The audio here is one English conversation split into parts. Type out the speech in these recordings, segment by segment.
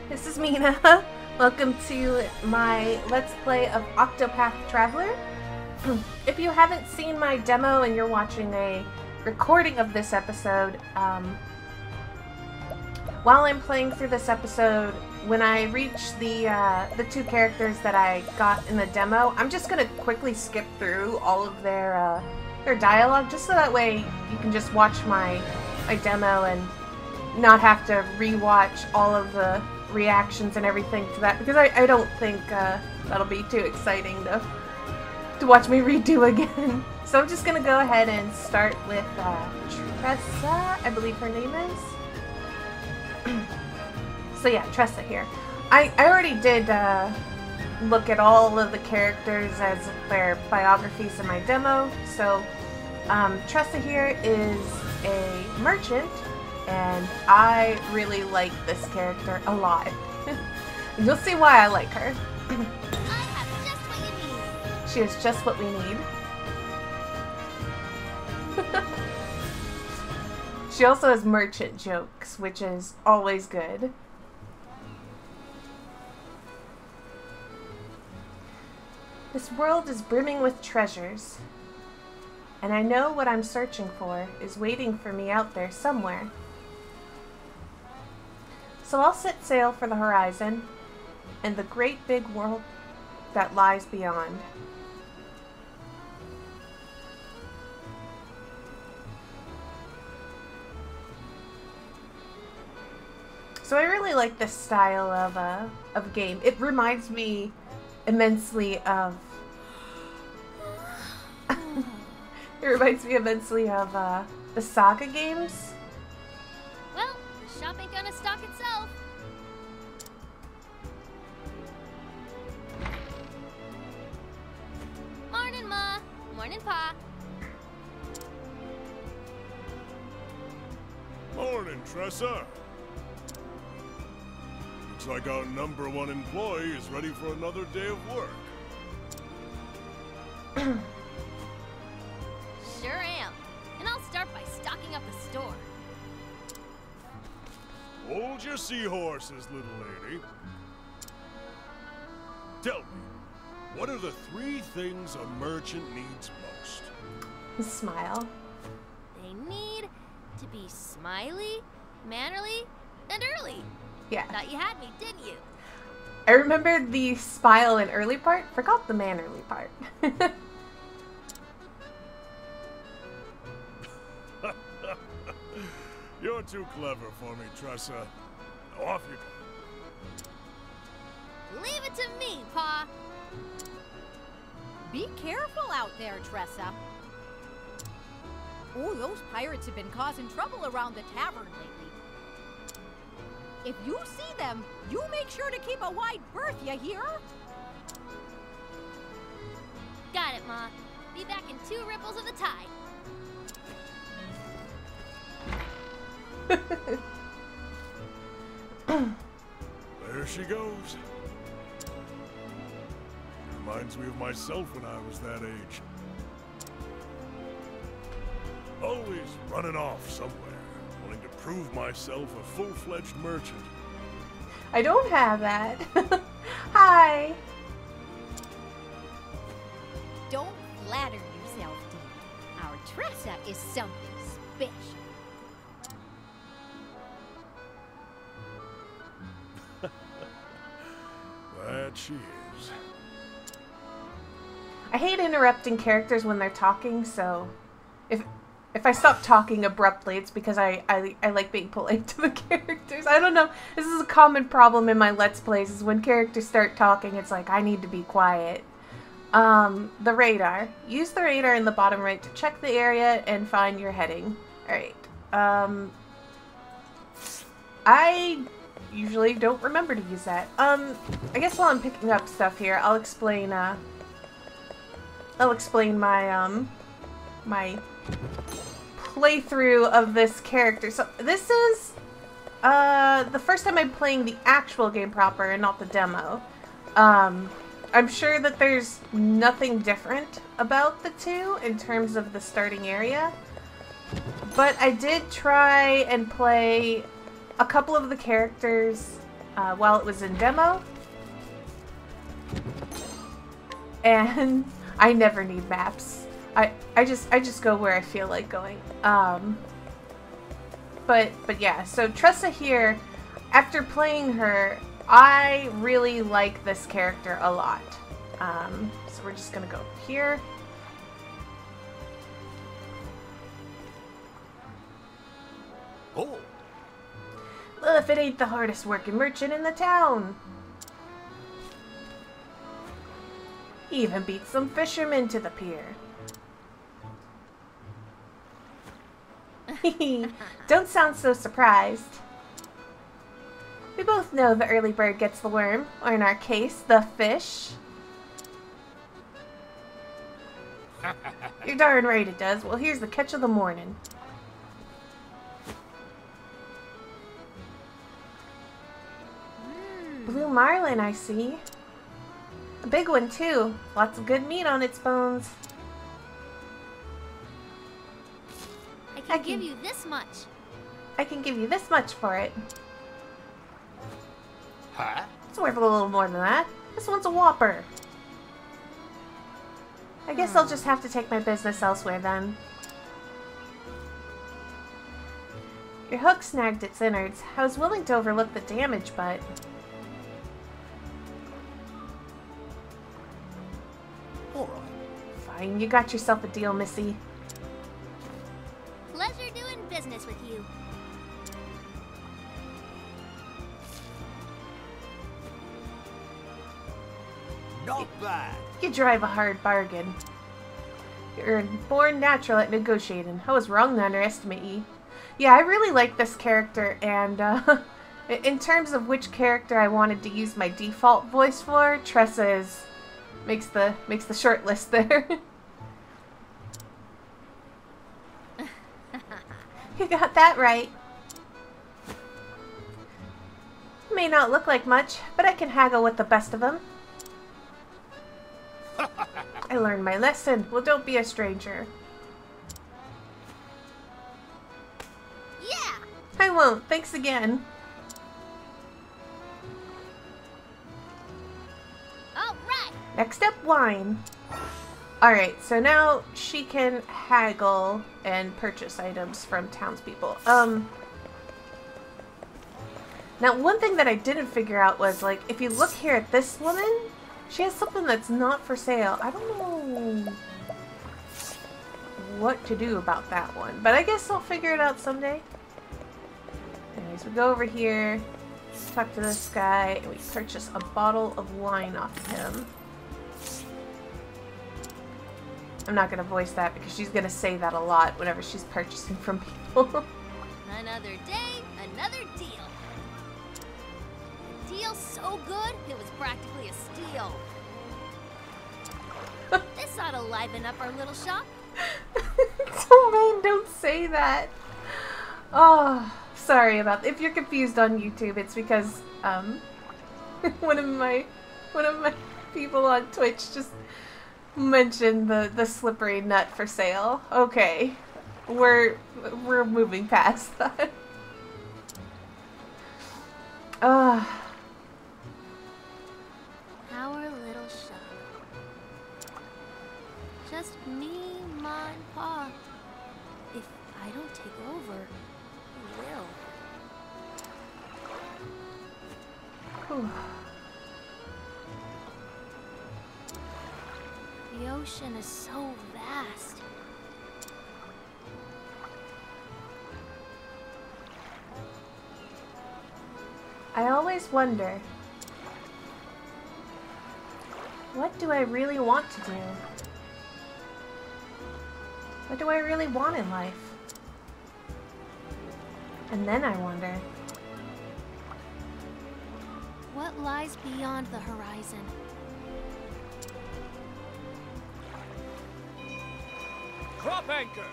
this is Mina. Welcome to my Let's Play of Octopath Traveler. If you haven't seen my demo and you're watching a recording of this episode, while I'm playing through this episode, when I reach the two characters that I got in the demo, I'm just gonna quickly skip through all of their dialogue, just so that way you can just watch my demo and not have to rewatch all of the reactions and everything to that, because I don't think that'll be too exciting to watch me redo again. So I'm just gonna go ahead and start with Tressa, I believe her name is. So yeah, Tressa here. I already did look at all of the characters as their biographies in my demo. So Tressa here is a merchant, and I really like this character a lot. You'll see why I like her. I have just what you need. She is just what we need. She also has merchant jokes, which is always good. This world is brimming with treasures, and I know what I'm searching for is waiting for me out there somewhere. So I'll set sail for the horizon and the great big world that lies beyond. So I really like this style of game. It reminds me immensely of the Saga games. Well, the shop ain't gonna stock itself. Morning, Ma. Morning, Pa. Morning, Tressa. Looks like our #1 employee is ready for another day of work. Sure am. And I'll start by stocking up the store. Hold your seahorses, little lady. Tell me, what are the 3 things a merchant needs most? Smile. They need to be smiley, mannerly, and early. Yeah. Thought you had me, didn't you? I remembered the smile and early part, forgot the mannerly part. You're too clever for me, Tressa. Now off you go. Leave it to me, Pa. Be careful out there, Tressa. Oh, those pirates have been causing trouble around the tavern lately. If you see them, you make sure to keep a wide berth, you hear? Got it, Ma. Be back in 2 ripples of the tide. There she goes. Reminds me of myself when I was that age. Always running off somewhere, wanting to prove myself a full-fledged merchant. I don't have that. Hi. Don't flatter yourself, dear. Our Tressa is something special. That she is. I hate interrupting characters when they're talking, so if I stop talking abruptly, it's because I like being polite to the characters. I don't know. This is a common problem in my Let's Plays, is when characters start talking, it's like, I need to be quiet. The radar. Use the radar in the bottom right to check the area and find your heading. Alright. I usually don't remember to use that. I guess while I'm picking up stuff here, I'll explain my, my playthrough of this character. So this is the first time I'm playing the actual game proper and not the demo. I'm sure that there's nothing different about the two in terms of the starting area, but I did try and play a couple of the characters while it was in demo. And I never need maps. I just go where I feel like going. But yeah, so Tressa here, after playing her, I really like this character a lot. So we're just gonna go here. Oh. Well, if it ain't the hardest working merchant in the town. He even beat some fishermen to the pier. Don't sound so surprised. We both know the early bird gets the worm, or in our case, the fish. You're darn right it does. Well, here's the catch of the morning. Blue marlin, I see. A big one, too. Lots of good meat on its bones. I can give you this much. I can give you this much for it. Huh? It's worth a little more than that. This one's a whopper. I guess I'll just have to take my business elsewhere then. Your hook snagged its innards. I was willing to overlook the damage, but... Alright. Fine, you got yourself a deal, Missy. Pleasure doing business with you. Not bad. You drive a hard bargain. You're born natural at negotiating. I was wrong to underestimate ye. Yeah, I really like this character, and in terms of which character I wanted to use my default voice for, Tressa makes the short list there. You got that right. May not look like much, but I can haggle with the best of them. I learned my lesson. Well, don't be a stranger. Yeah! I won't. Thanks again. All right! Next up, wine. Alright, so now she can haggle and purchase items from townspeople. Now, one thing that I didn't figure out was, like, if you look here at this woman, she has something that's not for sale. I don't know what to do about that one, but I guess I'll figure it out someday. Anyways, we go over here, talk to this guy, and we purchase a bottle of wine off of him. I'm not going to voice that because she's going to say that a lot whenever she's purchasing from people. Another day, another deal. A deal so good, it was practically a steal. This ought to liven up our little shop. Domain, don't say that. Oh, sorry about that. If you're confused on YouTube, it's because one of my people on Twitch just mentioned the slippery nut for sale. Okay, we're moving past that. Our little shop. Just me, Ma, and Pa. If I don't take over, who will? Whew. The ocean is so vast. I always wonder, what do I really want to do? What do I really want in life? And then I wonder, What lies beyond the horizon? Crop anchor!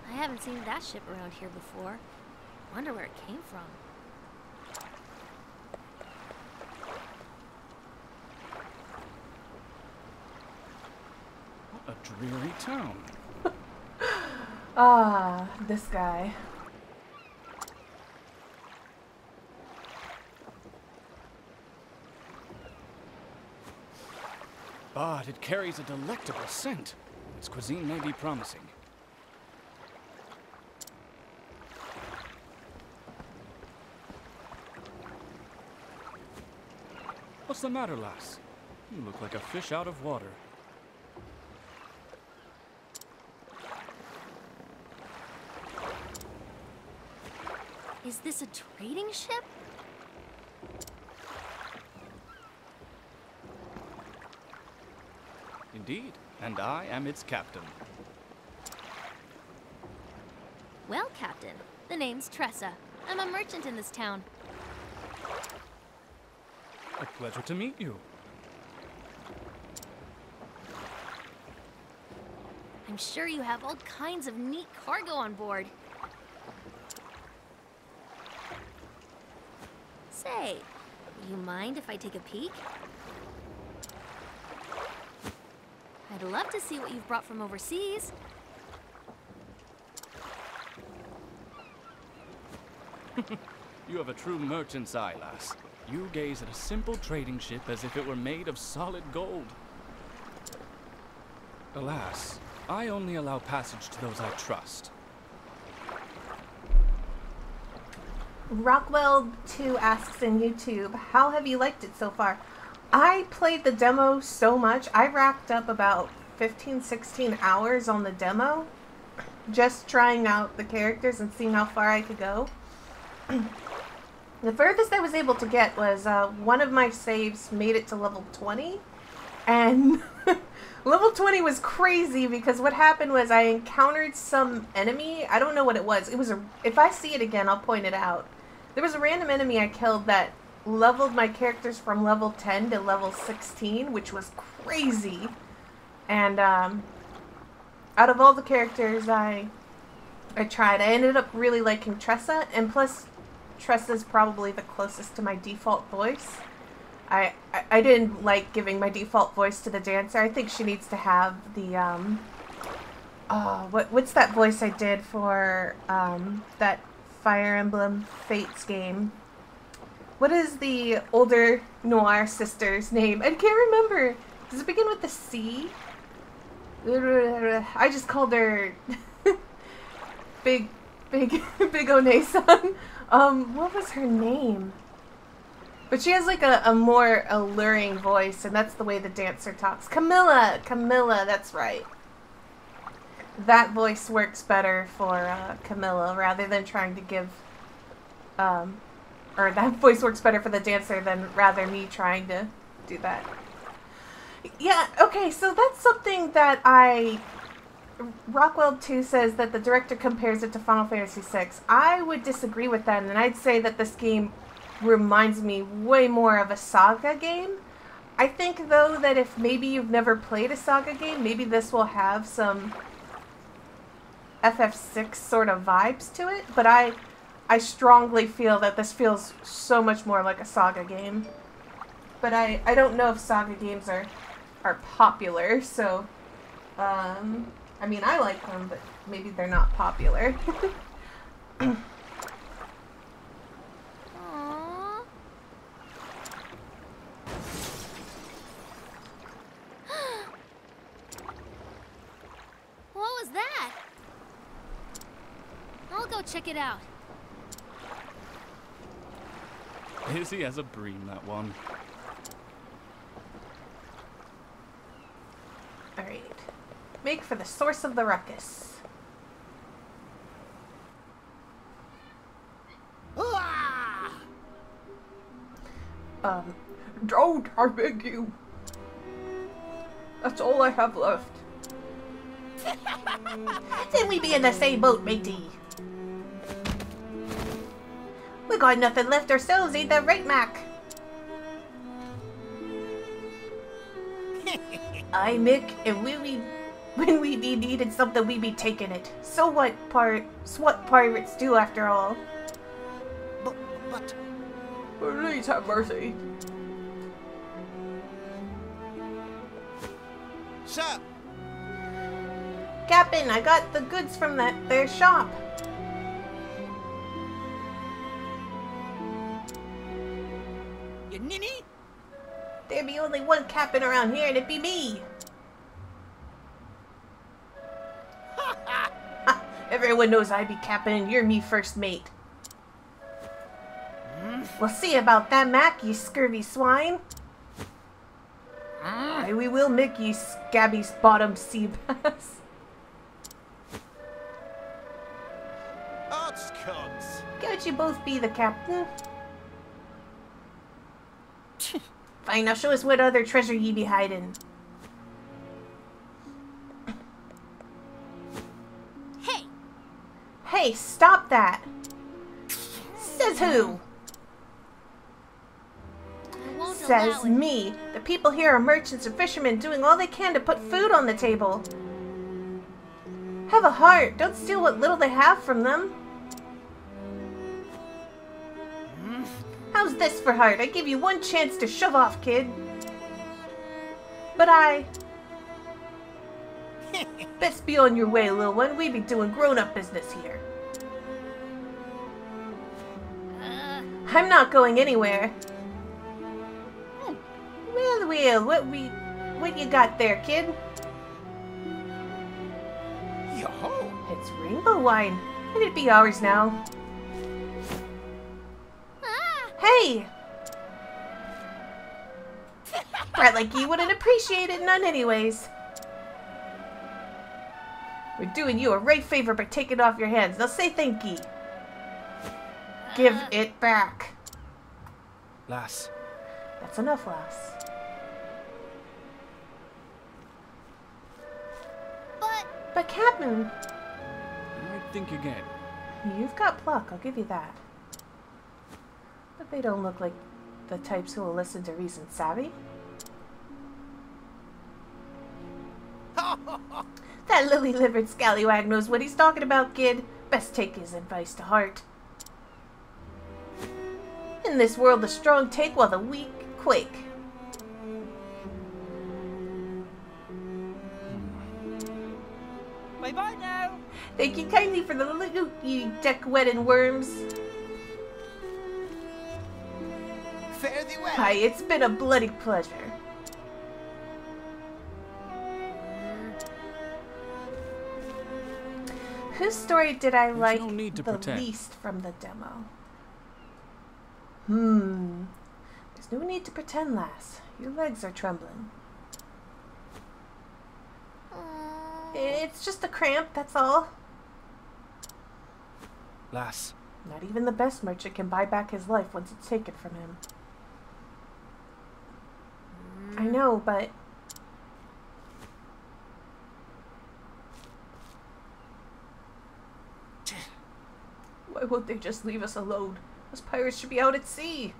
I haven't seen that ship around here before. Wonder where it came from. dreary town. Ah, this guy. But it carries a delectable scent. Its cuisine may be promising. What's the matter, lass? You look like a fish out of water. Is this a trading ship? Indeed, and I am its captain. Well, Captain, the name's Tressa. I'm a merchant in this town. A pleasure to meet you. I'm sure you have all kinds of neat cargo on board. Say, do you mind if I take a peek? I'd love to see what you've brought from overseas. You have a true merchant's eye, lass. You gaze at a simple trading ship as if it were made of solid gold. Alas, I only allow passage to those I trust. Rockwell2 asks in YouTube, how have you liked it so far? I played the demo so much. I racked up about 15, 16 hours on the demo, just trying out the characters and seeing how far I could go. The furthest I was able to get was one of my saves made it to level 20, and level 20 was crazy because what happened was I encountered some enemy. I don't know what it was. It was if I see it again, I'll point it out. There was a random enemy I killed that leveled my characters from level 10 to level 16, which was crazy. And out of all the characters I tried, I ended up really liking Tressa, and plus Tressa's probably the closest to my default voice. I didn't like giving my default voice to the dancer. I think she needs to have the what's that voice I did for that Fire Emblem Fates game? What is the older Noir sister's name? I can't remember. Does it begin with the C? I just called her Big One-san. What was her name? But she has like a more alluring voice, and that's the way the dancer talks. Camilla, that's right. That voice works better for Camilla rather than trying to give, or that voice works better for the dancer than rather me trying to do that. Yeah, okay, so that's something that Rockwell2 says that the director compares it to Final Fantasy VI. I would disagree with that, and I'd say that this game reminds me way more of a Saga game. I think, though, that if maybe you've never played a Saga game, maybe this will have some FF6 sort of vibes to it, but I strongly feel that this feels so much more like a Saga game. But I don't know if Saga games are popular, so, I mean, I like them, but maybe they're not popular. Aww. What was that? I'll go check it out. Busy as a bream, that one. Alright. Make for the source of the ruckus. Don't, I beg you. That's all I have left. Then we be in the same boat, matey. We got nothing left ourselves, ain't that right, Mac? Aye, Mick, and when we be needed something, we be taking it. So what pirates do, after all. But... Please have mercy. Sir! Captain, I got the goods from their shop. You ninny? There be only one captain around here, and it be me. Everyone knows I be captain, and you're me first mate. We'll see about that, Mac, you scurvy swine. Aye, we will make ye scabby bottom sea bass. Oddscots. Can't you both be the captain? Fine, now show us what other treasure ye be hiding. Hey! Hey, stop that! Says who? I won't Says allow it. me. The people here are merchants and fishermen doing all they can to put food on the table. Have a heart. Don't steal what little they have from them. How's this for heart? I give you one chance to shove off, kid. But best be on your way, little one. We be doing grown-up business here. I'm not going anywhere. Well, what you got there, kid? Yo-ho! It's rainbow wine. It'd be ours now. Hey! Brat like you wouldn't appreciate it none anyways. We're doing you a right favor by taking it off your hands. Now say thank ye. Give it back. Lass, That's enough, lass. But Captain, I think again. you've got pluck, I'll give you that. But they don't look like the types who will listen to reason, savvy? That lily-livered scallywag knows what he's talking about, kid. Best take his advice to heart. In this world, the strong take while the weak quake. Bye-bye now. Thank you kindly for the loot, you deck-wetting worms. Fare thee well. Hi, it's been a bloody pleasure. Whose story did I like no need to the pretend. least from the demo? There's no need to pretend, lass. Your legs are trembling. It's just a cramp, that's all. Lass, Not even the best merchant can buy back his life once it's taken from him. I know, but... why won't they just leave us alone? Those pirates should be out at sea.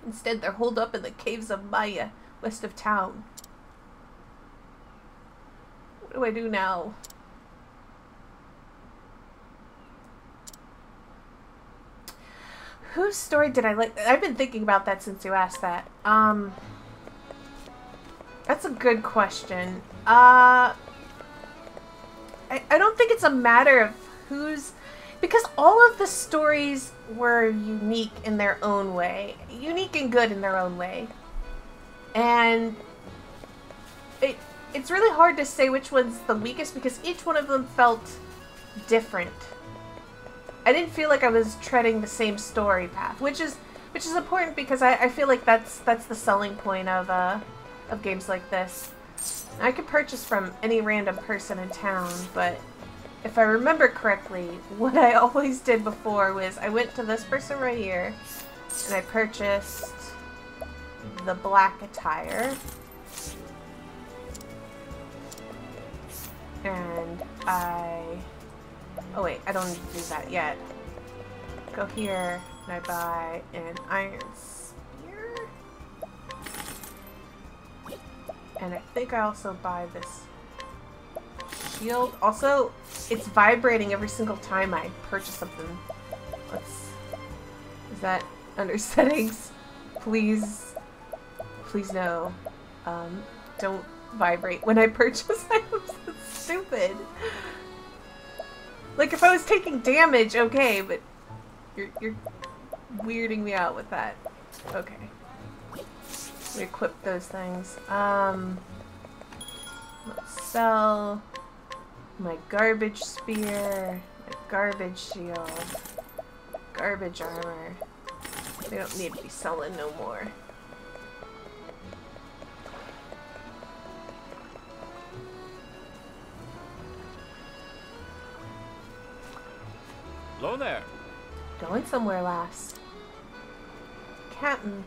Instead, they're holed up in the caves of Maya, west of town. What do I do now? Whose story did I like? I've been thinking about that since you asked that. That's a good question. I don't think it's a matter of who's... because all of the stories were unique in their own way. Unique and good in their own way. And it's really hard to say which one's the weakest because each one of them felt different. I didn't feel like I was treading the same story path, which is important because I feel like that's the selling point of games like this. I could purchase from any random person in town, but if I remember correctly, what I always did before was I went to this person right here and I purchased the black attire. And oh wait, I don't need to do that yet. Go here and I buy an iron spear. And I think I also buy this shield. Also, it's vibrating every single time I purchase something. Is that under settings? Please no. Don't vibrate when I purchase items. That's stupid. Like, if I was taking damage, okay, but you're weirding me out with that. Okay. We equip those things. Let's sell my garbage spear, my garbage shield, garbage armor. They don't need to be selling no more. Hello there. Going somewhere, lass. Captain.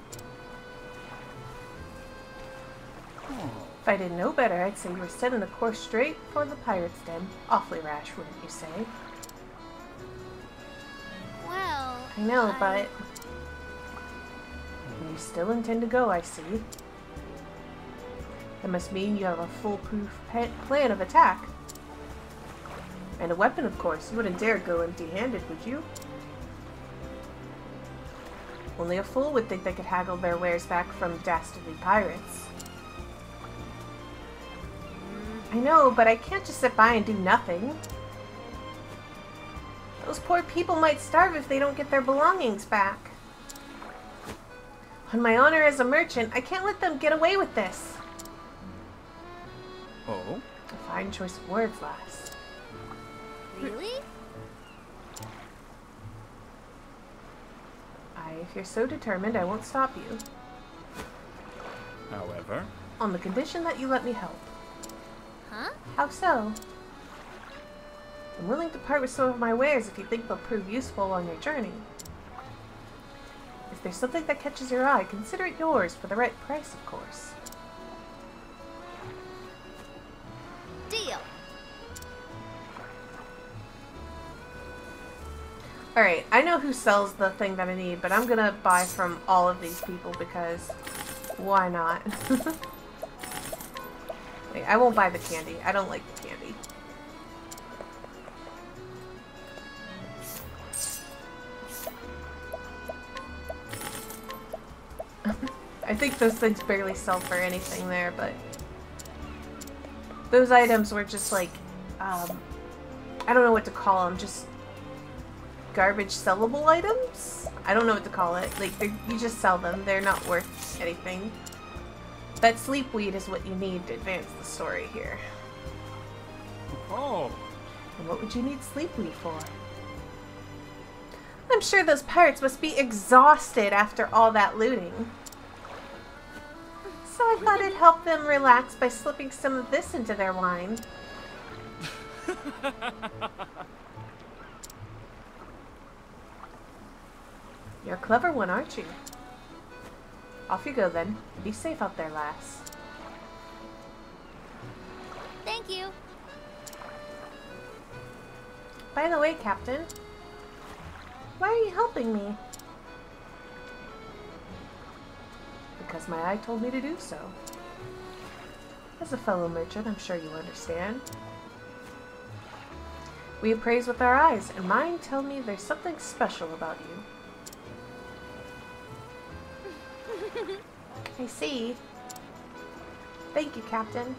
If I didn't know better, I'd say you were setting the course straight for the pirate's den. Awfully rash, wouldn't you say? Well, I know, but... You still intend to go, I see. That must mean you have a foolproof plan of attack. And a weapon, of course. You wouldn't dare go empty-handed, would you? Only a fool would think they could haggle their wares back from dastardly pirates. I know, but I can't just sit by and do nothing. Those poor people might starve if they don't get their belongings back. On my honor as a merchant, I can't let them get away with this. Oh? A fine choice of words, lass. really? If you're so determined, I won't stop you. However? On the condition that you let me help. Huh? How so? I'm willing to part with some of my wares if you think they'll prove useful on your journey. If there's something that catches your eye, consider it yours for the right price, of course. Deal. Alright, I know who sells the thing that I need, but I'm gonna buy from all of these people because why not? Wait, I won't buy the candy. I don't like the candy. I think those things barely sell for anything there, but those items were just like, I don't know what to call them, just garbage sellable items? I don't know what to call it. Like, you just sell them. They're not worth anything. That sleep weed is what you need to advance the story here. Oh. And what would you need sleep weed for? I'm sure those pirates must be exhausted after all that looting. So I thought it'd help them relax by slipping some of this into their wine. You're a clever one, aren't you? Off you go then. Be safe out there, lass. Thank you. By the way, Captain, why are you helping me? Because my eye told me to do so. As a fellow merchant, I'm sure you understand. We appraise with our eyes, and mine tell me there's something special about you. I see. Thank you, Captain.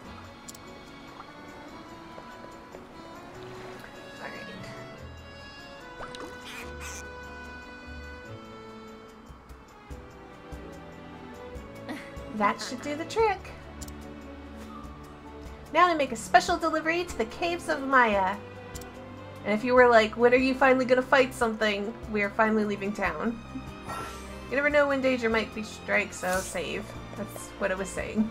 That should do the trick. Now to make a special delivery to the caves of Maya. And if you were like, when are you finally gonna fight something? We are finally leaving town. You never know when danger might be strike, so save. That's what it was saying.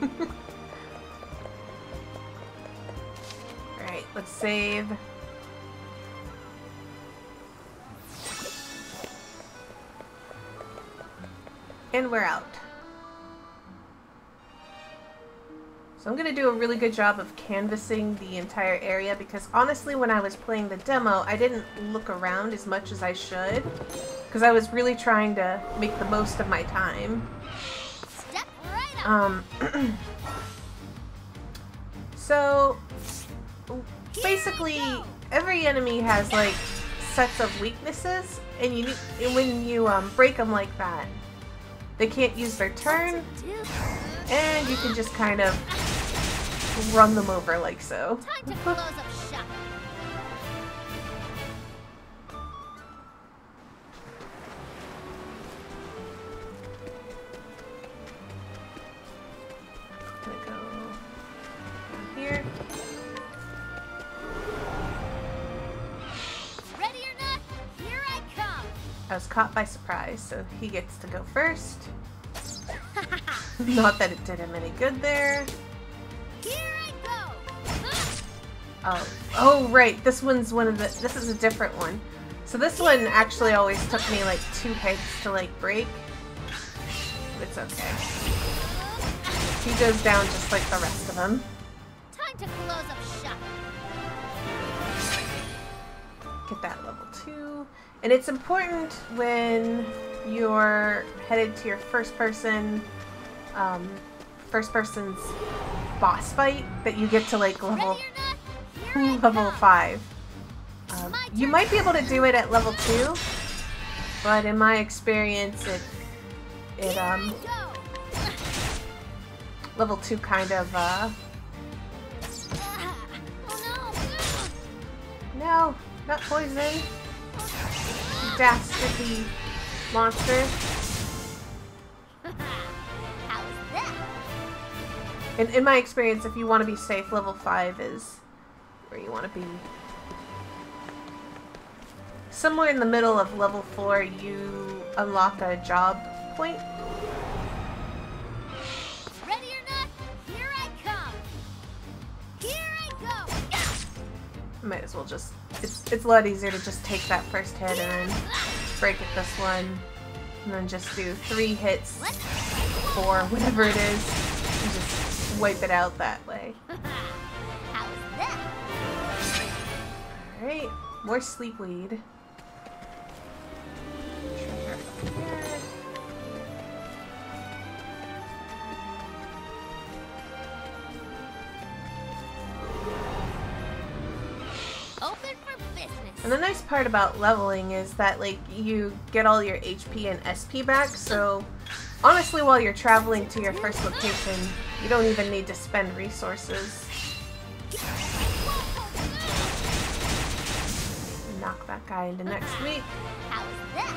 Alright, let's save. And we're out. So I'm going to do a really good job of canvassing the entire area because honestly when I was playing the demo I didn't look around as much as I should because I was really trying to make the most of my time. Step right up. So basically every enemy has like sets of weaknesses and you need, when you break them like that they can't use their turn. And you can just kind of run them over like so. Time to close up shop. Gonna go here. Ready or not, here I come. I was caught by surprise, so he gets to go first. Not that it did him any good there. Here I go. Oh, right. This one's one of the. This is a different one. So this one actually always took me like 2 hits to like break. But it's okay. He goes down just like the rest of them. Time to close up shop. Get that level 2. And it's important when you're headed to your first person's boss fight that you get to like Ready level or not, here I level come. 5. You might be able to do it at level 2, but in my experience, Here I go. level 2 kind of Oh no, not poison. Dastardly monster. no. How's that? In my experience, if you want to be safe, level 5 is where you want to be. Somewhere in the middle of level 4, you unlock a job point. Ready or not, here I come. Here I go. Might as well just. It's a lot easier to just take that first hit and then break it this one, and then just do 3 hits, 4, whatever it is, and just wipe it out that way. How's that? Alright, more sleep weed. Treasure up here. Open for business. And the nice part about leveling is that like you get all your HP and SP back, so honestly while you're traveling to your first location, you don't even need to spend resources. Knock that guy into next week. How's that?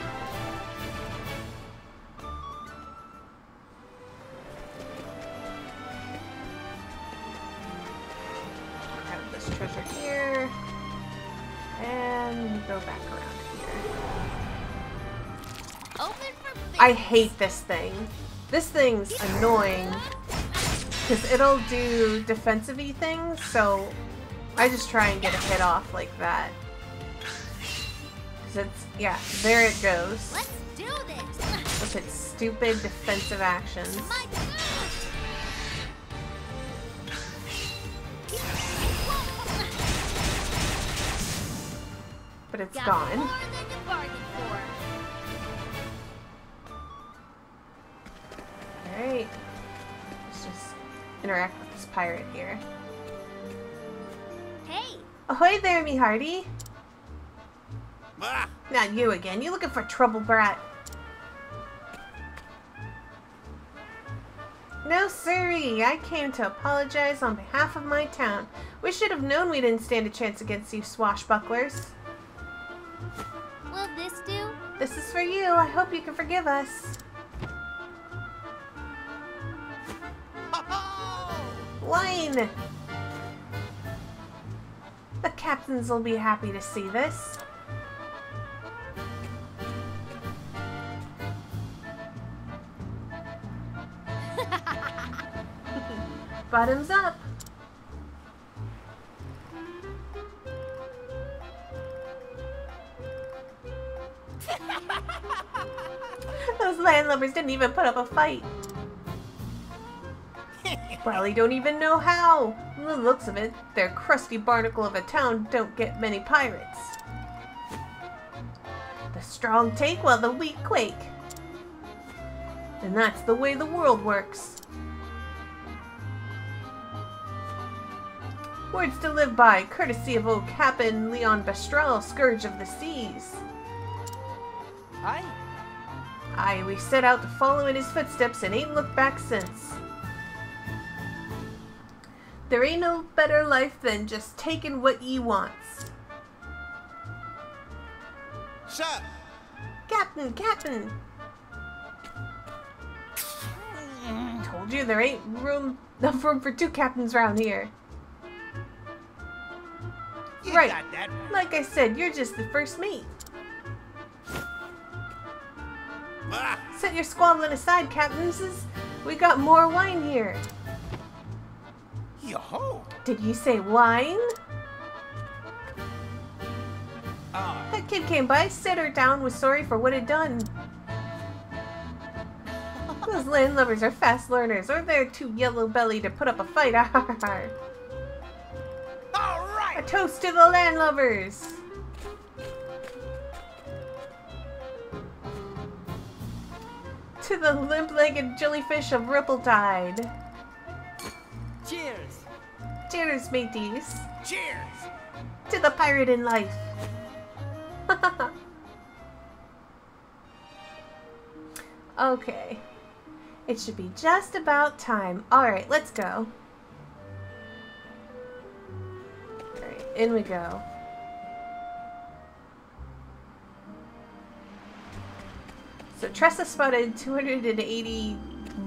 Grab this treasure here. And go back around here. Open for business. I hate this thing. This thing's annoying because it'll do defensive-y things, so I just try and get a hit off like that. Cause it's, yeah, there it goes. Let's do this. With its stupid defensive actions. My But it's Got gone. more than you bargained for. Alright. Let's just interact with this pirate here. Hey, Ahoy there, me hearty. Ah, Not you again. You looking for trouble, brat? No, sirree. I came to apologize on behalf of my town. We should have known we didn't stand a chance against you swashbucklers. will this do? This is for you. I hope you can forgive us. Wine! The captains will be happy to see this. Bottoms up. Those landlubbers didn't even put up a fight. Probably don't even know how. From the looks of it, their crusty barnacle of a town don't get many pirates. The strong take while the weak quake. And that's the way the world works. Words to live by, courtesy of old Captain Leon Bestral, Scourge of the Seas. Aye. Aye, we set out to follow in his footsteps and ain't looked back since. There ain't no better life than just taking what ye wants. Sir! Captain! Captain! Told you there ain't enough room for two captains around here. You Right. got that right. Like I said, you're just the first mate. Ah, Set your squabbling aside, captains. We got more wine here. yo-ho! Did you say wine? Ah, That kid came by, set her down, was sorry for what he'd done. Those landlubbers are fast learners, or they're too yellow-bellied to put up a fight. all A right! toast to the landlubbers! To the limp-legged jellyfish of Rippletide. Cheers! Cheers, mateys. Cheers! To the pirate in life. Okay. It should be just about time. Alright, let's go. Alright, in we go. So Tressa spotted 280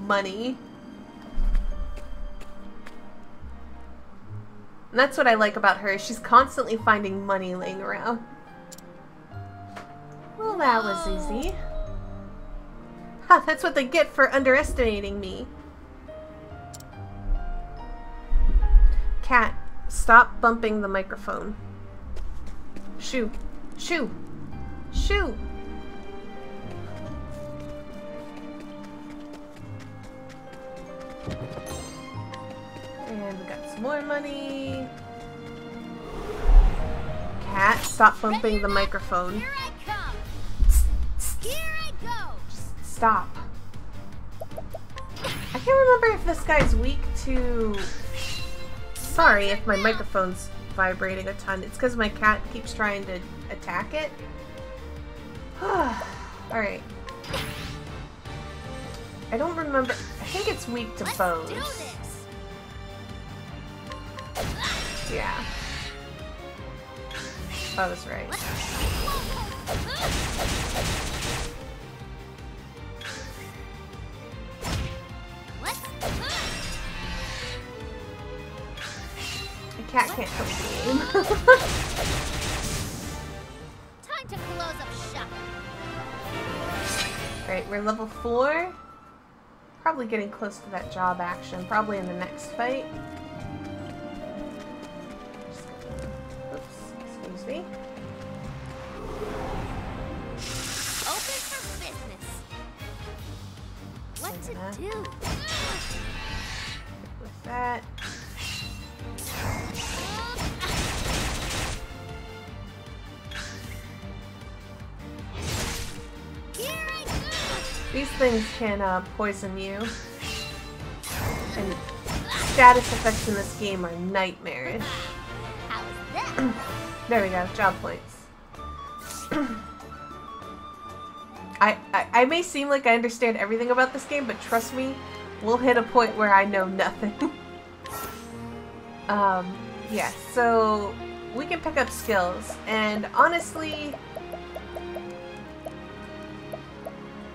money. And that's what I like about her. She's constantly finding money laying around. Well, that was easy. Ha, that's what they get for underestimating me. Cat, stop bumping the microphone. Shoo. Shoo. Shoo. And we got some more money. Cat, stop bumping the microphone. Here I come. Here I go. Just stop. I can't remember if this guy's weak to... Sorry if my microphone's vibrating a ton. It's because my cat keeps trying to attack it. Alright. I don't remember. I think it's weak to Let's bows. do this. Yeah. I was right. The cat can't play the game. Time to close up shop. Alright, we're level 4. Probably getting close to that job action. Probably in the next fight. Oops, excuse me. Open for business. What to do? With that. Here I go. These things can poison you. And status effects in this game are nightmarish. How's that? There we go, job points. I may seem like I understand everything about this game, but trust me, we'll hit a point where I know nothing. Yeah, so we can pick up skills, and honestly...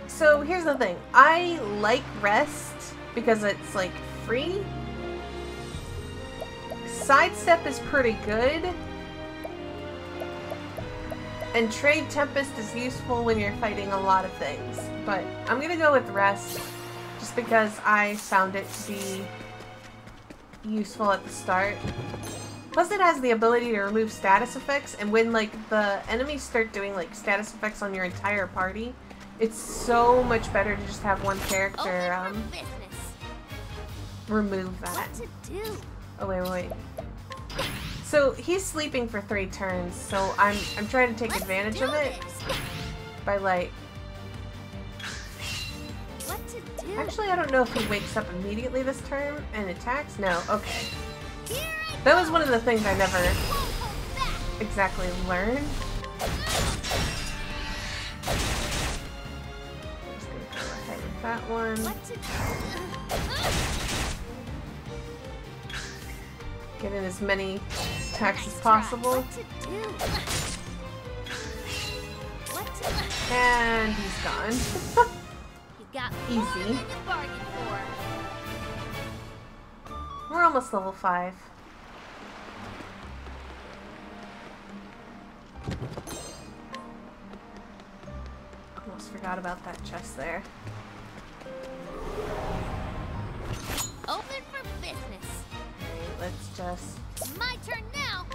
So here's the thing, I like rest because it's like free. Sidestep is pretty good. And Trade Tempest is useful when you're fighting a lot of things. But I'm gonna go with Rest just because I found it to be useful at the start. Plus it has the ability to remove status effects, and when like the enemies start doing like status effects on your entire party, it's so much better to just have one character Open for business. remove that. What to do? Oh wait. So he's sleeping for 3 turns, so I'm trying to take advantage of it by like... What to do? Actually, I don't know if he wakes up immediately this turn and attacks. No, okay. Here I That was one of the things I never won't hold back. exactly learned. Just gonna go ahead with that one. What to do? Get in as many attacks as possible. What to do? What to... And he's gone. You got Easy. more than you bargained for. We're almost level 5. Almost forgot about that chest there. Open for business. Alright, let's just... My turn now.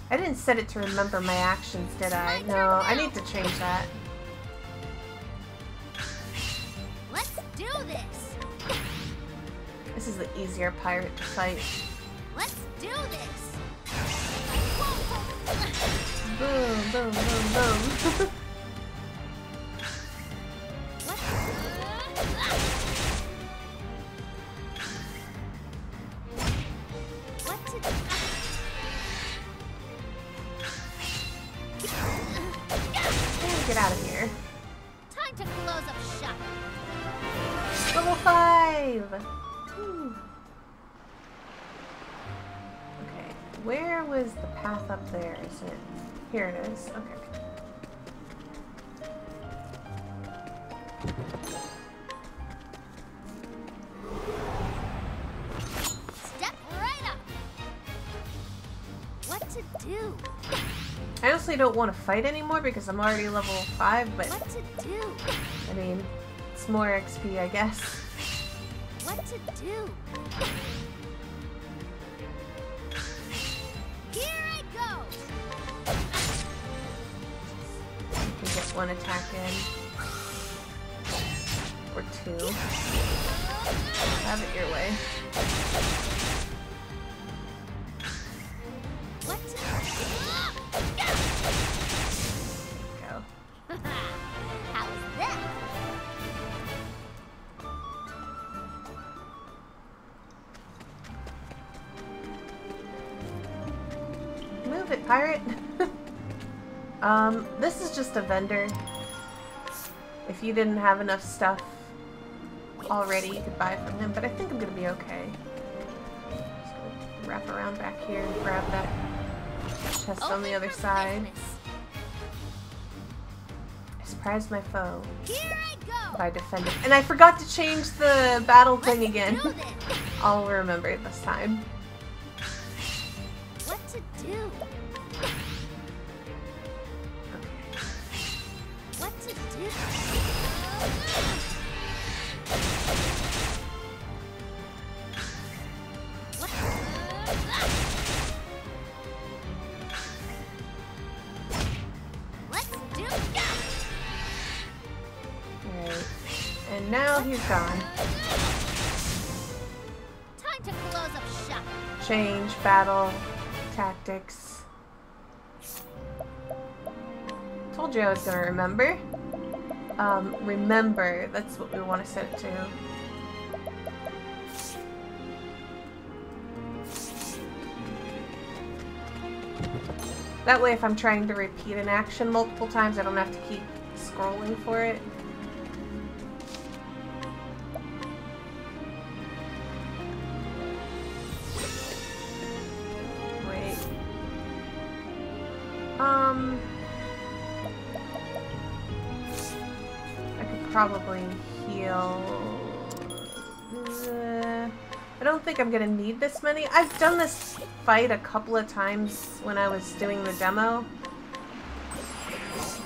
I didn't set it to remember my actions, did I? No, I need to change that. Let's do this. This is the easier pirate to fight. Let's do this. Boom, boom, boom, boom. What to do? And get out of here. Time to close up shop. Level 5! Whew. Okay, where was the path up there? Is it? Here it is. Okay. Step right up. What to do? I honestly don't want to fight anymore because I'm already level 5, but What to do? I mean, it's more XP, I guess. What to do? Here I go. You can get one attack in. Or 2. Have it your way. What to Go. How's that? Move it, pirate! This is just a vendor. If you didn't have enough stuff already, you could buy from him, but I think I'm gonna be okay. Just gonna wrap around back here and grab that chest on the other side. I surprised my foe Here I go. by defending. And I forgot to change the battle thing Let's again. do this. I'll remember it this time. What to do? What to do? What? Let's do it. Alright. And now he's gone. Time to close up shop. Change, battle, tactics. Told you I was gonna remember. Remember, that's what we want to set it to. That way if I'm trying to repeat an action multiple times, I don't have to keep scrolling for it. Wait. I could probably heal. I don't think I'm gonna need this many. I've done this fight a couple of times when I was doing the demo.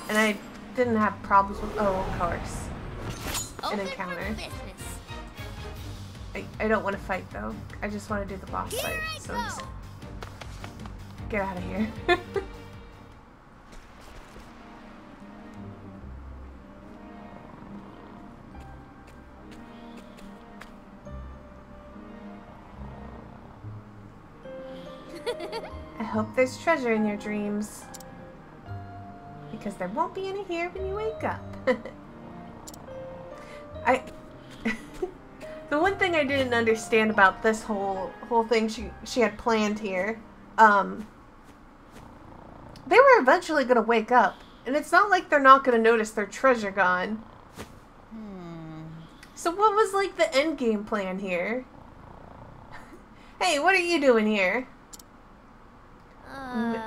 And I didn't have problems with, oh, of course, an Open encounter. for business. I don't want to fight though. I just want to do the boss Here fight. I So go. just get out of here. I hope there's treasure in your dreams. Because there won't be any here when you wake up. The one thing I didn't understand about this whole thing she had planned here, they were eventually gonna wake up. And it's not like they're not gonna notice their treasure gone. So what was like the end game plan here? Hey, what are you doing here?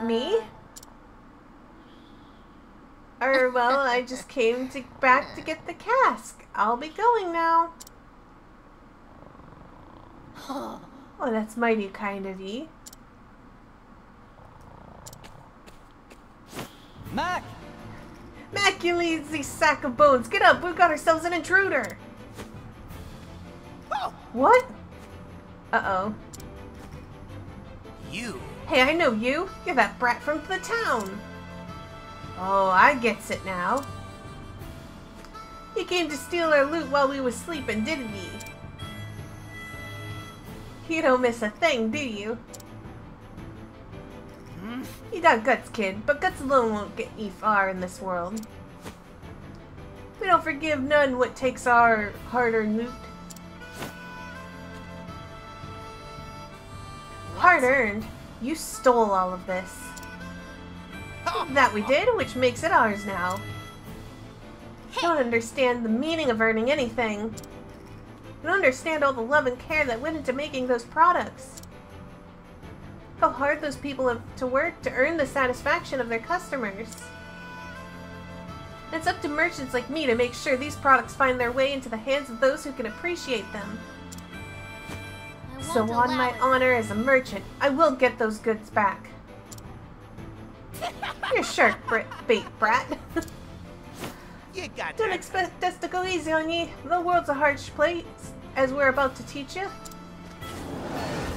Me? Well, I just came back to get the cask. I'll be going now. Oh, that's mighty kind of ye. Mac! Mac, you lazy sack of bones. Get up, we've got ourselves an intruder. Oh, What? Uh-oh. you. Hey, I know you. You're that brat from the town. Oh, I gets it now. You came to steal our loot while we was sleeping, didn't ye? You don't miss a thing, do you? You got guts, kid, but guts alone won't get ye far in this world. We don't forgive none what takes our hard-earned loot. Hard-earned? You stole all of this. That we did, which makes it ours now. Don't understand the meaning of earning anything. You don't understand all the love and care that went into making those products. How hard those people have to work to earn the satisfaction of their customers. It's up to merchants like me to make sure these products find their way into the hands of those who can appreciate them. So on my honor as a merchant, I will get those goods back. You're shark bait, brat. You got Don't that. expect us to go easy on ye. The world's a harsh place, as we're about to teach you.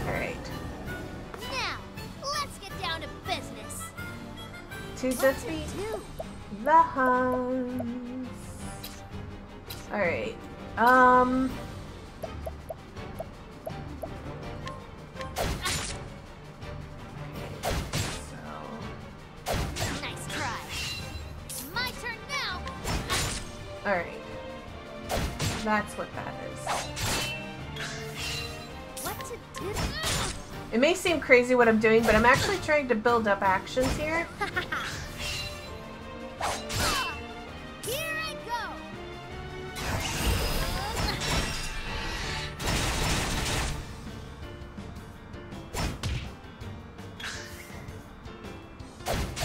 Alright. Now, let's get down to business. To What's defeat it do? the Huns. Alright. Nice try. My turn now. Alright. That's what that is. What to do? It may seem crazy what I'm doing, but I'm actually trying to build up actions here. Here I go.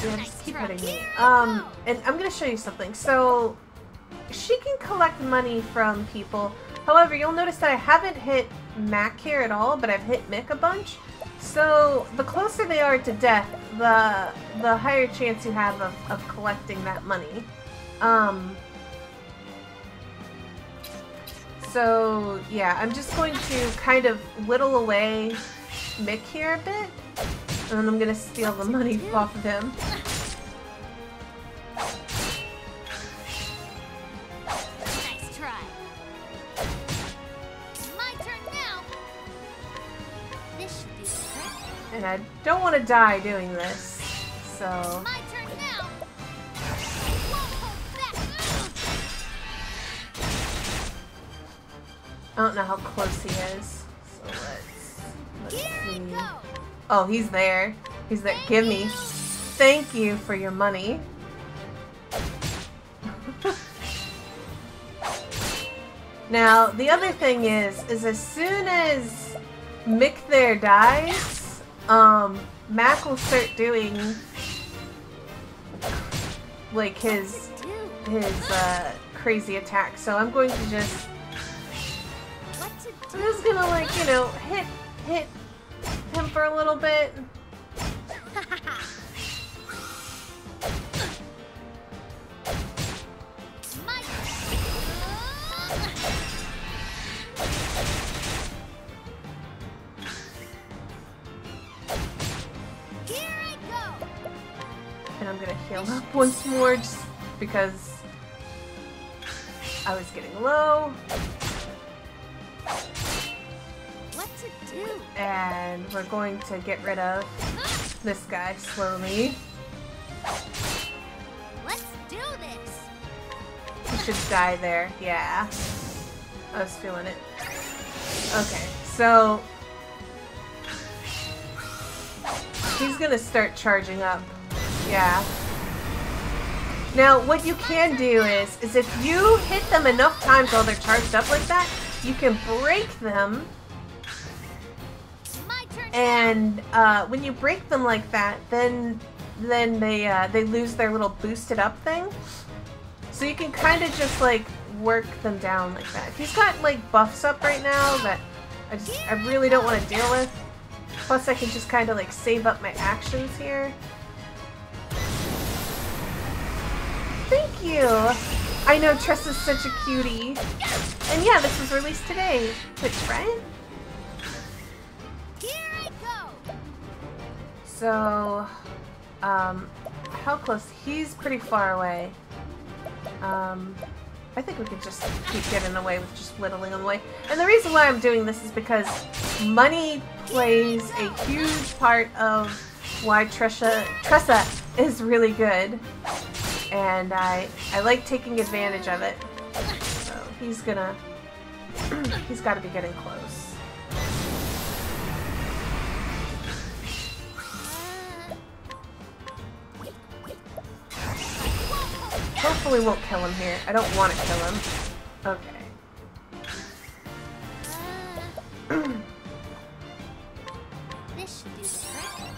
Yeah, just keep hitting me. And I'm gonna show you something. So, she can collect money from people. However, you'll notice that I haven't hit Mac here at all, but I've hit Mick a bunch. So, the closer they are to death, the higher chance you have of collecting that money. So, yeah, I'm just going to kind of whittle away Mick here a bit. And then I'm gonna steal the money off of him. Nice try. My turn now. This should do the trick. And I don't want to die doing this. So, My turn now. Won't hold back. I don't know how close he is. So let's Here I see. go. Oh, he's there. He's there. Give me. Thank you for your money. Now, the other thing is as soon as Mick there dies, Mac will start doing like his crazy attack. So I'm going to just What to I'm do? just gonna, like, you know, hit him for a little bit. My Here I go. And I'm gonna heal up once more just because I was getting low. What to do? And we're going to get rid of this guy slowly. Let's do this. He should die there. Yeah. I was feeling it. Okay, so he's gonna start charging up. Yeah. Now, what you can do is if you hit them enough times while they're charged up like that, you can break them My And when you break them like that, then they lose their little boosted up thing. So you can kind of just like work them down like that. He's got like buffs up right now that I really don't want to deal with. Plus I can just kind of like save up my actions here. Thank you! I know Tressa's such a cutie. And yeah, this was released today. Twitch, right? Here I go. So, how close? He's pretty far away. I think we could just keep getting away with just whittling him away. And the reason why I'm doing this is because money plays a huge part of why Tressa is really good. And I like taking advantage of it. So he's gonna... he's gotta be getting close. Hopefully won't kill him here. I don't want to kill him. Okay. This should do the trick.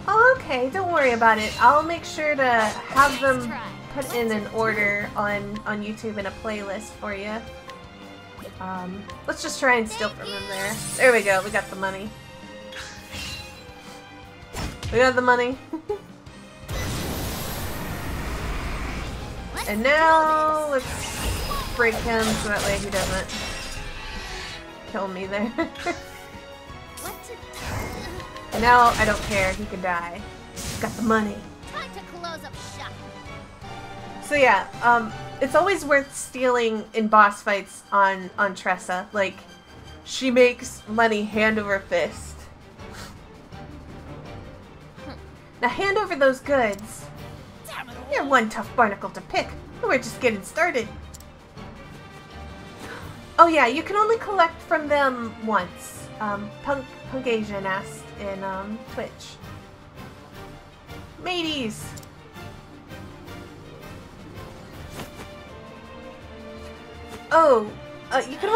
Oh, okay. Don't worry about it. I'll make sure to have them put in an order on YouTube in a playlist for you. Let's just try and steal from him there. There we go. We got the money. We got the money. And now let's break him so that way he doesn't kill me there. And now I don't care. He can die. Got the money. Time to close up shop. So yeah, it's always worth stealing in boss fights on Tressa. Like, she makes money hand over fist. Now hand over those goods. You're one tough barnacle to pick. We're just getting started. Oh yeah, you can only collect from them once. Punk Asian asked in Twitch. Mateys! Oh, you can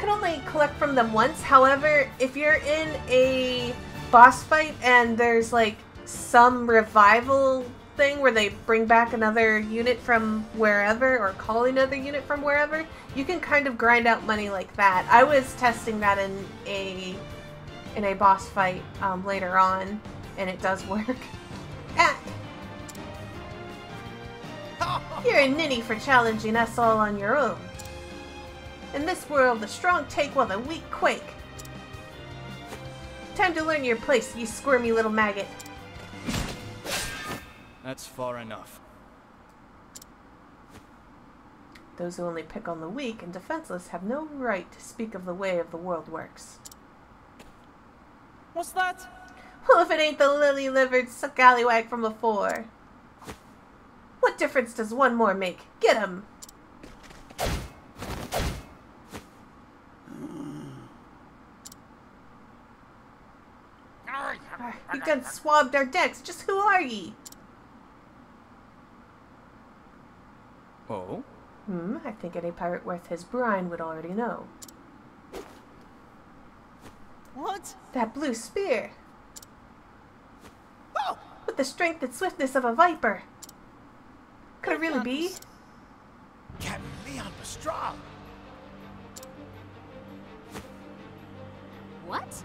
only collect from them once. However, if you're in a boss fight and there's like some revival thing where they bring back another unit from wherever or call another unit from wherever, you can kind of grind out money like that. I was testing that in a boss fight later on, and it does work. Ah. You're a ninny for challenging us all on your own. In this world, the strong take while the weak quake. Time to learn your place, you squirmy little maggot. That's far enough. Those who only pick on the weak and defenseless have no right to speak of the way of the world works. What's that? Well, if it ain't the lily-livered scallywag from before. What difference does one more make? Get him! You done swabbed our decks. Just who are ye? Oh? I think any pirate worth his brine would already know. What? That blue spear. Oh! With the strength and swiftness of a viper. Could it really be? Captain Leon Pastrana. What?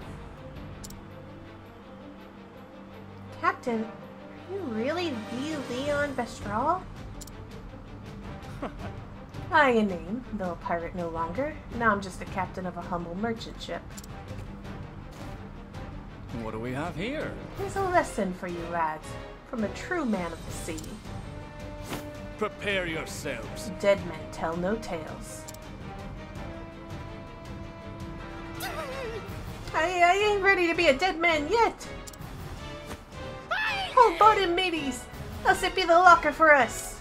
Captain, are you really the Leon Bestral? I a name, though a pirate no longer. Now I'm just a captain of a humble merchant ship. What do we have here? Here's a lesson for you lads, from a true man of the sea. Prepare yourselves. Dead men tell no tales. I ain't ready to be a dead man yet! Hold on in, mateys! Else it be the locker for us!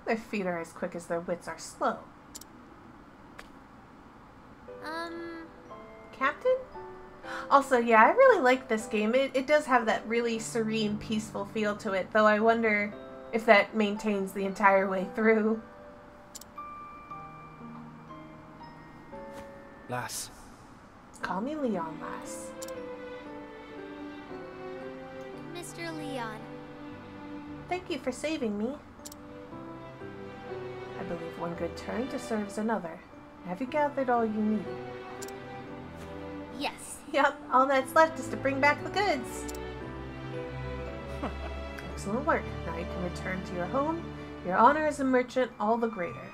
Their feet are as quick as their wits are slow. Captain? Also, yeah, I really like this game. It does have that really serene, peaceful feel to it, though I wonder If that maintains the entire way through. Lass. Call me Leon, lass. Mr. Leon. Thank you for saving me. I believe one good turn deserves another. Have you gathered all you need? Yes. Yep, all that's left is to bring back the goods. Excellent work. Now you can return to your home. Your honor as a merchant all the greater.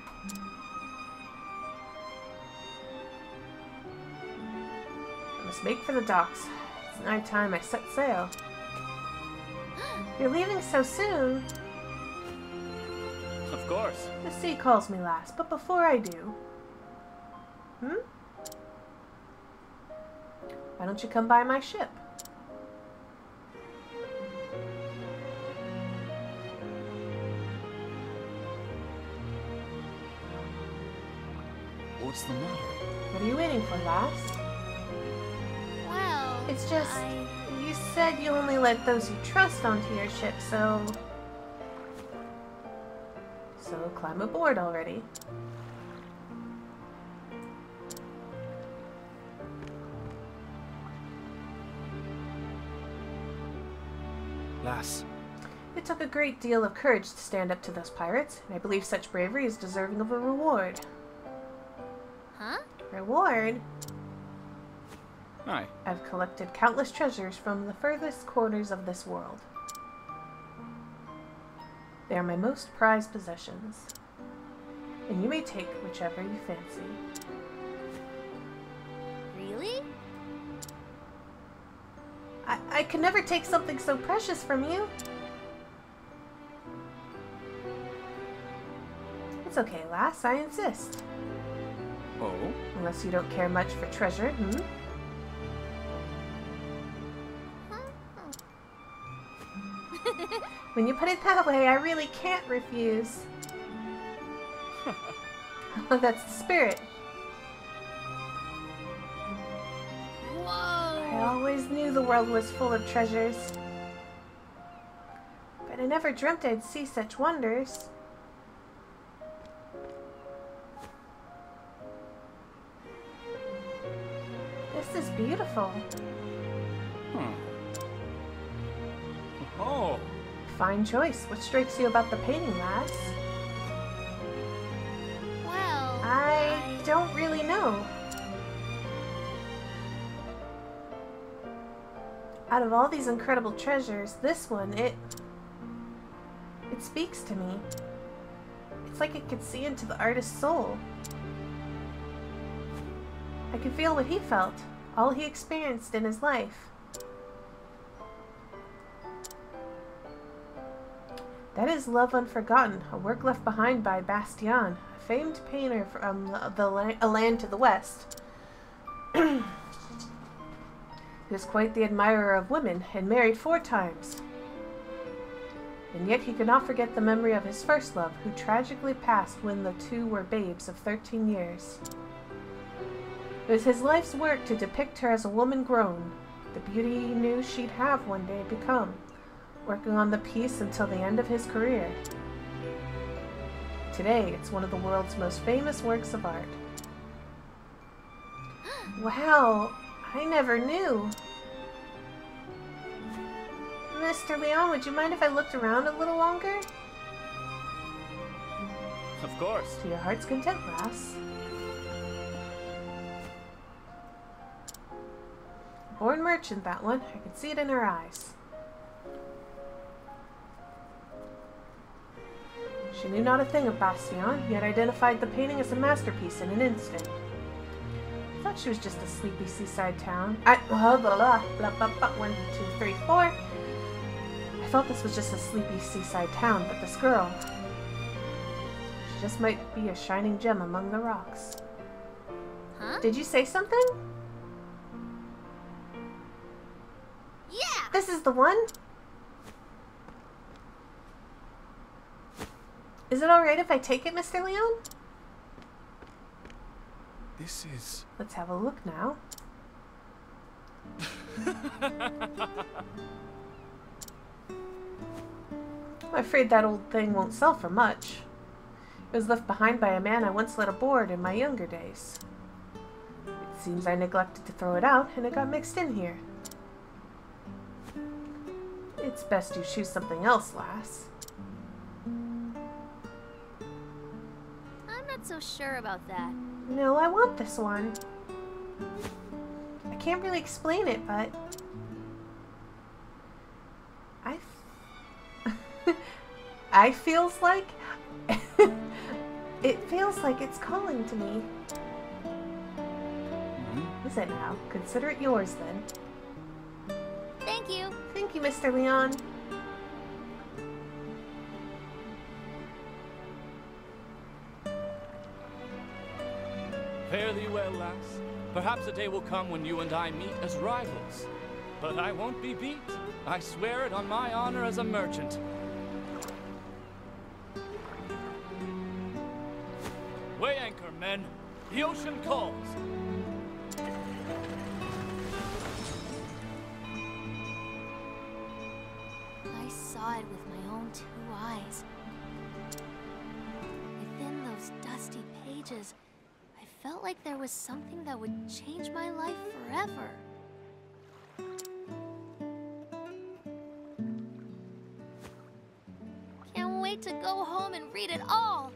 I must make for the docks. It's night time I set sail. You're leaving so soon. Of course. The sea calls me last, but before I do... Why don't you come by my ship? What's the matter? What are you waiting for, lass? Well, It's just... You said you only let those you trust onto your ship, so... So climb aboard already. Lass. It took a great deal of courage to stand up to those pirates, and I believe such bravery is deserving of a reward. Huh? Reward? Aye. I've collected countless treasures from the furthest corners of this world. They are my most prized possessions, and you may take whichever you fancy. Really? I could never take something so precious from you. It's okay, lass, I insist. Oh? Unless you don't care much for treasure, When you put it that way, I really can't refuse. That's the spirit. Whoa! I always knew the world was full of treasures. But I never dreamt I'd see such wonders. This is beautiful. Oh. Fine choice. What strikes you about the painting, lass? Well, I don't really know. Out of all these incredible treasures, this one, it speaks to me. It's like it could see into the artist's soul. I could feel what he felt, all he experienced in his life. That is Love Unforgotten, a work left behind by Bastien, a famed painter from a land to the west. He was quite the admirer of women and married 4 times. And yet he could not forget the memory of his first love, who tragically passed when the two were babes of 13 years. It was his life's work to depict her as a woman grown, the beauty he knew she'd have one day become, working on the piece until the end of his career. Today, it's one of the world's most famous works of art. Wow, I never knew. Mr. Leon, would you mind if I looked around a little longer? Of course. To your heart's content, lass. Born merchant, that one. I could see it in her eyes. She knew not a thing of Bastien, yet identified the painting as a masterpiece in an instant. I thought she was just a sleepy seaside town. Blah, blah, blah, blah, blah, 1, 2, 3, 4. I thought this was just a sleepy seaside town, but this girl, she just might be a shining gem among the rocks. Huh? Did you say something? Yeah! This is the one? Is it alright if I take it, Mr. Leon? This is... Let's have a look now. I'm afraid that old thing won't sell for much. It was left behind by a man I once let aboard in my younger days. It seems I neglected to throw it out, and it got mixed in here. It's best you choose something else, lass. I'm not so sure about that. No, I want this one. I can't really explain it, but... I feels like... it feels like it's calling to me. Is it now? Consider it yours, then. Thank you. Thank you, Mr. Leon. Fare thee well, lass. Perhaps a day will come when you and I meet as rivals. But I won't be beat. I swear it on my honor as a merchant. Weigh anchor, men. The ocean calls. I saw it with my own 2 eyes. Within those dusty pages, I felt like there was something that would change my life forever. Can't wait to go home and read it all!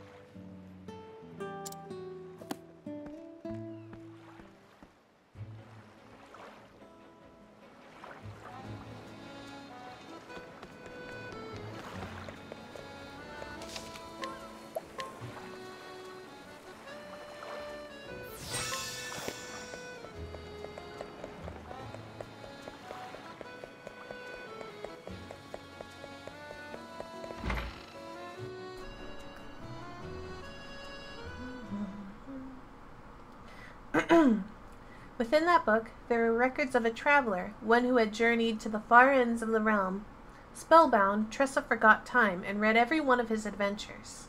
Within that book, there were records of a traveler, one who had journeyed to the far ends of the realm. Spellbound, Tressa forgot time and read every one of his adventures.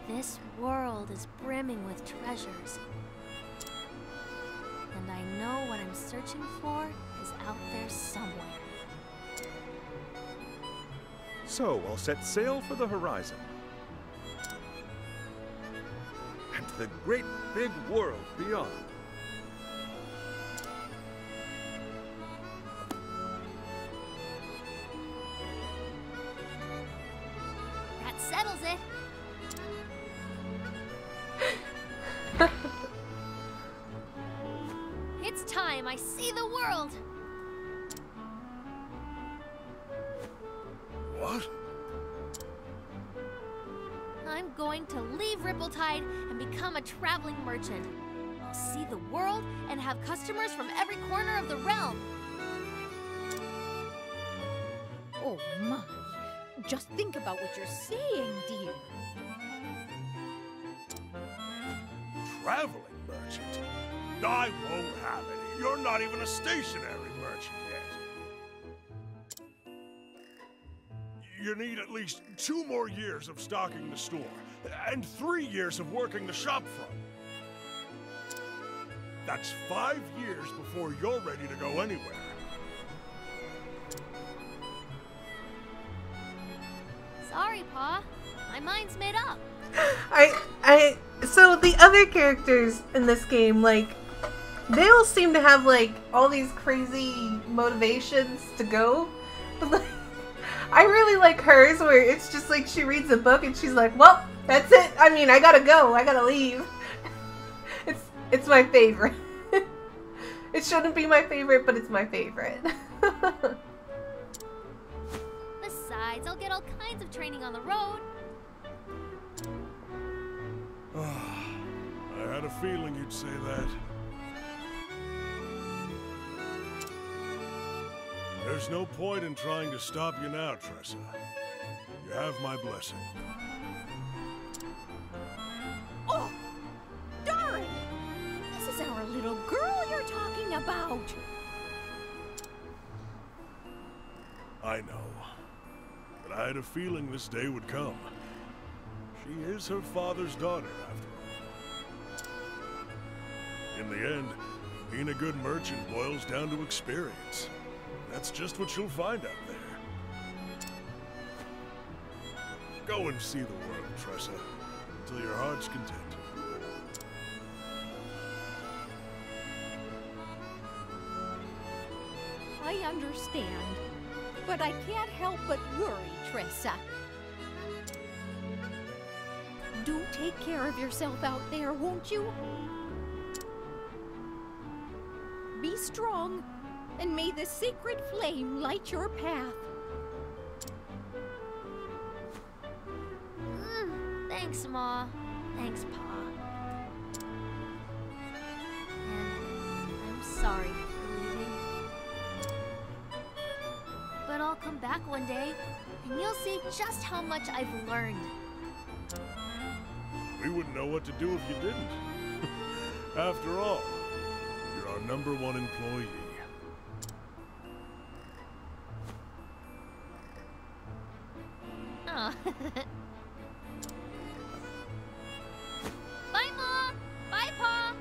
This world is brimming with treasures. And I know what I'm searching for is out there somewhere. So I'll set sail for the horizon. And the great big world beyond. That settles it. It's time I see the world. What? I'm going to leave Rippletide and become a traveling merchant. I'll see the world and have customers from every corner of the realm. Oh my. Just think about what you're saying, dear. Traveling merchant? I won't have it. You're not even a stationary merchant yet. You need at least 2 more years of stocking the store, and 3 years of working the shop front. That's 5 years before you're ready to go anywhere. Sorry, Pa. My mind's made up. So the other characters in this game, like, they all seem to have, like, all these crazy motivations to go. But, like, I really like hers, where it's just like she reads a book and she's like, well, that's it. I mean, I gotta go. I gotta leave. It's my favorite. It shouldn't be my favorite, but it's my favorite. Besides, I'll get all kinds of training on the road. I had a feeling you'd say that. There's no point in trying to stop you now, Tressa. You have my blessing. Oh! Darn! This is our little girl you're talking about! I know. But I had a feeling this day would come. She is her father's daughter, after all. In the end, being a good merchant boils down to experience. That's just what you'll find out there. Go and see the world, Tressa, until your heart's content. I understand, but I can't help but worry, Tressa. Do take care of yourself out there, won't you? Be strong, and may the sacred flame light your path. Thanks, Ma. Thanks, Pa. And I'm sorry for leaving. But I'll come back one day, and you'll see just how much I've learned. We wouldn't know what to do if you didn't. After all, you're our #1 employee. Aw. Bye, Ma! Bye, Pa!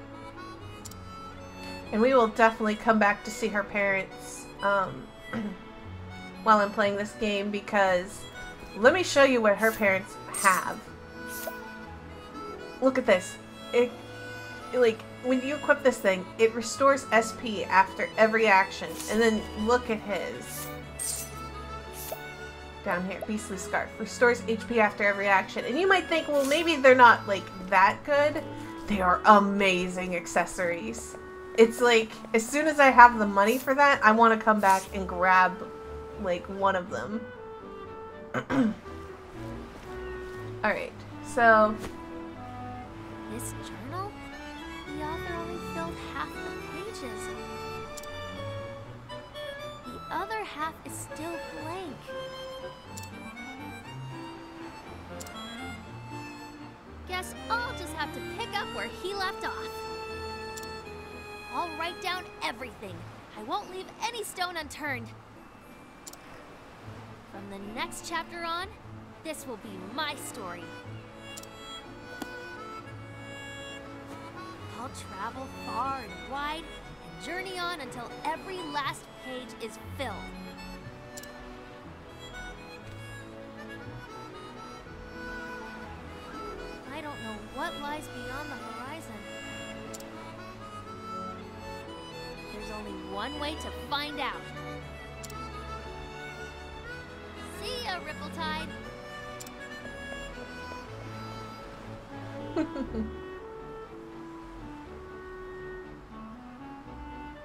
And we will definitely come back to see her parents while I'm playing this game, because let me show you what her parents have. Look at this. Like, when you equip this thing, it restores SP after every action. And then look at his. Down here, Beastly Scarf. Restores HP after every action. And you might think, well, maybe they're not, like, that good. They are amazing accessories. It's like, as soon as I have the money for that, I want to come back and grab, like, one of them. Alright, so... This journal? The author only filled half the pages. The other half is still blank. Guess I'll just have to pick up where he left off. I'll write down everything. I won't leave any stone unturned. From the next chapter on, this will be my story. I'll travel far and wide and journey on until every last page is filled. I don't know what lies beyond the horizon. There's only one way to find out. See ya, Ripple-Tide!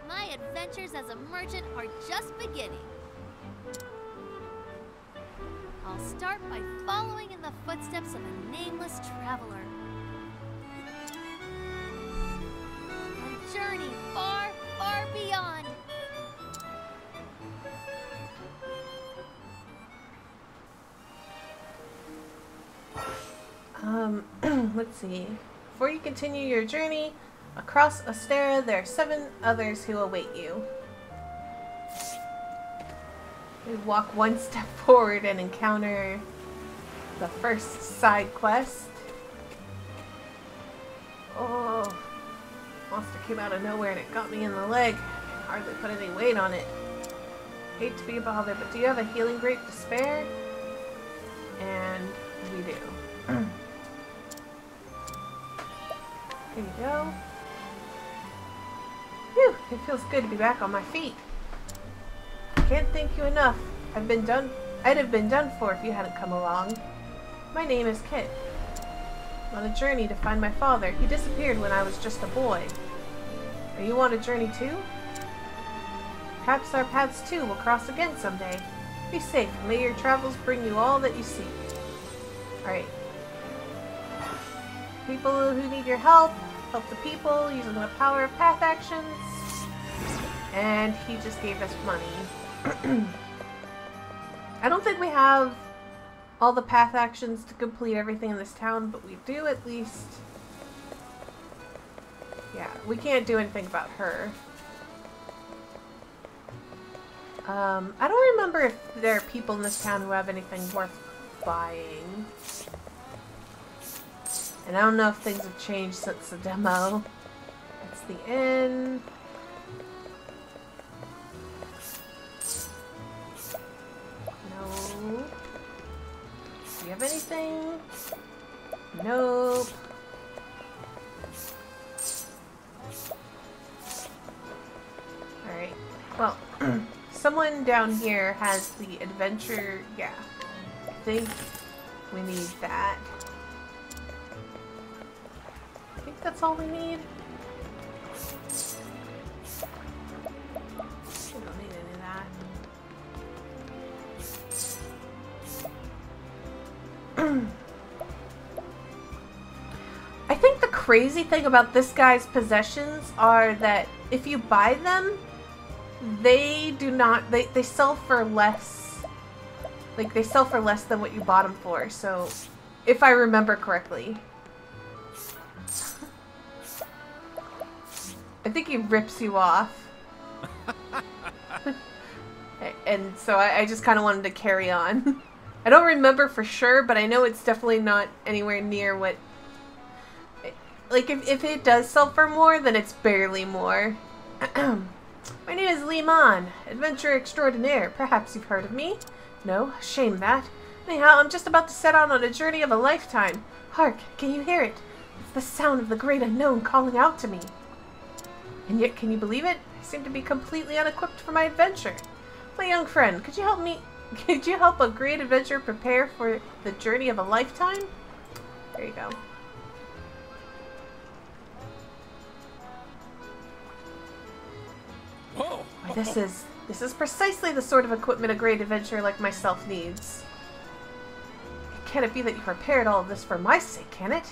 My adventures as a merchant are just beginning. I'll start by following in the footsteps of a nameless traveler. And journey far, far beyond. Let's see. Before you continue your journey across Ostera, there are 7 others who await you. We walk one step forward and encounter the first side quest. Oh, monster came out of nowhere and it got me in the leg. Hardly put any weight on it. Hate to be bothered, but do you have a healing grape to spare? And we do. There you go. Phew, it feels good to be back on my feet. Can't thank you enough. I'd have been done for if you hadn't come along. My name is Kit. I'm on a journey to find my father. He disappeared when I was just a boy. Are you on a journey too? Perhaps our paths too will cross again someday. Be safe, and may your travels bring you all that you seek. Alright. People who need your help, help the people using the power of path actions. And he just gave us money. I don't think we have all the path actions to complete everything in this town, but we do at least... Yeah, we can't do anything about her. I don't remember if there are people in this town who have anything worth buying. And I don't know if things have changed since the demo. That's the inn. No. Do you have have anything? Nope. Alright. Well, someone down here has the adventure. Yeah. I think we need that. I think that's all we need. We don't need any of that. I think the crazy thing about this guy's possessions are that if you buy them, they do not, they sell for less, like they sell for less than what you bought them for, so if I remember correctly. I think he rips you off. And so I just kind of wanted to carry on. I don't remember for sure, but I know it's definitely not anywhere near what... Like, if it does sell for more, then it's barely more. My name is Liman, adventurer extraordinaire. Perhaps you've heard of me? No? Shame that. Anyhow, I'm just about to set out on a journey of a lifetime. Hark, can you hear it? It's the sound of the great unknown calling out to me. And yet, can you believe it? I seem to be completely unequipped for my adventure. My young friend, could you help me? Could you help a great adventurer prepare for the journey of a lifetime? There you go. Whoa! This is precisely the sort of equipment a great adventurer like myself needs. Can it be that you prepared all of this for my sake, can it?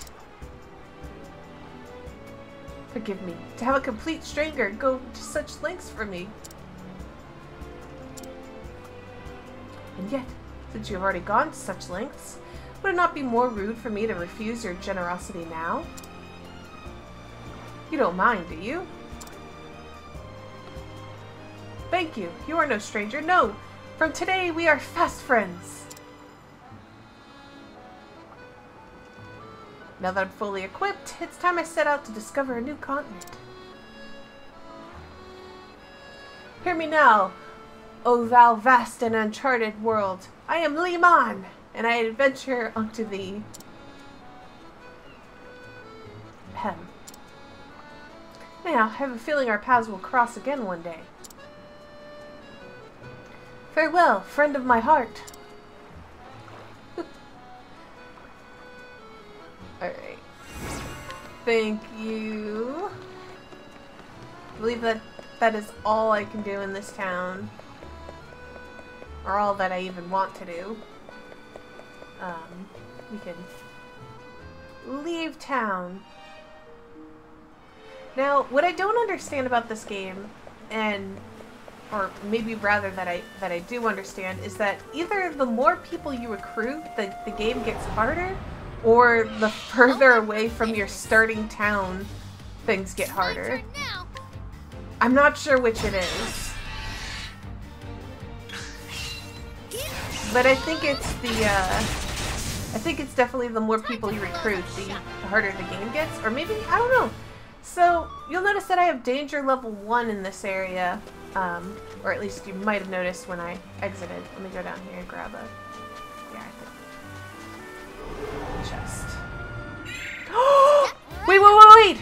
Forgive me, to have a complete stranger go to such lengths for me. And yet, since you have already gone to such lengths, would it not be more rude for me to refuse your generosity now? You don't mind, do you? Thank you. You are no stranger. No! From today, we are fast friends! Now that I'm fully equipped, it's time I set out to discover a new continent. Hear me now, O thou vast and uncharted world. I am Liman, and I adventure unto thee. Ahem. Now, I have a feeling our paths will cross again one day. Farewell, friend of my heart. Alright. Thank you. I believe that is all I can do in this town. Or all that I even want to do. We can leave town. Now, what I don't understand about this game, or maybe rather that I do understand, is that either the more people you recruit, the game gets harder, or the further away from your starting town, things get harder. I'm not sure which it is. But I think it's I think it's definitely the more people you recruit, the harder the game gets. Or maybe, I don't know. So, you'll notice that I have danger level 1 in this area. Or at least you might have noticed when I exited. Let me go down here and grab a... Yeah, I think... chest. Wait!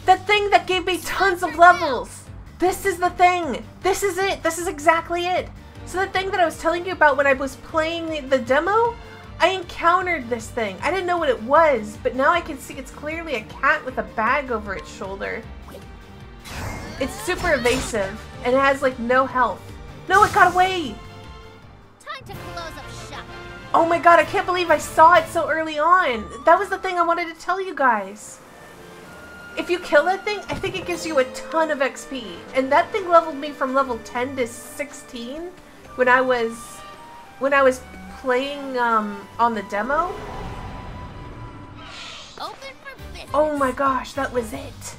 That thing that gave me tons of levels! This is the thing! This is it! This is exactly it! So the thing that I was telling you about when I was playing the demo, I encountered this thing. I didn't know what it was, but now I can see it's clearly a cat with a bag over its shoulder. It's super evasive, and it has like no health. No, it got away! Time to close up shop. Oh my god, I can't believe I saw it so early on. That was the thing I wanted to tell you guys. If you kill that thing, I think it gives you a ton of XP. And that thing leveled me from level 10 to 16 when I was playing on the demo. Open for business. Oh my gosh, that was it.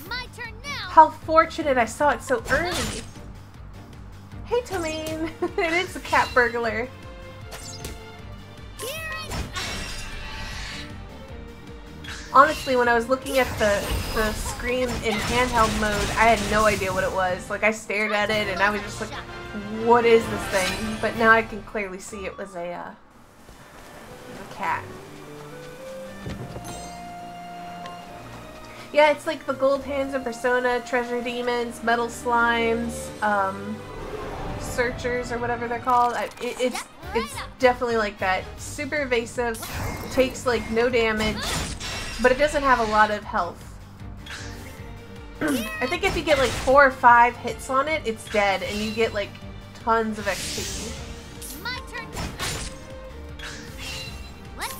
My turn now. How fortunate I saw it so early. Hey, Tomine. It is a cat burglar. Honestly, when I was looking at the screen in handheld mode, I had no idea what it was. Like, I stared at it and I was just like, what is this thing? But now I can clearly see it was a cat. Yeah, it's like the Gold Hands of Persona, Treasure Demons, Metal Slimes, Searchers, or whatever they're called. It's definitely like that. Super evasive, takes like no damage, but it doesn't have a lot of health. I think if you get like 4 or 5 hits on it, it's dead, and you get like tons of XP. My turn. Let's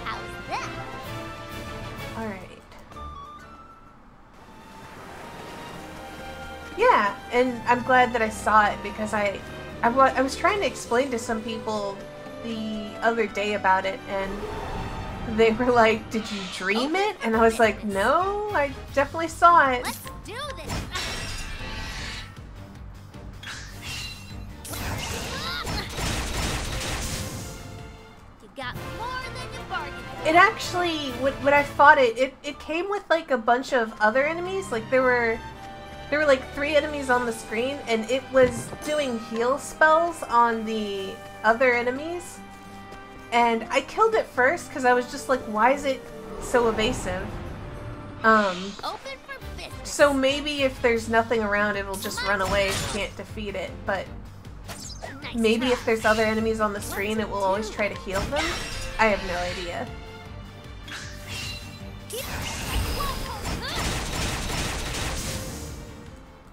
how's that? Alright. Yeah, and I'm glad that I saw it because I was trying to explain to some people the other day about it, and they were like, "Did you dream it?" And I was like, "No, I definitely saw it." Let's do this. You got more than you bargained for. It actually, when I fought it came with like a bunch of other enemies. Like there were like 3 enemies on the screen, and it was doing heal spells on the other enemies. And I killed it first because I was just like, why is it so evasive? Open for business. So maybe if there's nothing around, it will just run away if you can't defeat it. But Nice maybe try. if there's other enemies on the screen, it will always try to heal them. I have no idea.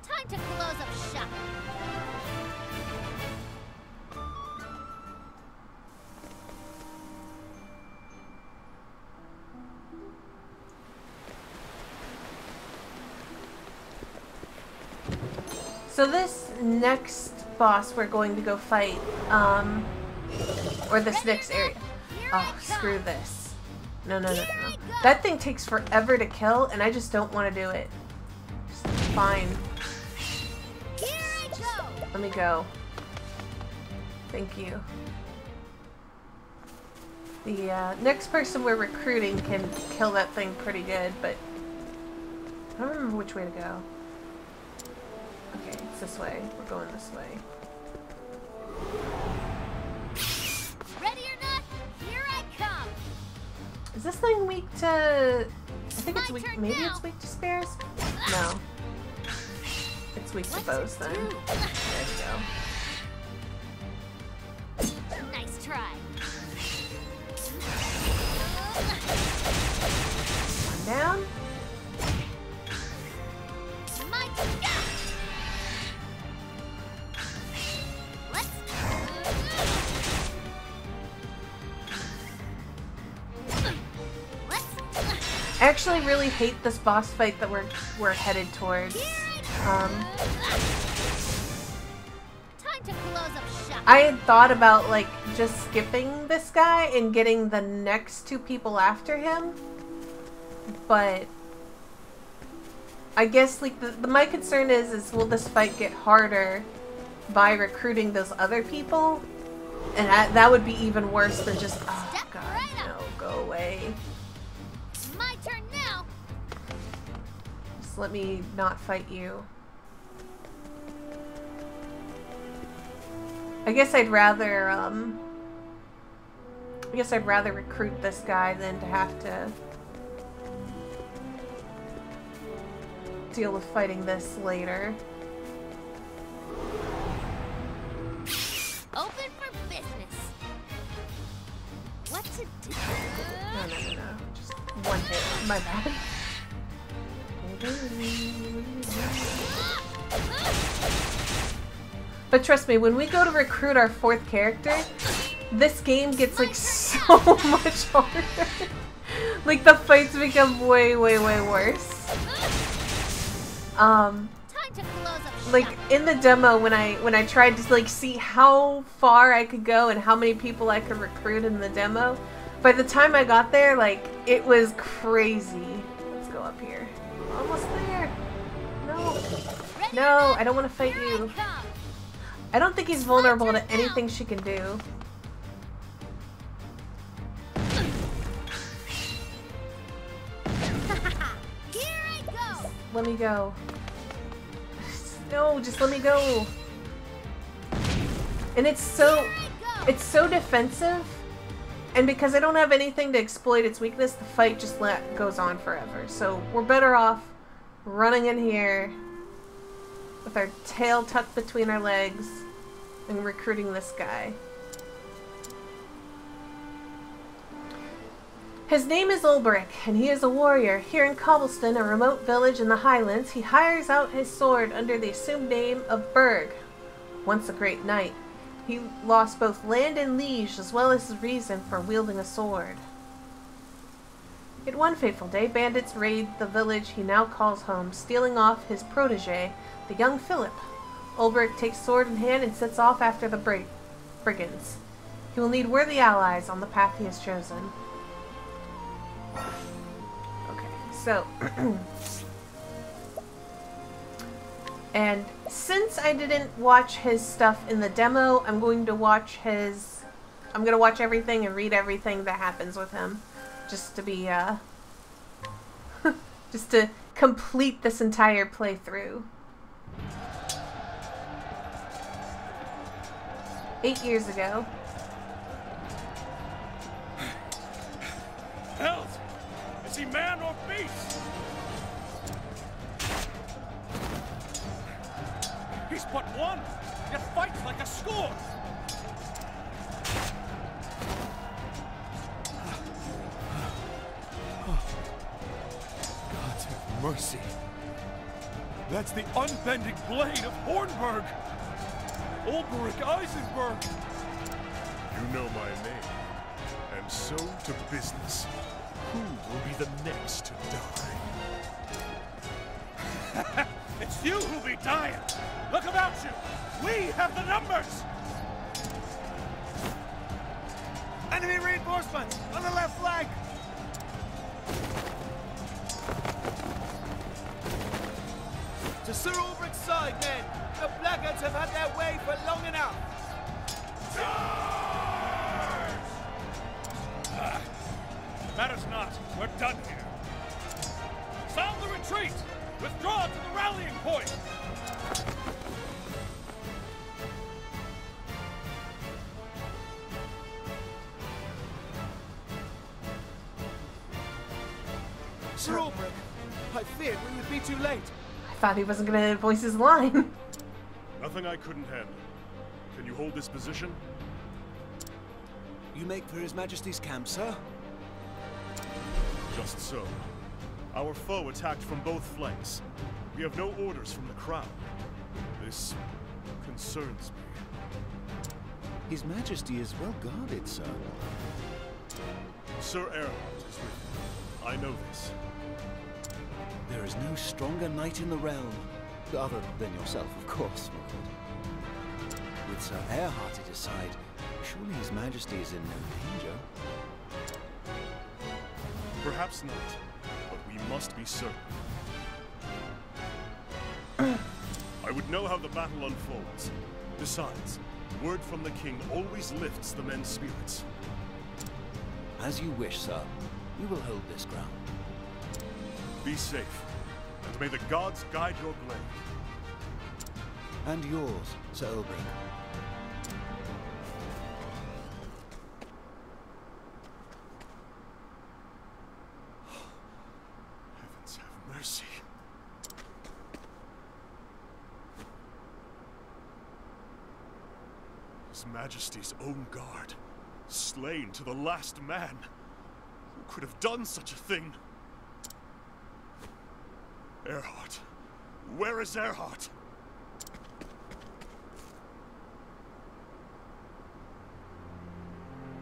Time to close up shop. So this next boss we're going to go fight, or this next area. Oh, screw this. No. That thing takes forever to kill, and I just don't want to do it. Just fine. Here I go. Let me go. Thank you. The next person we're recruiting can kill that thing pretty good, but I don't remember which way to go. Okay, it's this way. We're going this way. Ready or not, here I come. Is this thing weak to... I think it's My weak... turn Maybe now. it's weak to spares? No. It's weak to What's bows it then. do? There we go. Nice try. One down. My turn. Let's. I actually really hate this boss fight that we're headed towards. Time to close up shop. I had thought about like just skipping this guy and getting the next 2 people after him, but I guess like my concern is will this fight get harder by recruiting those other people, and that would be even worse than just oh god no, go away. My turn now. Just let me not fight you. I guess I'd rather recruit this guy than to have to deal with fighting this later. Open for business. What to do? No. Just one hit. My bad. But trust me, when we go to recruit our 4th character, this game gets like so much harder. Like the fights become way worse. Time to close up Like shop. in the demo when I tried to like see how far I could go and how many people I could recruit in the demo, by the time I got there, like it was crazy. Let's go up here. Almost there. No. Ready No, or not, I don't want to fight here you. I come. I don't think he's vulnerable to anything she can do. Here I go. Let me go. No, just let me go. And it's so defensive. And because I don't have anything to exploit its weakness, the fight just goes on forever. So we're better off running in here with our tail tucked between our legs and recruiting this guy. His name is Ulbrich, and he is a warrior. Here in Cobblestone, a remote village in the Highlands, he hires out his sword under the assumed name of Berg. Once a great knight, he lost both land and liege, as well as his reason for wielding a sword. Yet one fateful day, bandits raid the village he now calls home, stealing off his protege, the young Philip. Ulbrich takes sword in hand and sets off after the brigands. He will need worthy allies on the path he has chosen. Okay, so... and since I didn't watch his stuff in the demo, I'm going to watch everything and read everything that happens with him. Just to be, just to complete this entire playthrough. 8 years ago. Help! Is he man or beast? He's but one, yet fights like a score! God have mercy. That's the unbending blade of Hornburg! Ulbrich Eisenberg! You know my name. And so to business. Who will be the next to die? It's you who'll be dying! Look about you! We have the numbers! Enemy reinforcements on the left flank! To Sir Ulbrich's side, men! The Blackguards have had their way for long enough! Matters not. We're done here. Sound the retreat! Withdraw to the rallying point! Sir Ulbrich, I feared we would be too late. I thought he wasn't going to voice his line. Nothing I couldn't handle. Can you hold this position? You make for His Majesty's camp, sir? Just so. Our foe attacked from both flanks. We have no orders from the crown. This concerns me. His Majesty is well guarded, sir. Sir Erhard is with me. I know this. There is no stronger knight in the realm. Other than yourself, of course, my lord. With Sir Erhard at his side, surely His Majesty is in no danger. Perhaps not, but we must be certain. I would know how the battle unfolds. Besides, word from the king always lifts the men's spirits. As you wish, sir. We will hold this ground. Be safe, and may the gods guide your blade. And yours, Sir Ulbrich. Heavens have mercy. His Majesty's own guard, slain to the last man. Who could have done such a thing? Erhard. Where is Erhard?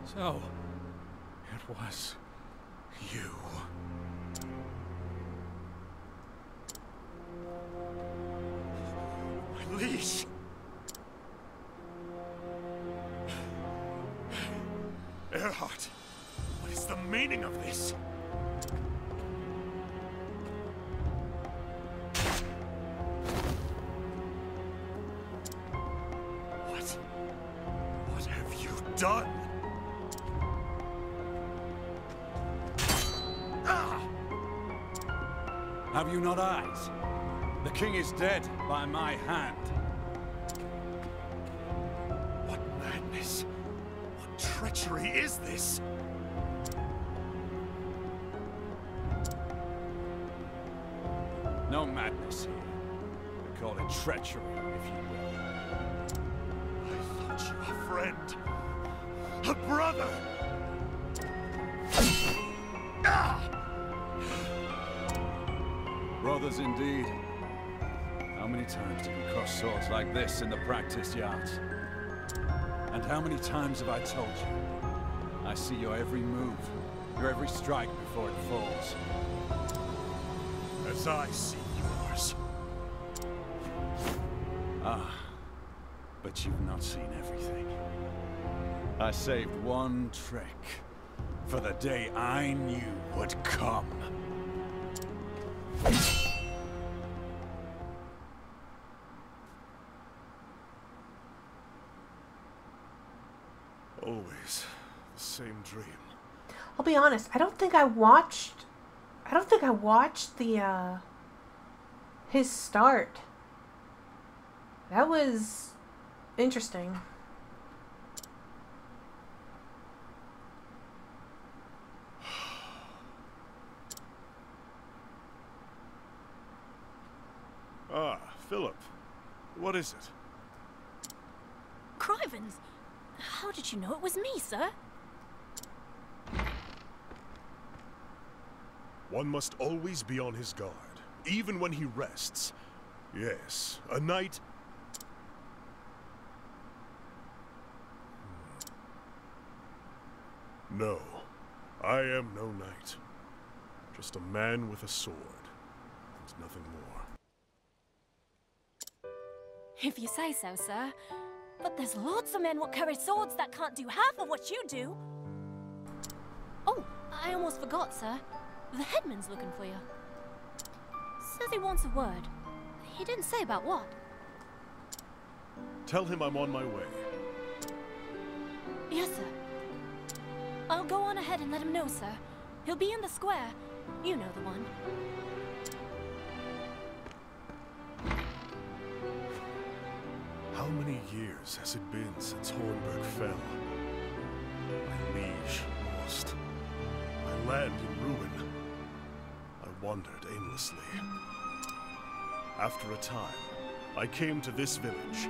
So, it was you. My liege. Erhard, what is the meaning of this? What have you done? Have you not eyes? The king is dead by my hand. What madness? What treachery is this? No madness here. We call it treachery, if you will. I thought you a friend. A brother! Brothers indeed. How many times did we cross swords like this in the practice yards? And how many times have I told you? I see your every move, your every strike before it falls. As I see yours. Ah, but you've not seen everything. I saved one trick for the day I knew would come. Always the same dream. I'll be honest, I don't think I watched the his start. That was interesting. Ah, Philip. What is it? Crivens, how did you know it was me, sir? One must always be on his guard, even when he rests. Yes, a knight... No, I am no knight. Just a man with a sword, and nothing more. If you say so, sir. But there's lots of men what carry swords that can't do half of what you do. Oh, I almost forgot, sir. The headman's looking for you. Says he wants a word. He didn't say about what. Tell him I'm on my way. Yes, sir. I'll go on ahead and let him know, sir. He'll be in the square. You know the one. How many years has it been since Hornburg fell? My liege lost. My land in ruin. I wandered aimlessly. After a time, I came to this village.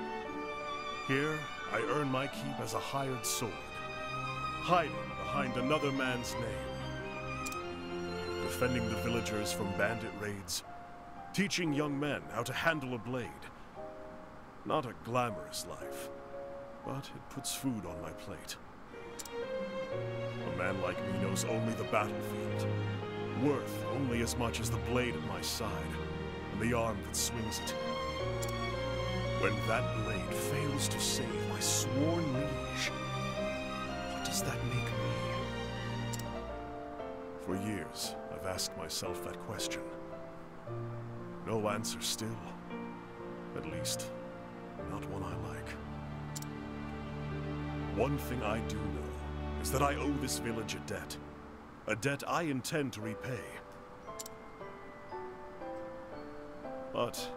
Here, I earn my keep as a hired sword, hiding behind another man's name. Defending the villagers from bandit raids, teaching young men how to handle a blade. Not a glamorous life, but it puts food on my plate. A man like me knows only the battlefield, worth only as much as the blade at my side, and the arm that swings it. When that blade fails to save my sworn liege, what does that make me? For years, I've asked myself that question. No answer still. At least, not one I like. One thing I do know is that I owe this village a debt. A debt I intend to repay. But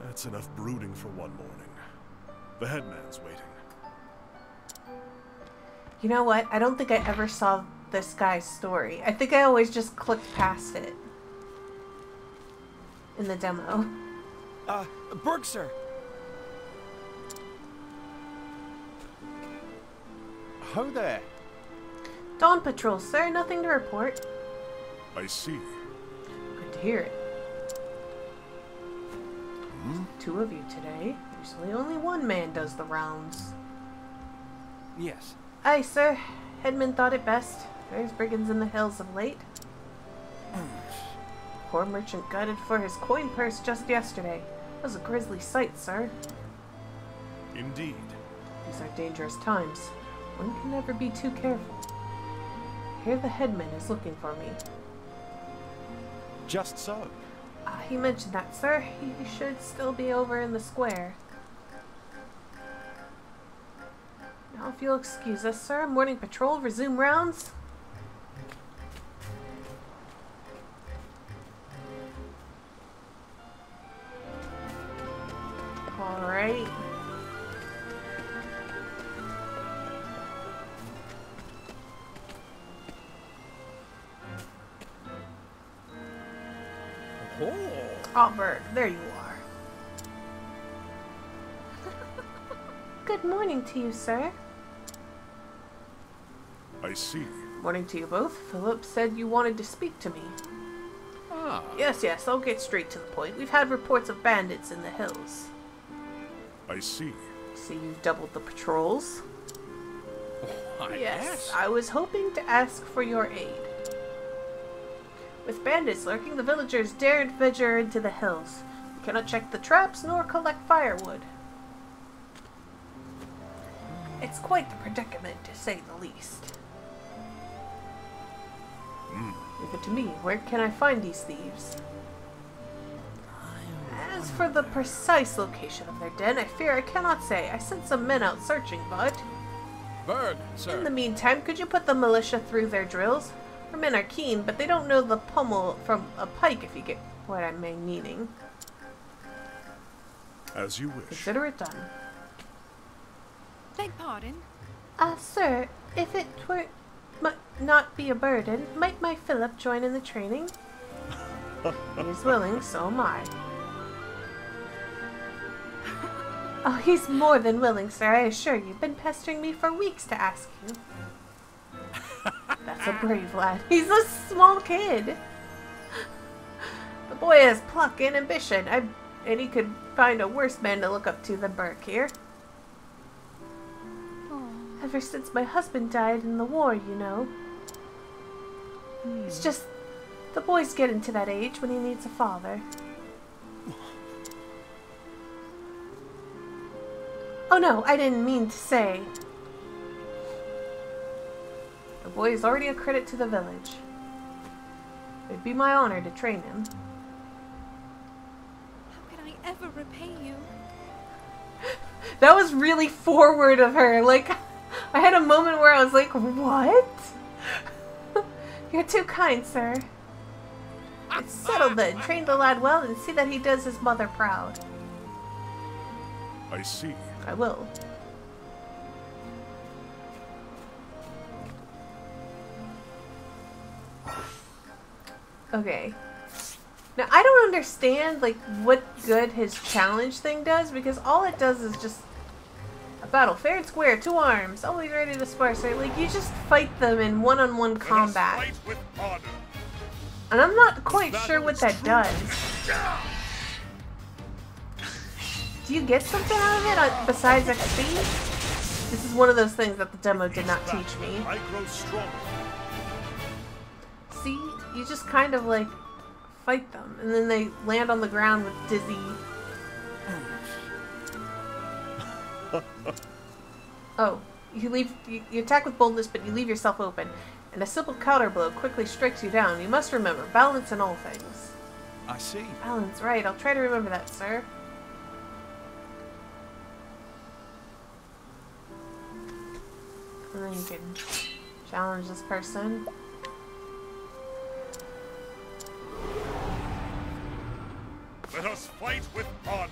that's enough brooding for one morning. The headman's waiting. You know what? I don't think I ever saw this guy's story. I think I always just clicked past it in the demo. Berg, sir. Ho there. Dawn Patrol, sir. Nothing to report. I see. Good to hear it. Two of you today. Usually only one man does the rounds. Yes. Aye, sir. Headman thought it best. There's brigands in the hills of late. Poor merchant gutted for his coin purse just yesterday. It was a grisly sight, sir. Indeed. These are dangerous times. One can never be too careful. I hear the headman is looking for me. Just so. He mentioned that, sir. He should still be over in the square. Now, if you'll excuse us, sir, morning patrol, resume rounds. Alright. Oh, Berg, there you are. Good morning to you, sir. I see. Morning to you both. Philip said you wanted to speak to me. Ah. Yes, I'll get straight to the point. We've had reports of bandits in the hills. I see. See, you've doubled the patrols. Why, Yes, I was hoping to ask for your aid. With bandits lurking, the villagers daren't venture into the hills. We cannot check the traps nor collect firewood. It's quite the predicament, to say the least. Leave it to me. Where can I find these thieves? As for the precise location of their den, I fear I cannot say. I sent some men out searching, but... Berg, sir. In the meantime, could you put the militia through their drills? Our men are keen, but they don't know the pommel from a pike, if you get what I'm meaning. As you wish. Consider it done. Beg pardon? Sir, if it were not be a burden, might my Philip join in the training? He is willing, so am I. Oh, he's more than willing, sir, I assure you. Been pestering me for weeks to ask you. That's a brave lad. He's a small kid. The boy has pluck and ambition, and he could find a worse man to look up to than Burke here. Ever since my husband died in the war, you know. It's just, the boy's getting to that age when he needs a father. Oh no, I didn't mean to say. The boy is already a credit to the village. It'd be my honor to train him. How can I ever repay you? That was really forward of her. Like, I had a moment where I was like, what? You're too kind, sir. It's settled then. Train the lad well and see that he does his mother proud. I see. I will. Okay. Now, I don't understand, like, what good his challenge thing does, because all it does is just a battle. Fair and square, 2 arms, always ready to sparse, right? Like, you just fight them in one-on-one combat. Fight with honor. And I'm not quite sure what that does. Do you get something out of it besides XP? This is one of those things that the demo did not teach me. I grow stronger. See, you just kind of like fight them, and then they land on the ground with dizzy. Oh, you attack with boldness, but you leave yourself open, and a simple counter blow quickly strikes you down. You must remember balance in all things. I see. Balance, right? I'll try to remember that, sir. And then you can challenge this person. Let us fight with honor.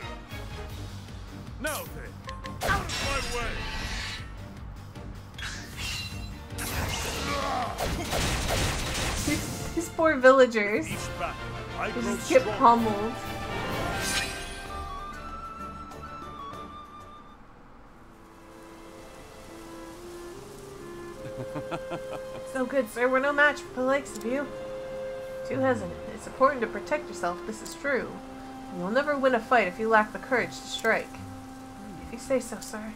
Now then, out of my way. These poor villagers. Each battle, I They grow just get stronger. pummeled. So good, sir. We're no match for the likes of you. Too hesitant. It's important to protect yourself. This is true. You will never win a fight if you lack the courage to strike. If you say so, sir.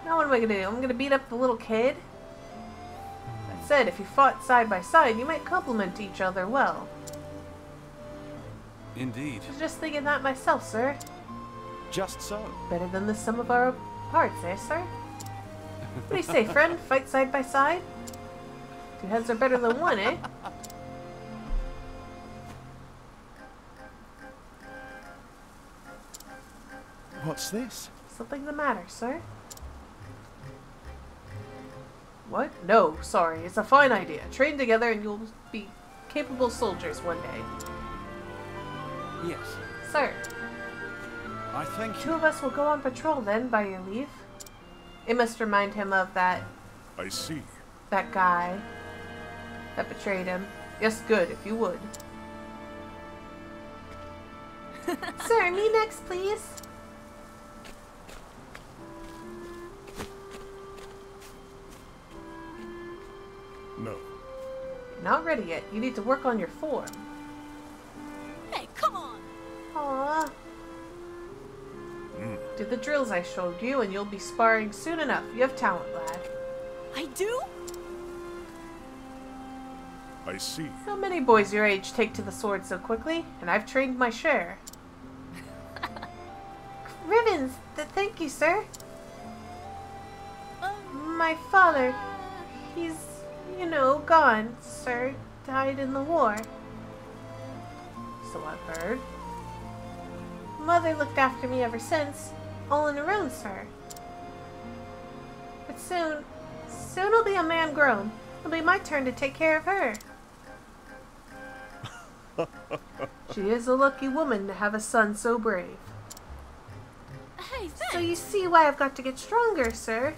Now what am I gonna do? I'm gonna beat up the little kid? That said, if you fought side by side, you might complement each other well. Indeed. I was just thinking that myself, sir. Just so. Better than the sum of our parts, eh, sir? What do you say, friend? Fight side by side? 2 heads are better than 1, eh? What's this? Something the matter, sir? What? No, sorry. It's a fine idea. Train together and you'll be capable soldiers one day. Yes. Sir, I thank Two you. of us will go on patrol then, by your leave. It must remind him of that I see. guy that betrayed him. Yes, good, if you would. Sir, me next, please. No. Not ready yet. You need to work on your form. Hey, come on! Aww. Do the drills I showed you, and you'll be sparring soon enough. You have talent, lad. I do? I see. Not many boys your age take to the sword so quickly, and I've trained my share. Ribbons! Thank you, sir. My father, he's, gone, sir. Died in the war. So I've heard. Mother looked after me ever since, all on her own, sir. But soon I'll be a man grown. It'll be my turn to take care of her. She is a lucky woman to have a son so brave. Hey, thanks! So you see why I've got to get stronger, sir.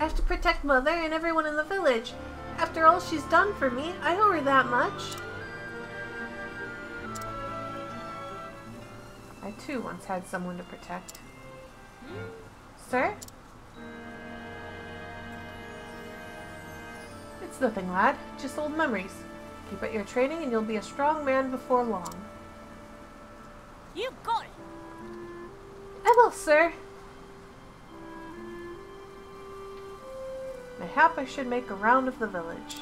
I have to protect Mother and everyone in the village. After all she's done for me, I owe her that much. I too once had someone to protect. Sir? It's nothing, lad. Just old memories. Keep at your training and you'll be a strong man before long. You got it! I will, sir. Mayhap I should make a round of the village.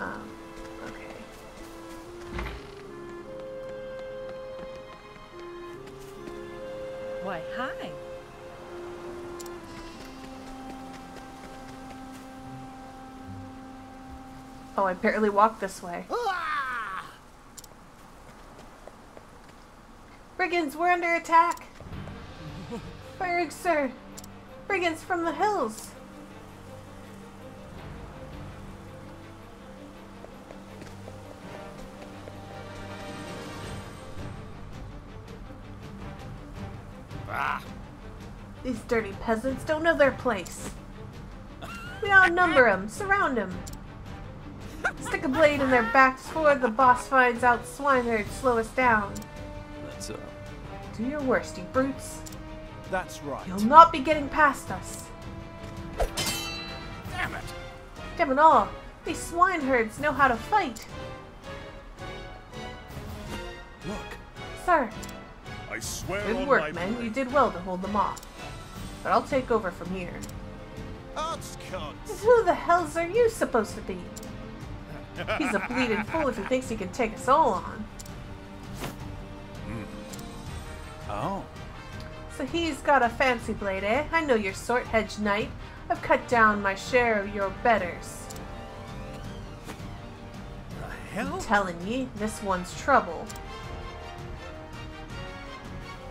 Okay. Why, hi. Oh, I barely walked this way. Brigands, we're under attack! Berg, sir! Brigands from the hills! These dirty peasants don't know their place. We outnumber them. Surround them. Stick a blade in their backs before the boss finds out swineherds slow us down. That's, Do your worst, you brutes. That's right. You'll not be getting past us. Damn it! Damn it all. These swineherds know how to fight. Look, Sir, I swear good on work, my men. blade. You did well to hold them off. But I'll take over from here. Odds And cuts. who the hells are you supposed to be? He's a bleeding fool if he thinks he can take us all on. Oh. So he's got a fancy blade, eh? I know your sort, Hedge Knight. I've cut down my share of your betters. The I'm hell? telling ye, this one's trouble.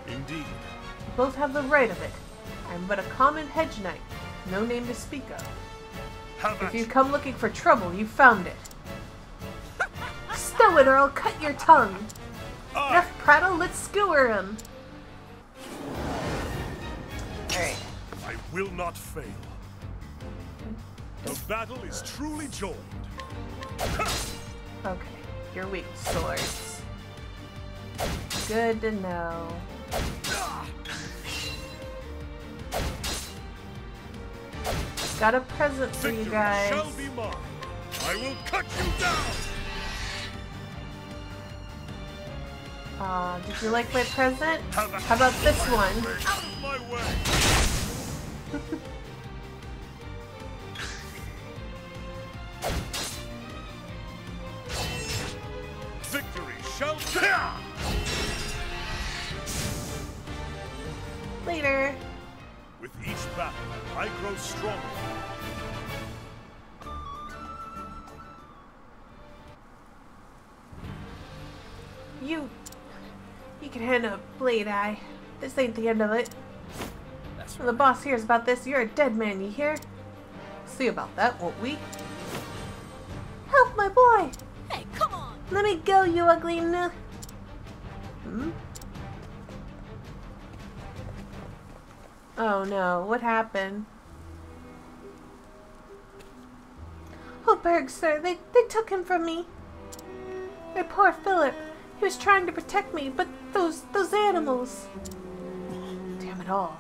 Indeed. You both have the right of it. I'm but a common Hedge Knight, no name to speak of. Have If at you you. come looking for trouble, you found it. Stow it or I'll cut your tongue. I, Enough prattle, let's skewer him. Alright. I will not fail. The battle is truly joined. Okay, you're weak to swords. Good to know. Got a present for you Victory guys. shall be mine. I will cut you down. Did you like my present? Have a- How about this one? Out of my way. Victory shall be. Later. With each battle, I grow stronger. You can hand a blade eye. This ain't the end of it. That's When the boss hears about this, you're a dead man, you hear? See about that, won't we? Help my boy! Hey, come on! Let me go, you ugly Hmm? Oh no, what happened? Oh, Berg, sir, they took him from me. My poor Philip. He was trying to protect me, but those animals. Damn it all.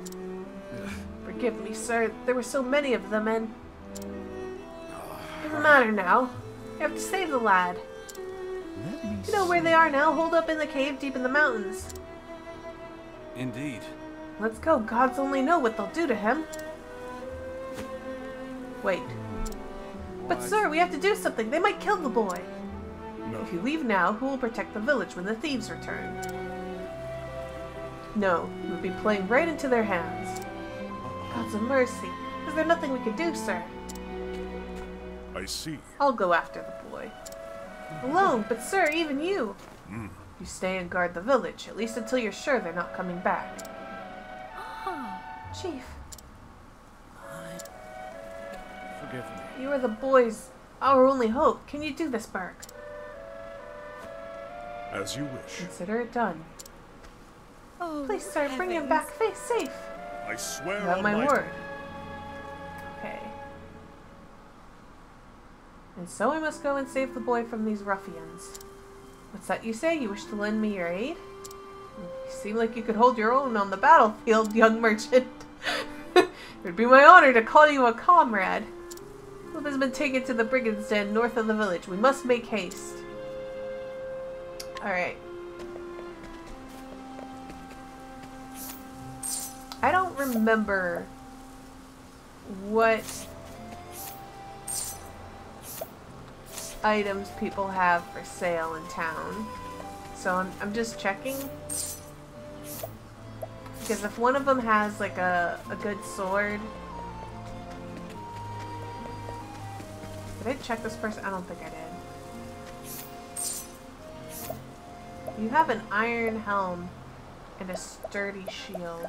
Forgive me, sir. There were so many of them, and... Doesn't matter now. You have to save the lad. You know where they are now, holed up in the cave deep in the mountains. Indeed. Let's go. Gods only know what they'll do to him. Wait. But sir, we have to do something. They might kill the boy. No. If you leave now, who will protect the village when the thieves return? No, you would be playing right into their hands. Gods of mercy. Is there nothing we could do, sir? I see. I'll go after the boy. Alone, but sir, even you. You stay and guard the village, at least until you're sure they're not coming back. Ah, Chief, Forgive me. you are the boys, our only hope. Can you do this, Berg? As you wish. Consider it done. Oh, Please, sir, bring him back safe. I swear You have on my my word. Okay. And so I must go and save the boy from these ruffians. What's that you say? You wish to lend me your aid? You seem like you could hold your own on the battlefield, young merchant. It would be my honor to call you a comrade. Philip has been taken to the brigand's den north of the village. We must make haste. Alright. I don't remember what items people have for sale in town. So I'm just checking. Because if one of them has like a good sword. Did I check this person? I don't think I did. You have an iron helm and a sturdy shield.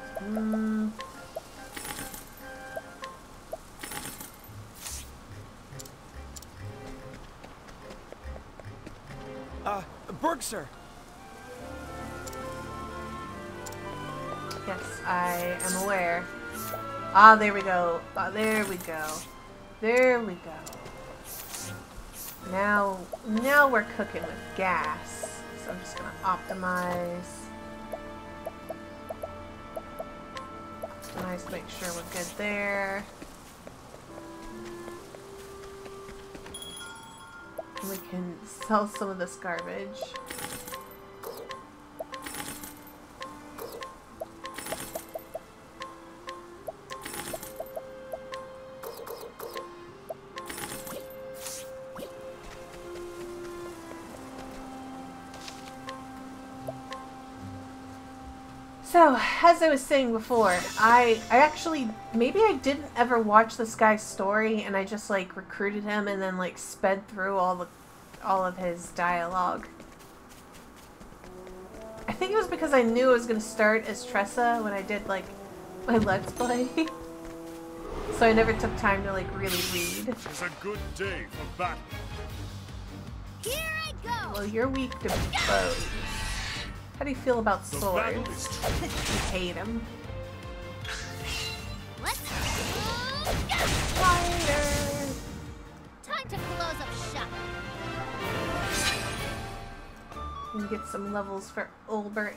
Berg, sir. Yes, I am aware. Ah, there we go. Ah, there we go. There we go. Now we're cooking with gas. So I'm just gonna optimize. Optimize to make sure we're good there. And we can sell some of this garbage. So, as I was saying before, I actually, maybe I didn't ever watch this guy's story and I just like recruited him and then like sped through all of his dialogue. I think it was because I knew I was going to start as Tressa when I did like my Let's Play. So I never took time to like really read. It's a good day for battle. Here I go. Well, you're weak to bows. How do you feel about The swords? battle is You hate them. Let's go. Fire! Time to close up shop. And get some levels for Ulbrich.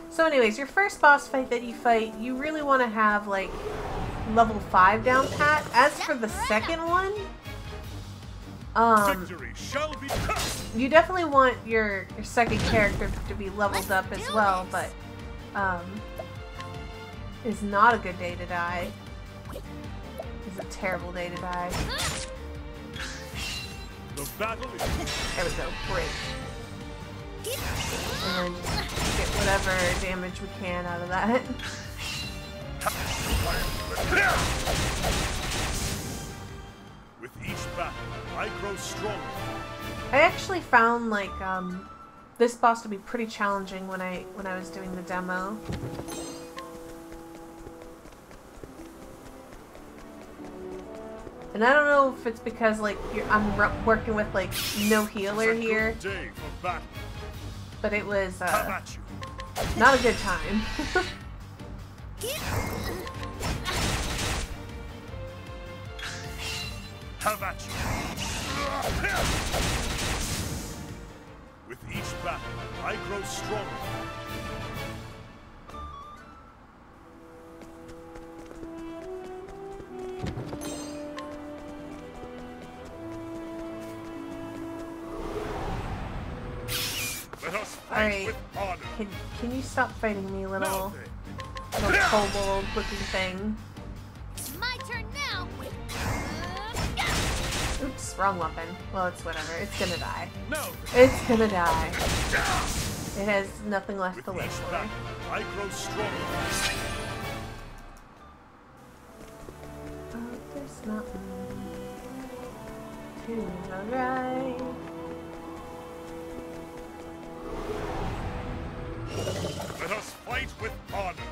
So anyways, your first boss fight that you fight, you really want to have like level 5 down pat. As for the second one, victory shall be past. you definitely want your second character to be leveled up as well, but it's not a good day to die. It's a terrible day to die. The battle is There we go, break. And then get whatever damage we can out of that. with each battle, I grow stronger. I actually found like this boss to be pretty challenging when I was doing the demo. And I don't know if it's because like I'm working with like no healer here, Day for battle. but it was Come at you. Not a good time. Have at you. With each battle, I grow stronger. Let us fight Alright. with honor. Can you stop fighting me, little Nothing. kobold-looking thing? My turn now. Oops, wrong weapon. Well, it's whatever. It's gonna die. No. It's gonna die. It has nothing left With to live each for. battle, I grow stronger. Oh, there's nothing to the right. Let us fight with honor.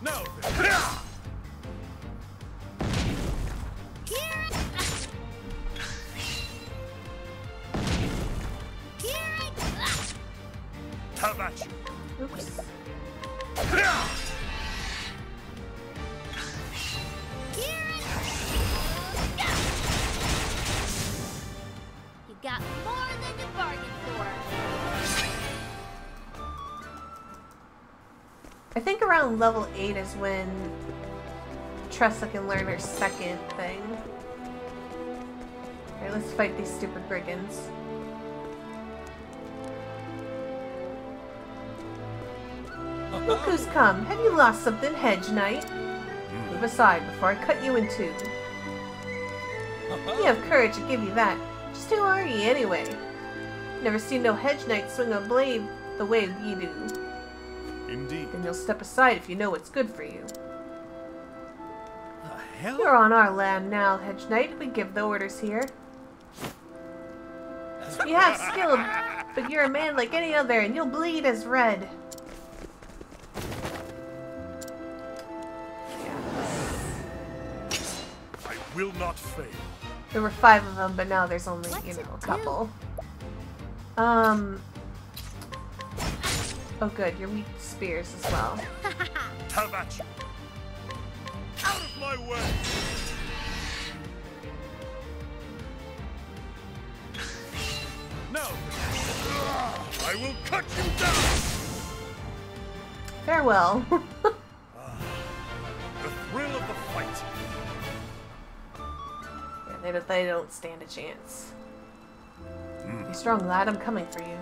No. Have at you. Oops. You got more than you bargained for. I think around level 8 is when Tressa can learn her second thing. Alright, let's fight these stupid brigands. Look who's come. Have you lost something, Hedge Knight? Move aside before I cut you in two. You have courage to give you that. Just who are ye, anyway? Never seen no Hedge Knight swing a blade the way ye do. Indeed. Then you'll step aside if you know what's good for you. The hell? You're on our land now, Hedge Knight. We give the orders here. You have skill, but you're a man like any other, and you'll bleed as red. I will not fail. There were 5 of them, but now there's only, you know, a couple. Oh good, you're weak to spears as well. Have at you. Out of my way. No. I will cut you down. Farewell. The thrill of the fight. Yeah, they don't stand a chance. Be strong, lad. I'm coming for you.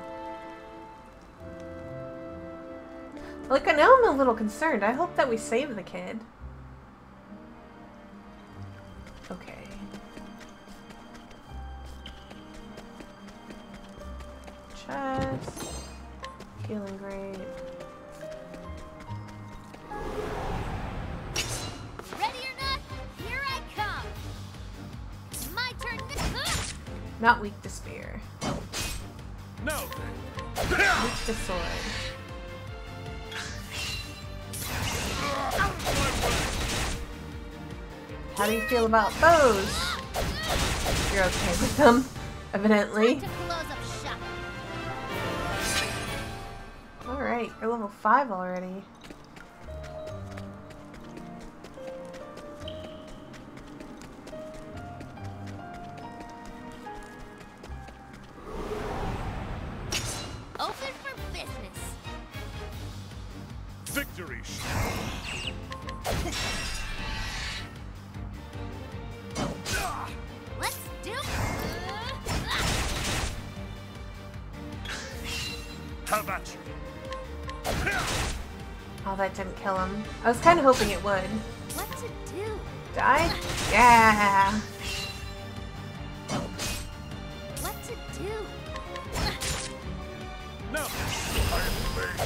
Like, now I'm a little concerned. I hope that we save the kid. Okay. Chest. Healing grade. Ready or not, here I come. It's my turn. Not weak to spear. No. Weak to sword. Out of my way. How do you feel about bows? You're okay with them, evidently. To close up shop. Alright, you're level 5 already. Open for business. Victory. Let's do. Have at you. Oh, that didn't kill him. I was kind of hoping it would. What to do? Die? Yeah! What to do? No. I am made.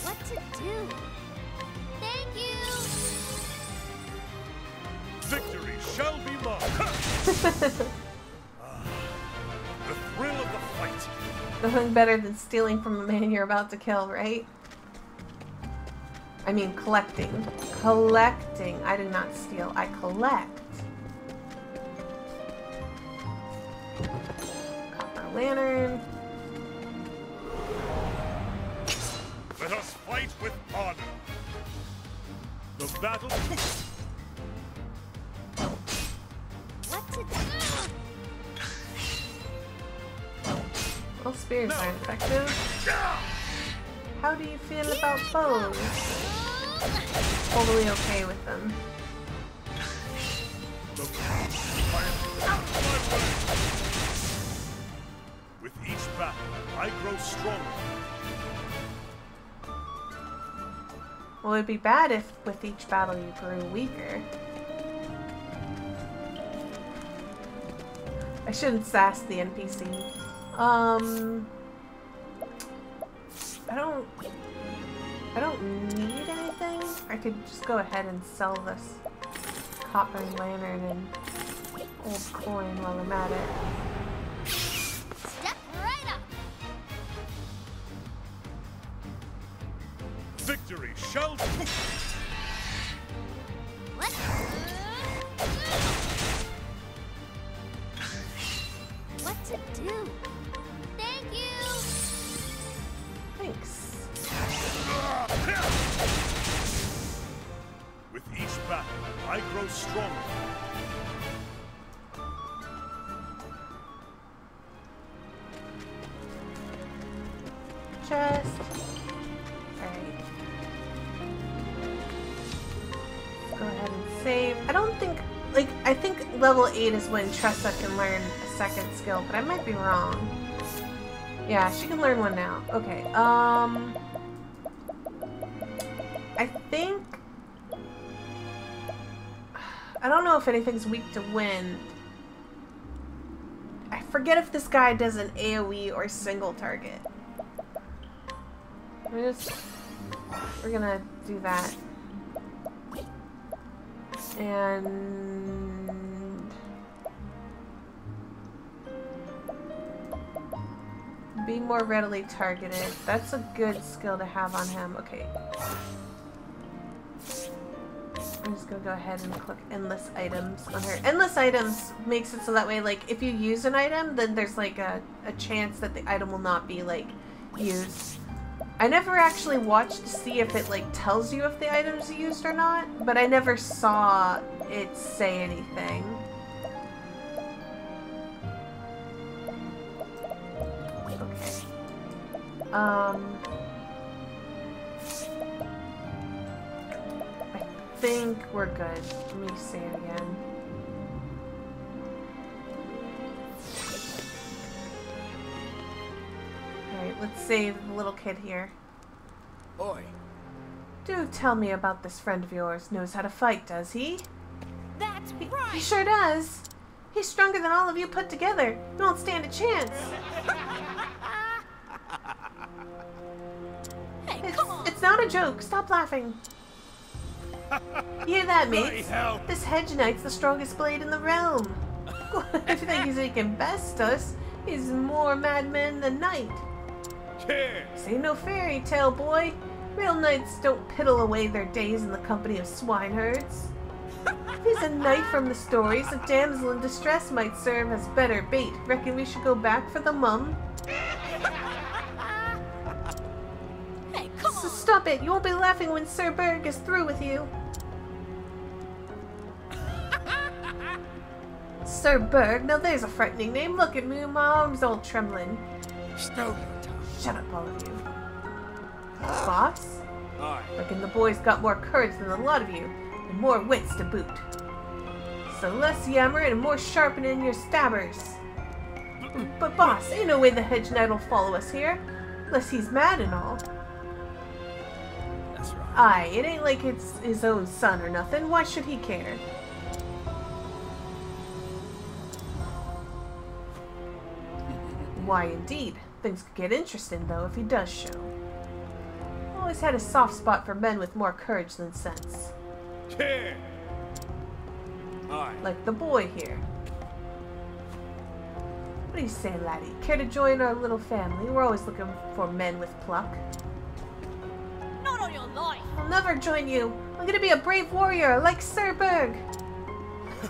What to do? Thank you. Victory shall be mine. The thrill of the fight. Nothing better than stealing from a man you're about to kill, right? I mean, collecting. Collecting. I do not steal. I collect. a lantern. Let us fight with honor. The battle. What to do? Well, spears aren't effective. How do you feel about bows? Totally okay with them. With each battle, I grow stronger. Well, it'd be bad if with each battle you grew weaker. I shouldn't sass the NPC. I don't need anything. I could just go ahead and sell this copper lantern and old coin while I'm at it. Step right up. Victory shall. Let's what to do? Thank you. Thanks. With each battle, I grow stronger. Chest. Alright. Go ahead and save. I don't think, like, I think level 8 is when Tressa can learn a second skill, but I might be wrong. Yeah, she can learn one now. Okay, I think... I don't know if anything's weak to wind. I forget if this guy does an AoE or single target. We're gonna do that. And... be more readily targeted. That's a good skill to have on him. Okay. I'm just gonna go ahead and click endless items on her. Endless items makes it so that way, like, if you use an item, then there's like a chance that the item will not be, like, used. I never actually watched to see if it, like, tells you if the item's used or not, but I never saw it say anything. Okay. I think we're good. Let me say it again. Alright, let's save the little kid here. Oi. Do tell me about this friend of yours. Knows how to fight, does he? That's He right. sure does. He's stronger than all of you put together. He won't stand a chance. Hey, come on. It's not a joke. Stop laughing. You hear that, mates? hell. This hedge knight's the strongest blade in the realm. If you think he can best us, he's more madman than knight. Yeah. This ain't no fairy tale, boy. Real knights don't piddle away their days in the company of swineherds. If he's a knight from the stories, a damsel in distress might serve as better bait. Reckon we should go back for the mum? Hey, come So on. stop it. You won't be laughing when Sir Berg is through with you. Sir Berg? Now there's a frightening name. Look at me, my arm's all trembling. Stow your tongue. Shut up, all of you. Boss? Aye. Reckon the boy's got more courage than a lot of you, and more wits to boot. So less yammering and more sharpening your stabbers. But boss, ain't no way the hedge knight will follow us here, unless he's mad and all. That's right. Aye, it ain't like it's his own son or nothing. Why should he care? Why indeed. Things could get interesting though if he does show. Always had a soft spot for men with more courage than sense. Yeah. Aye. Like the boy here. What do you say, laddie? Care to join our little family? We're always looking for men with pluck. Not on your life. I'll never join you. I'm gonna be a brave warrior like Sir Berg.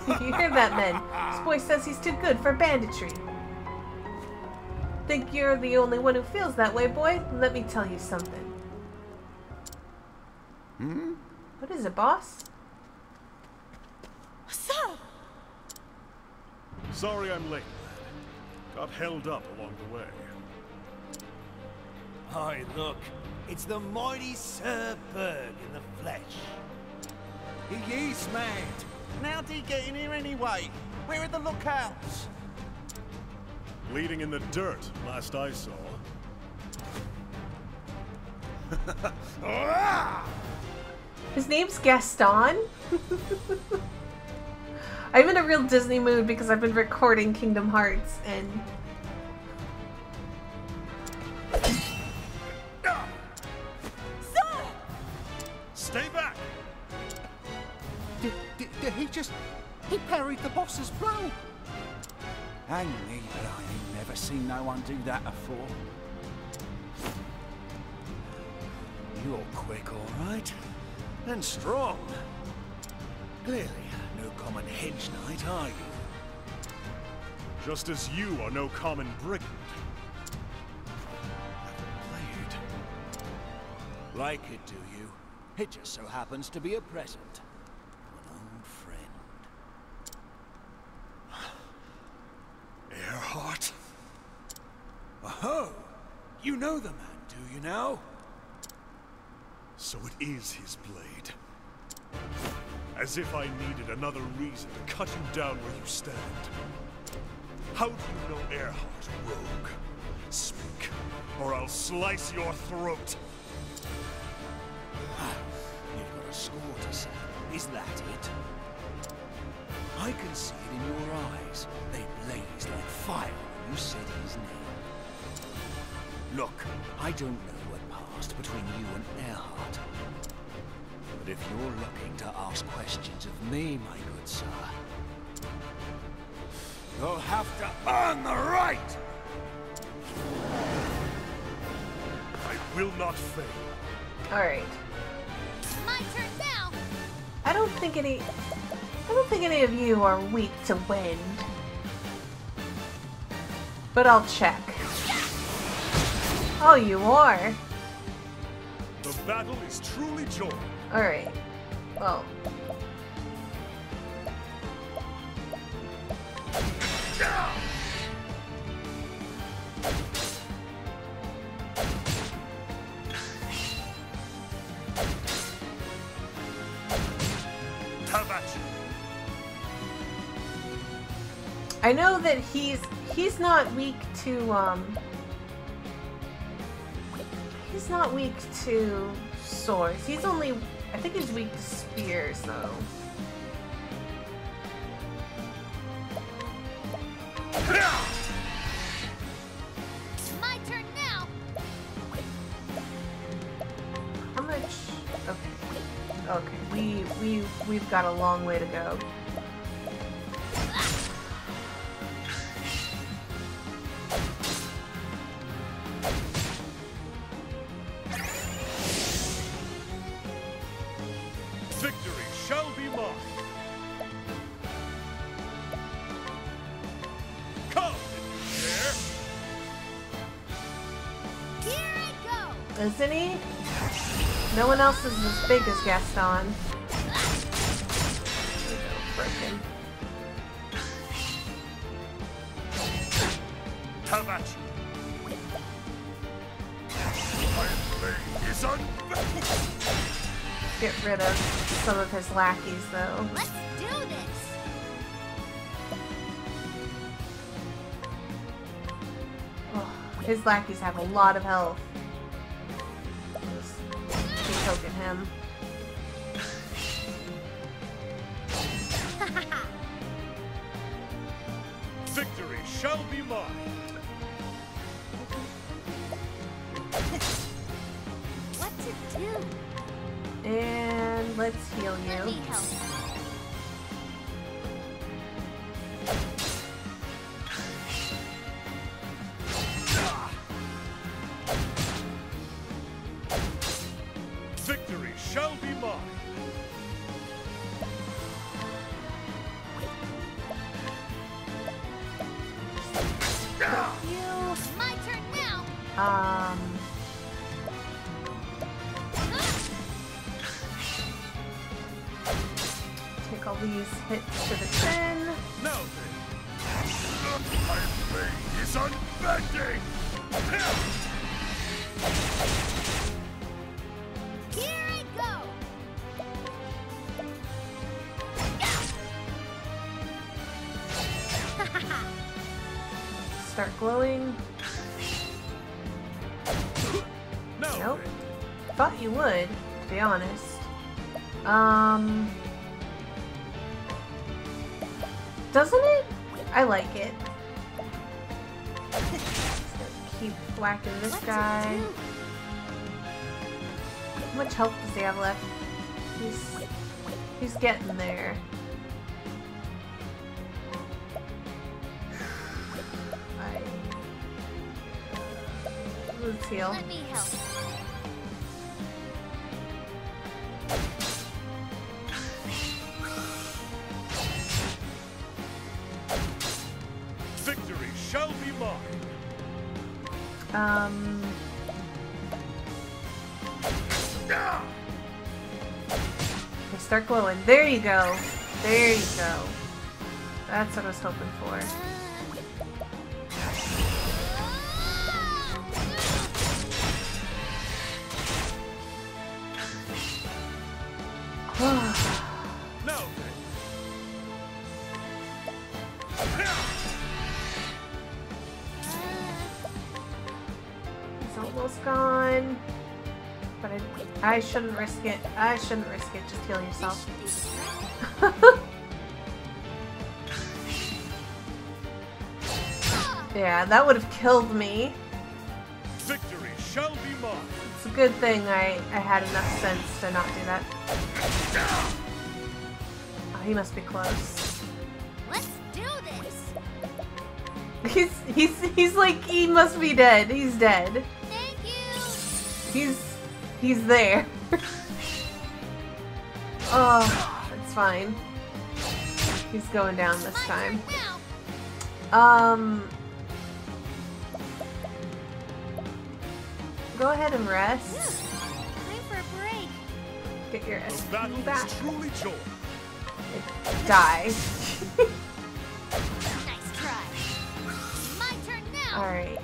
You hear that, men? This boy says he's too good for banditry. think you're the only one who feels that way, boy. Let me tell you something. Hmm? What is it, boss? Sir! Sorry I'm late, lad. Got held up along the way. Hi, look. It's the mighty Sir Berg in the flesh. He is mad. And how'd he get in here anyway? Where are the lookouts? Bleeding in the dirt, last I saw. His name's Gaston? I'm in a real Disney mood because I've been recording Kingdom Hearts and... Sir! Stay back! Did he just... He parried the boss's blow? Hang me, but I ain't never seen no one do that before. You're quick, all right. And strong. Clearly, no common hench knight, are you? Just as you are no common brigand. Played. Like it, do you? It just so happens to be a present. An old friend. Earhart? Oh, you know the man, do you now? So it is his blade. As if I needed another reason to cut you down where you stand. How do you know Earhart, rogue? Speak, or I'll slice your throat. You've got a score to settle. Is that it? I can see it in your eyes. They blazed like fire when you said his name. Look, I don't know what passed between you and Earhart. But if you're looking to ask questions of me, my good sir, you'll have to earn the right! I will not fail. Alright. My turn now. I don't think any of you are weak to wind. But I'll check. Oh, you are. The battle is truly joined. Alright. Well. Have at you. I know that he's not weak to he's not weak to swords. He's only, I think he's weak to spears though. My turn now. How much? Okay, we've got a long way to go. Victory shall be mine. Come, if you dare. Here I go. Isn't he? No one else is as big as Gaston. Broken. Have at you. My blade is unbound. Get rid of some of his lackeys though. Let's do this. Oh, his lackeys have a lot of health. Just keep poking him. Victory shall be mine. What to do? And let's heal Let you. me help. Victory shall be mine. My turn Take all these hits to the chin. Now then, my blade is unbending! Here I go! Start glowing. Now Nope. then, Thought you would, to be honest. Doesn't it? I like it. Just gonna keep whacking this guy. How much health does he have left? He's getting there. Let's heal. Let me help. victory shall be mine! Ah! Okay, start glowing. There you go. There you go. That's what I was hoping for. Now then. He's almost gone. But I shouldn't risk it. I shouldn't risk it. Just heal yourself. Yeah, that would have killed me. Victory shall be mine! It's a good thing I had enough sense to not do that. Oh, he must be close. Let's do this. He's like, he must be dead. He's dead. Thank you. He's there. Oh, it's fine. He's going down this time. Go ahead and rest. Time for a break. Get your The SP battle back. is truly joy! Die. Nice try. My turn now. Alright,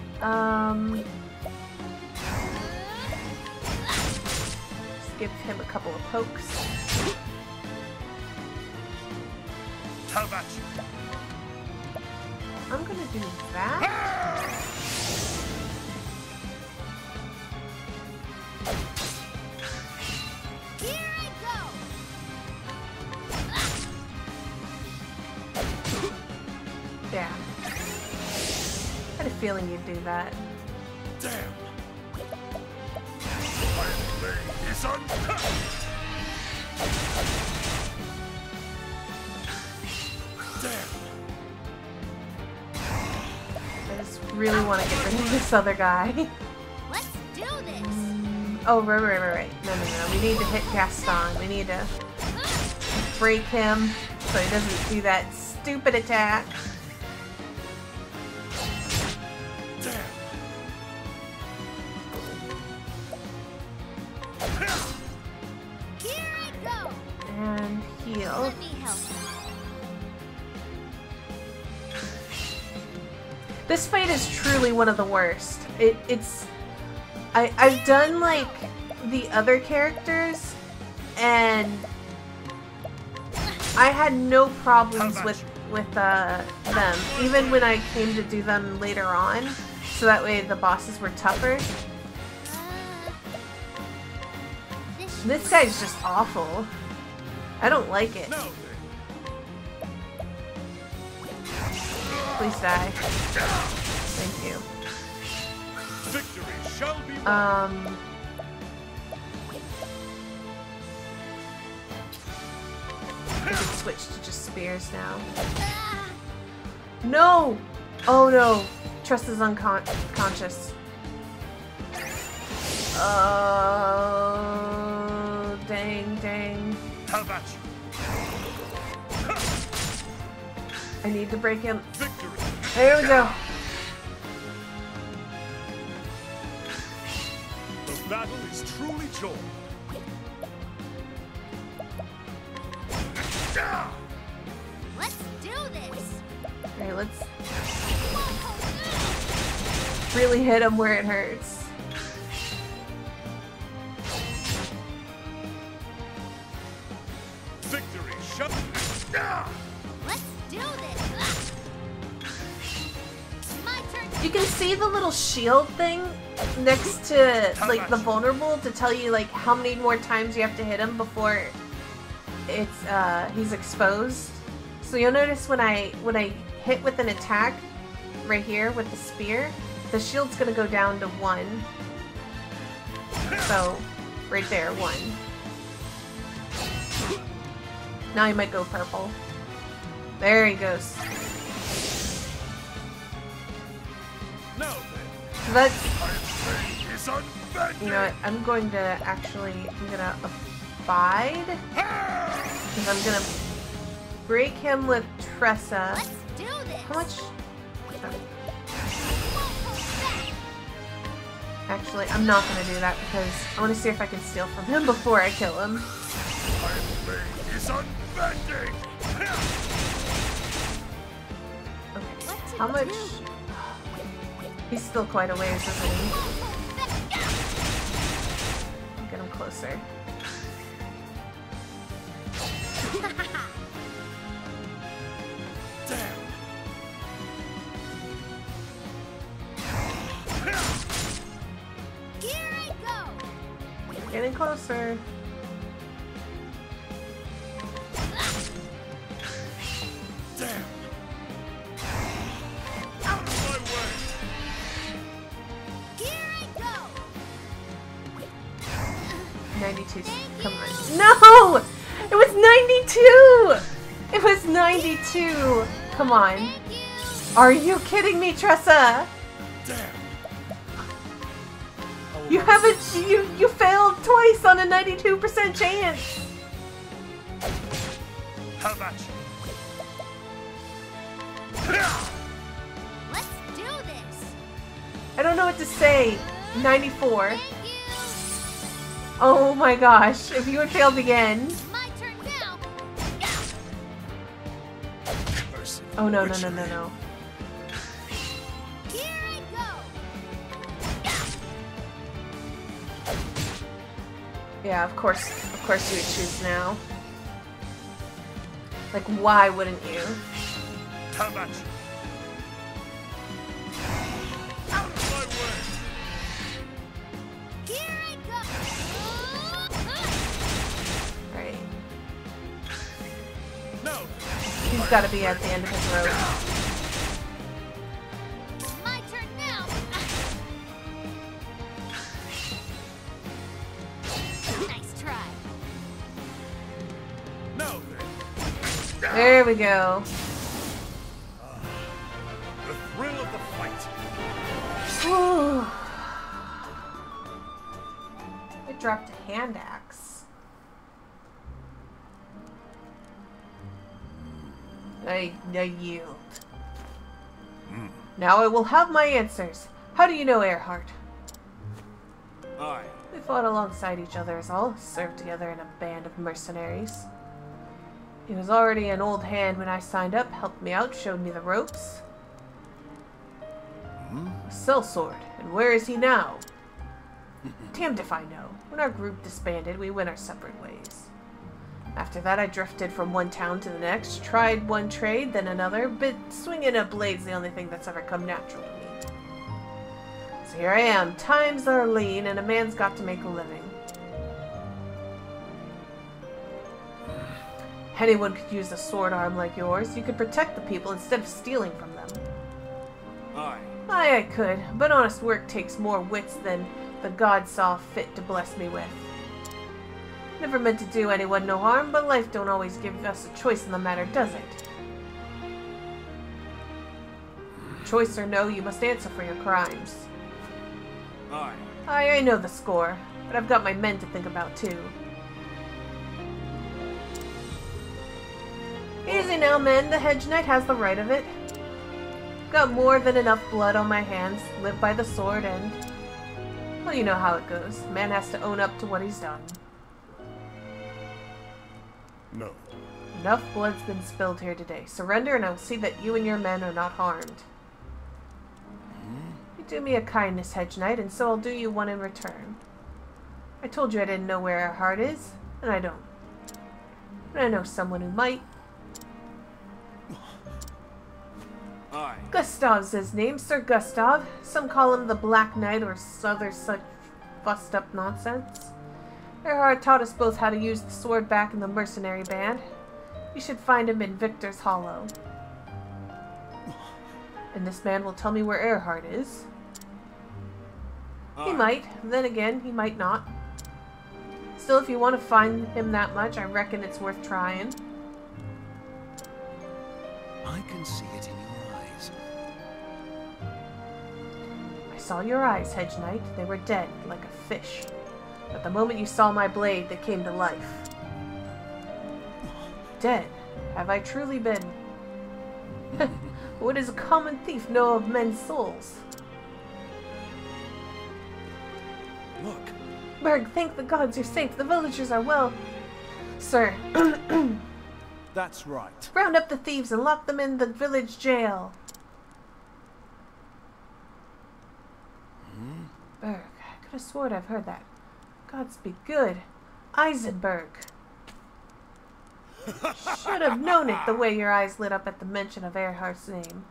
just give him a couple of pokes. How about you? I'm gonna do that. Here I go. Yeah. I had a feeling you'd do that. Damn! My blade is uncut! Damn! I just really want to get rid of this other guy. Let's do this. Oh, right. No. We need to hit Gaston. We need to break him so he doesn't do that stupid attack. Damn! Here I go. And heal. Let me help. This fight is truly one of the worst. I've done like the other characters and I had no problems with them, even when I came to do them later on, so that way the bosses were tougher. This guy's just awful. I don't like it. Now then. Please die. Thank you. Victory shall be mine! I can switch to just spears now. No! Oh no. Tressa's unconscious. Oh, dang. How about you? I need to break him. Victory! There we go. battle is truly joy. Let's do this. Alright, let's really hit him where it hurts. Victory shut. Let's do this. My turn. You can see the little shield thing next to like the vulnerable to tell you like how many more times you have to hit him before it's he's exposed. So you'll notice when I hit with an attack right here with the spear, the shield's gonna go down to 1. So right there, 1. Now he might go purple. There he goes. Now So that's, is unbending. you know what, I'm gonna abide. Because I'm gonna break him with Tressa. Let's do this. How much? Actually, I'm not gonna do that because I want to see if I can steal from him before I kill him. My blade is unbending. Okay. How much? He's still quite a ways, isn't he? Get him closer. Here I go. Getting closer. Damn. Out of my way. Here I go. 92. Come on. No! It was 92! It was 92! Come on. Thank you. Are you kidding me, Tressa? Damn. You haven't. You failed twice on a 92% chance. How about you? Let's do this. I don't know what to say. 94. Thank you. Oh my gosh! If you had failed again. My turn now. Mercy. Oh no no Which no no way? no. Here I go. Yeah, of course you would choose now. Like, why wouldn't you? How about you? Out of my way. Here I go. Right. No. He's got to be at the end of his rope. My turn now. Nice try. No. There we go. The thrill of the fight. Whew. It dropped a hand axe. I yield. Now I will have my answers. How do you know Earhart? Aye. We fought alongside each other as all, served together in a band of mercenaries. He was already an old hand when I signed up, helped me out, showed me the ropes. A sellsword, and where is he now? Damned if I know. When our group disbanded, we went our separate ways. After that, I drifted from one town to the next, tried one trade, then another, but swinging a blade's the only thing that's ever come natural to me. So here I am. Times are lean, and a man's got to make a living. Anyone could use a sword arm like yours. You could protect the people instead of stealing from them. Aye. Aye, I could, but honest work takes more wits than the God saw fit to bless me with. Never meant to do anyone no harm, but life don't always give us a choice in the matter, does it? Choice or no, you must answer for your crimes. Aye. Aye, I know the score, but I've got my men to think about too. Easy now, men. The Hedge Knight has the right of it. Got more than enough blood on my hands, live by the sword, and... well, Well, you know how it goes. Man has to own up to what he's done. No. Enough blood's been spilled here today. Surrender and I will see that you and your men are not harmed. You do me a kindness, Hedge Knight, and so I'll do you one in return. I told you I didn't know where Earhart is, and I don't. But I know someone who might. Aye. Gustav's his name, Sir Gustav. Some call him the Black Knight or other such fussed up nonsense. Earhart taught us both how to use the sword back in the mercenary band. You should find him in Victor's Hollow. And this man will tell me where Earhart is. He might. Then again, he might not. Still, if you want to find him that much, I reckon it's worth trying. I can see it in your eyes. I saw your eyes, Hedge Knight. They were dead, like a fish. But the moment you saw my blade, they came to life. Dead. Have I truly been? What does a common thief know of men's souls? Look. Berg, thank the gods you're safe. The villagers are well. Sir, That's right. round up the thieves and lock them in the village jail. Berg, I could have sworn I've heard that. Gods be good. Eisenberg. Should have known it the way your eyes lit up at the mention of Earhart's name.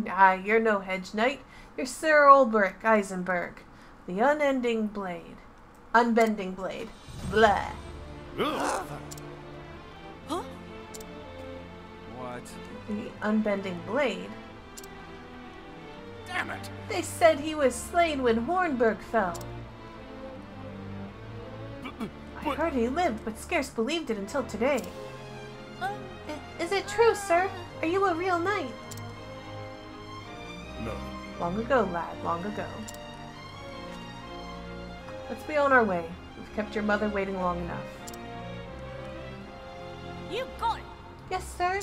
Ah, you're no Hedge Knight. You're Sir Ulbrich Eisenberg. The unending blade. Unbending blade. Blah. Ugh. Huh? What? The unbending blade. Damn it. They said he was slain when Hornburg fell. I heard he lived, but scarce believed it until today. Is it true, sir? Are you a real knight? No. Long ago, lad, long ago. Let's be on our way. We've kept your mother waiting long enough. You got it! Yes, sir.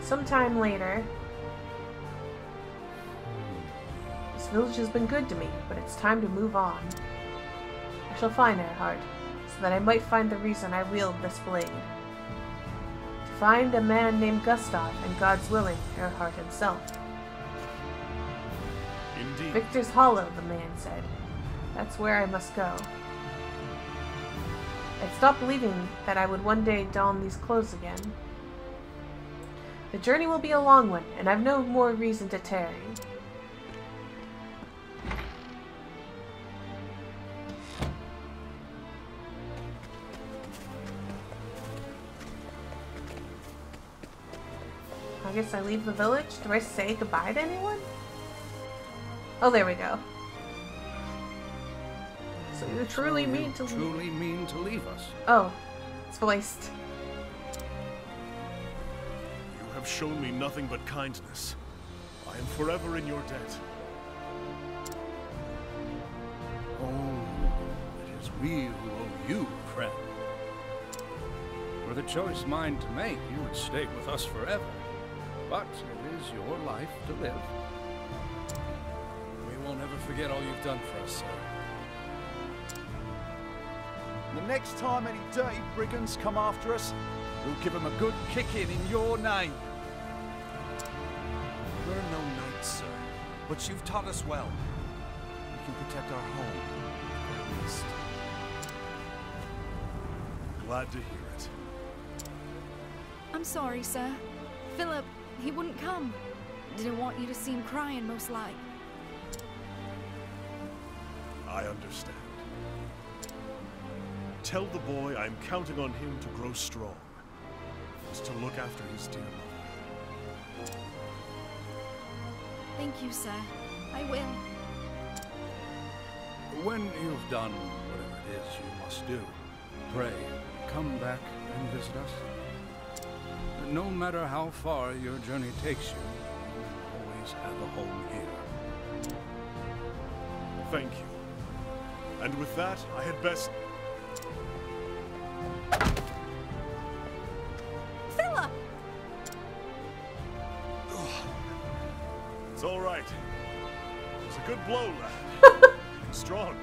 Sometime later, this village has been good to me, but it's time to move on. I shall find Earhart, so that I might find the reason I wield this blade. To find a man named Gustav, and God's willing, Earhart himself. Indeed. Victor's Hollow, the man said. That's where I must go. I'd stopped believing that I would one day don these clothes again. The journey will be a long one, and I've no more reason to tarry. I guess I leave the village? Do I say goodbye to anyone? Oh, there we go. So you truly mean to leave? Truly mean to leave us. Oh, it's voiced. You have shown me nothing but kindness. I am forever in your debt. Oh, it is we who owe you, friend. Were the choice mine to make, you would stay with us forever. But it is your life to live. We will never forget all you've done for us, sir. The next time any dirty brigands come after us, we'll give them a good kicking in your name. We're no knights, sir, but you've taught us well. We can protect our home, at least. Glad to hear it. I'm sorry, sir. Philip, he wouldn't come. Didn't want you to see him crying, most like. I understand. Tell the boy I'm counting on him to grow strong, and to look after his dear mother. Thank you, sir. I will. When you've done whatever it is you must do, pray, come back and visit us. No matter how far your journey takes you, you always have a home here. Thank you. And with that, I had best... good blow, lad. Strong.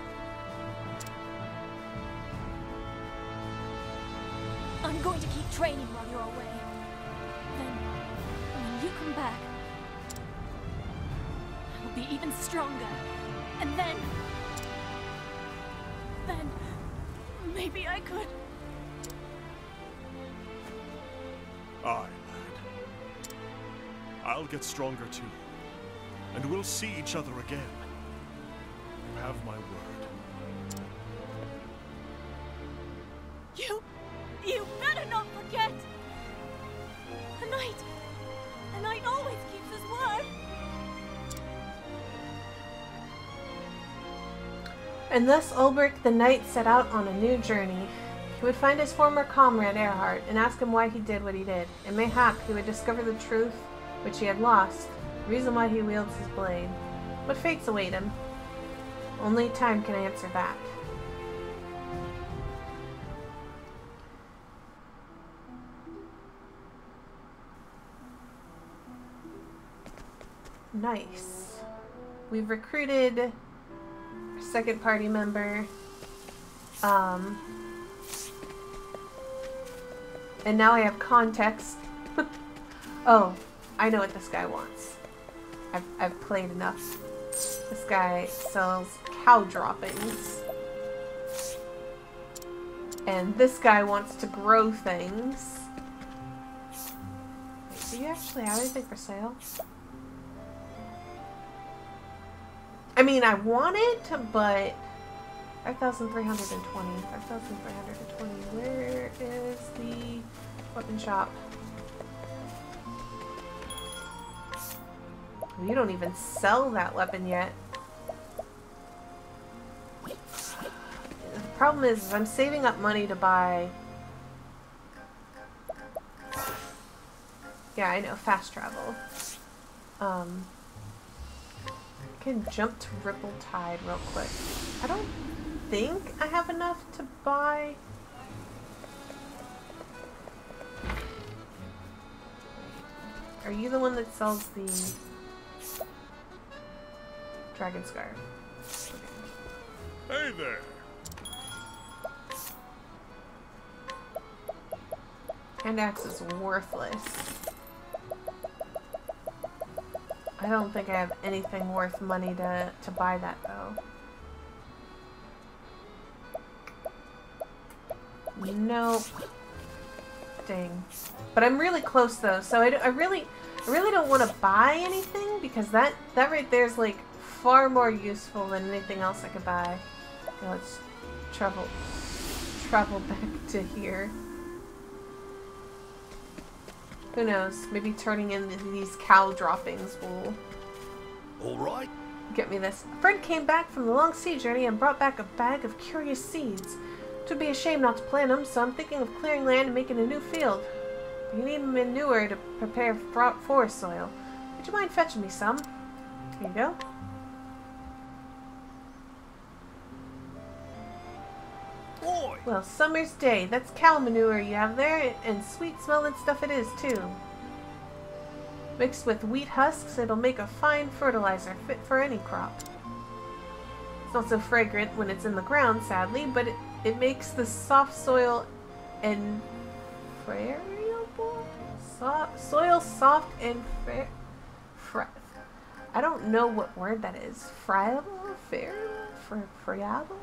I'm going to keep training while you're away. Then, when you come back, I will be even stronger. And then maybe I could. Aye, lad. I'll get stronger too. And we'll see each other again. You have my word. You better not forget! A knight always keeps his word! And thus Ulbrich the knight set out on a new journey. He would find his former comrade Erhard and ask him why he did what he did, and mayhap he would discover the truth which he had lost, the reason why he wields his blade. What fates await him? Only time can answer that. Nice. We've recruited our second party member. And now I have context. Oh, I know what this guy wants. I've played enough. This guy sells cow droppings. And this guy wants to grow things. Wait, do you actually have anything for sale? I mean, I want it, but 5,320. 5,320. Where is the weapon shop? You don't even sell that weapon yet. The problem is I'm saving up money to buy... Yeah, I know, fast travel. I can jump to Ripple Tide real quick. I don't think I have enough to buy... Are you the one that sells the Dragon Scarf? Okay. Hey there! Hand axe is worthless. I don't think I have anything worth money to buy that though. Nope. Dang. But I'm really close though, so I really don't want to buy anything because that right there is like far more useful than anything else I could buy. Now let's travel back to here. Who knows? Maybe turning in these cow droppings will All right. get me this. A friend came back from the long sea journey and brought back a bag of curious seeds. It would be a shame not to plant them, so I'm thinking of clearing land and making a new field. You need manure to prepare forest soil. Would you mind fetching me some? Here you go. Boy. Well, summer's day. That's cow manure you have there, and sweet smelling stuff it is, too. Mixed with wheat husks, it'll make a fine fertilizer fit for any crop. It's not so fragrant when it's in the ground, sadly, but it makes the soft soil and friable? Soil soft and I don't know what word that is. Friable? Friable?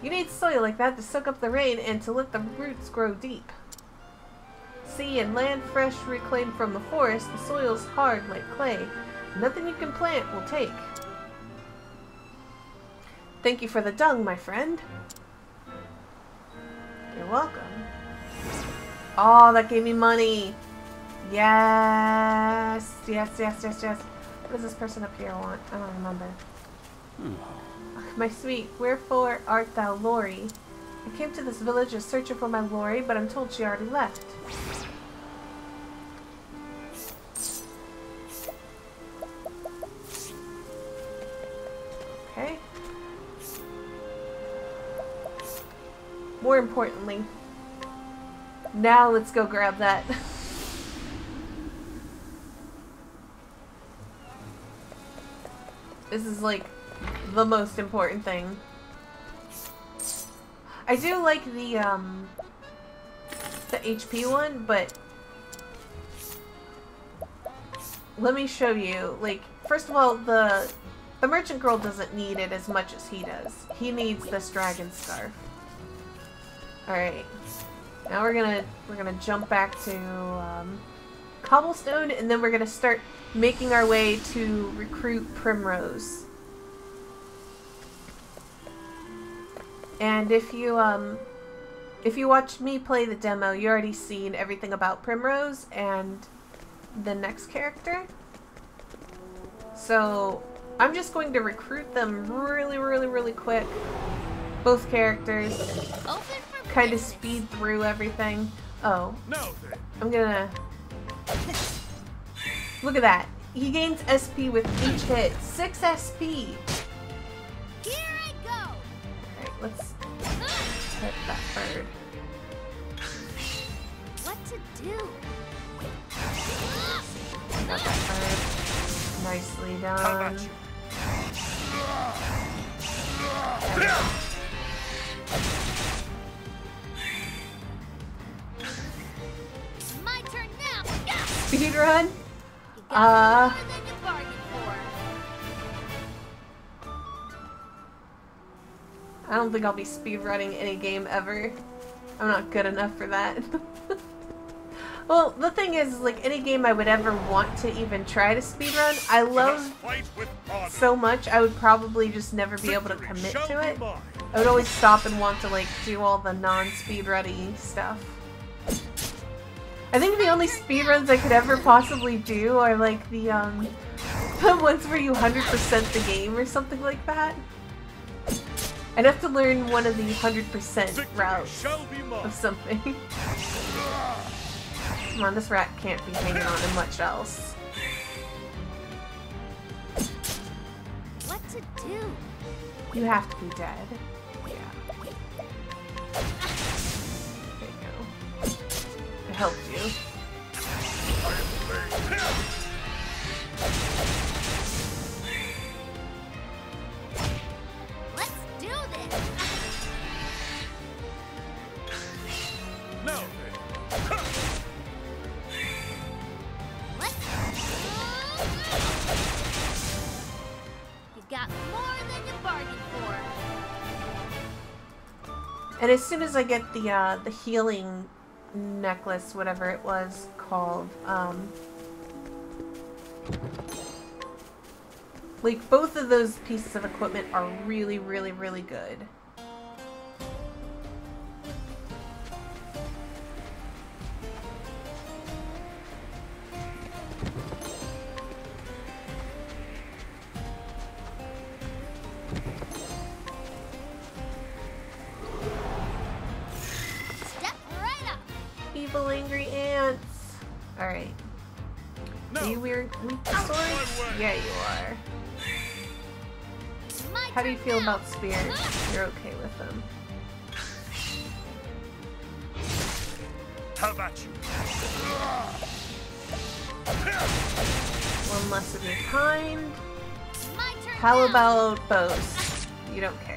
You need soil like that to soak up the rain and to let the roots grow deep. Sea and land fresh reclaimed from the forest, the soil's hard like clay. Nothing you can plant will take. Thank you for the dung, my friend. You're welcome. Oh, that gave me money. Yes. Yes, yes, yes, yes. What does this person up here want? I don't remember. My sweet, wherefore art thou, Lori? I came to this village as searcher for my Lori, but I'm told she already left. Okay. More importantly, now let's go grab that. This is like the most important thing. I do like the HP one, but let me show you. Like, first of all, the merchant girl doesn't need it as much as he does. He needs this dragon scarf. Alright. Now we're gonna jump back to Cobblestone, and then we're gonna start making our way to recruit Primrose. And if you watched me play the demo, you already seen everything about Primrose and the next character. So I'm just going to recruit them really quick. Both characters. Kind of speed through everything. Oh. I'm gonna... Look at that. He gains SP with each hit. 6 SP! Here I go! Alright, let's hit that bird. What to do? Got that bird. Nicely done. My turn now! Speed run? More than you bargained for. I don't think I'll be speedrunning any game ever. I'm not good enough for that. Well, the thing is, like, any game I would ever want to even try to speedrun, I love so much, I would probably just never be able to commit to it. I would always stop and want to, like, do all the non-speedrunny stuff. I think the only speedruns I could ever possibly do are, like, the ones where you 100% the game or something like that. I'd have to learn one of the 100% routes of something. Come on, this rat can't be hanging on to much else. What to do? You have to be dead. Yeah. There you go. I helped you. Let's do this! No. You got more than you bargained for. And as soon as I get the healing necklace, whatever it was called, like, both of those pieces of equipment are really good. Evil angry ants. Alright. No. Are you weird weak to swords? Yeah, you are. How do you feel about spears? You're okay with them. How about you? One less of your kind. My turn How now. about bows? You don't care.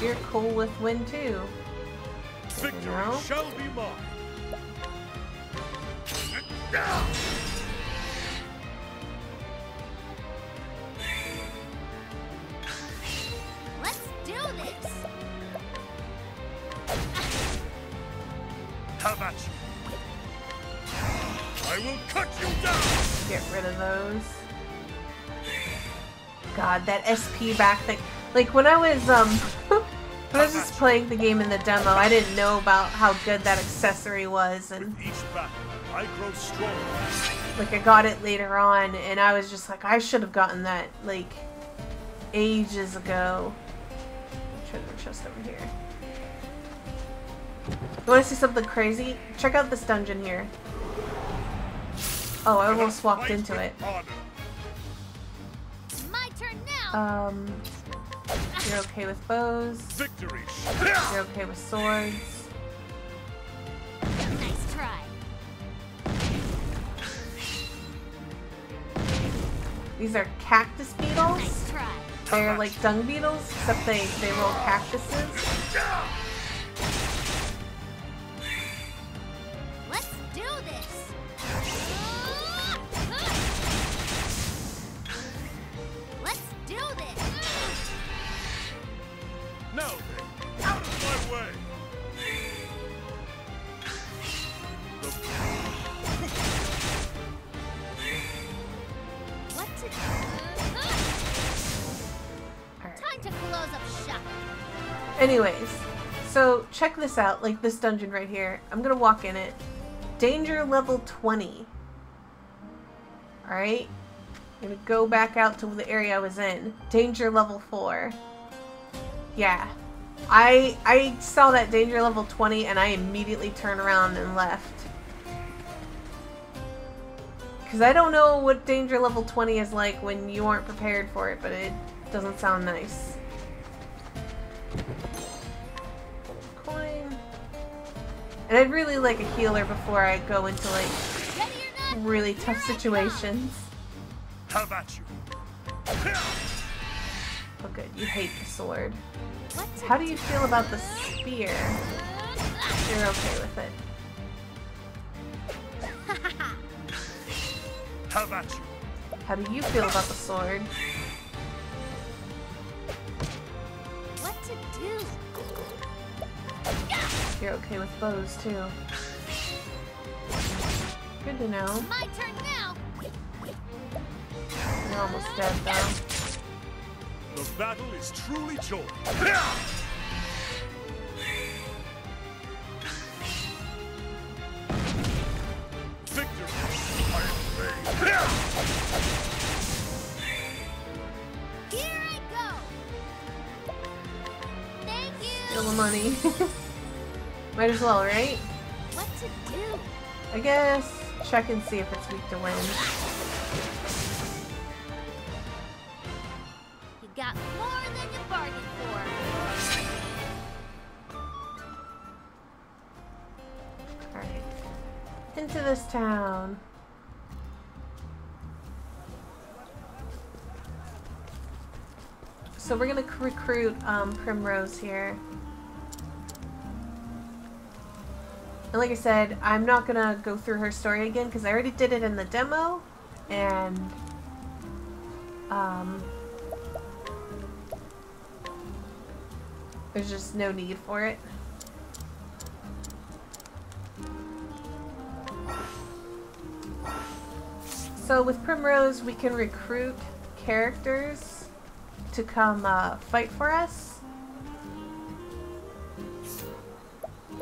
You're cool with wind too. Victory know? shall be mine. Let's do this. How about you? I will cut you down. Get rid of those. God, that SP back thing. Like, when I was when I was just playing the game in the demo, I didn't know about how good that accessory was, and With each battle, I grow stronger. like, I got it later on, and I was just like, I should have gotten that, like, ages ago. Treasure chest over here. You want to see something crazy? Check out this dungeon here. Oh, I almost walked into it. My turn now. You're okay with bows. Victory! You're okay with swords. Nice try. These are cactus beetles. Nice try. They're like dung beetles, except they roll cactuses. Let's do this. Let's do this. No! Out of my way! What to do? Time to close up shop. Anyways, so check this out, like this dungeon right here. I'm gonna walk in it. Danger level 20. Alright? I'm gonna go back out to the area I was in. Danger level 4. Yeah. I saw that danger level 20 and I immediately turned around and left. Because I don't know what danger level 20 is like when you aren't prepared for it, but it doesn't sound nice. Coin. And I'd really like a healer before I go into like really tough situations. How about you? Oh good, you hate the sword. How do you feel about the spear? You're okay with it. How about you? How do you feel about the sword? What to do? You're okay with bows too. Good to know. My turn now. You're almost dead though. The battle is truly joined. Victory! Here I go. Thank you. Steal the money. Might as well, right? What to do? I guess check and see if it's weak to wind. You got more than you bargained for. Alright. Into this town. So we're gonna recruit Primrose here. And like I said, I'm not gonna go through her story again because I already did it in the demo, and there's just no need for it. So with Primrose, we can recruit characters to come fight for us.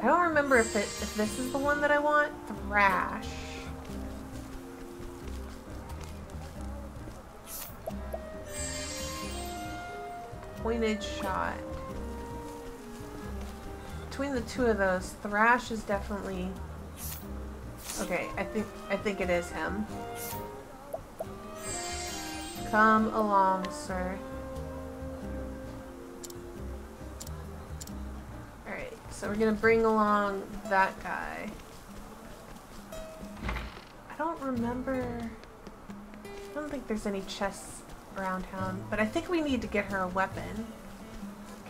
I don't remember if this is the one that I want. Thrash. Pointed shot. Between the two of those, Thrash is definitely okay. I think it is him. Come along, sir. Alright, so we're gonna bring along that guy. I don't remember. I don't think there's any chests around town, but I think we need to get her a weapon.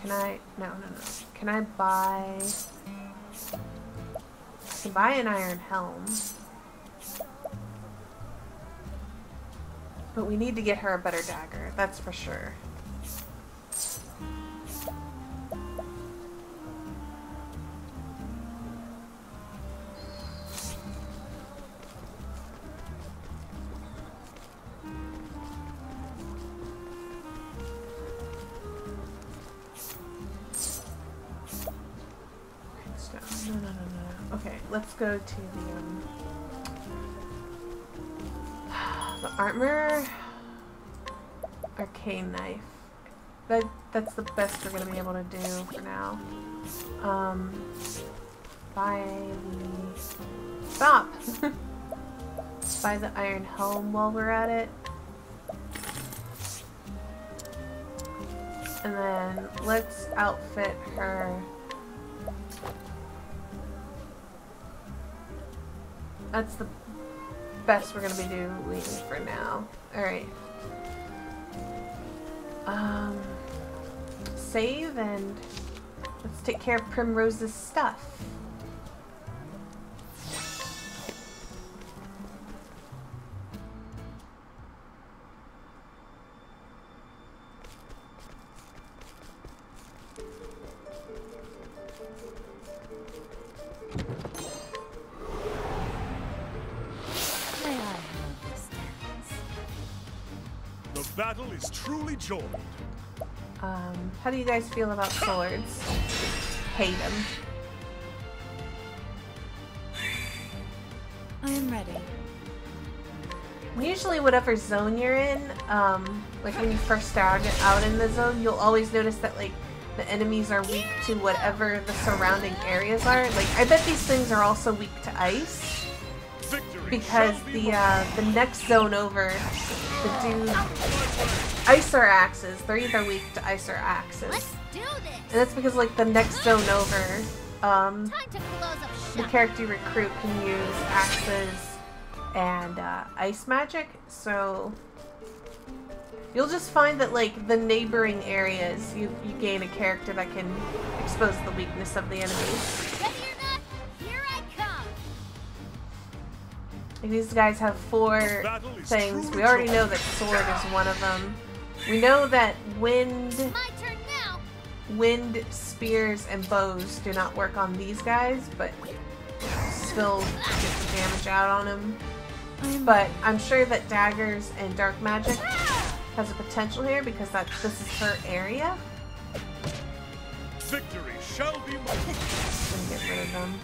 Can I? No. Can I buy? I can buy an iron helm. But we need to get her a better dagger, that's for sure. No. Okay, let's go to the armor, arcane knife. That's the best we're gonna be able to do for now. Buy the stop. Buy the iron helm while we're at it. And then let's outfit her. That's the best we're gonna be doing for now. Alright. Save and let's take care of Primrose's stuff. The battle is truly joined. How do you guys feel about swords? Hate them. I am ready. Usually whatever zone you're in, like when you first start out in the zone, you'll always notice that like the enemies are weak to whatever the surrounding areas are. Like I bet these things are also weak to ice. Because the next zone over, the dude, ice or axes, they're either weak to ice or axes. Let's do this. And that's because like the next zone over, Time to close up the shop. character you recruit can use axes and ice magic, so you'll just find that like the neighboring areas, you gain a character that can expose the weakness of the enemies. Ready or not, here I come. These guys have 4 things. We already know that sword is one of them. We know that wind, My turn now. spears, and bows do not work on these guys, but still get the damage out on them. But I'm sure that daggers and dark magic has a potential here because this is her area. Victory shall be mine. I'm gonna get rid of them.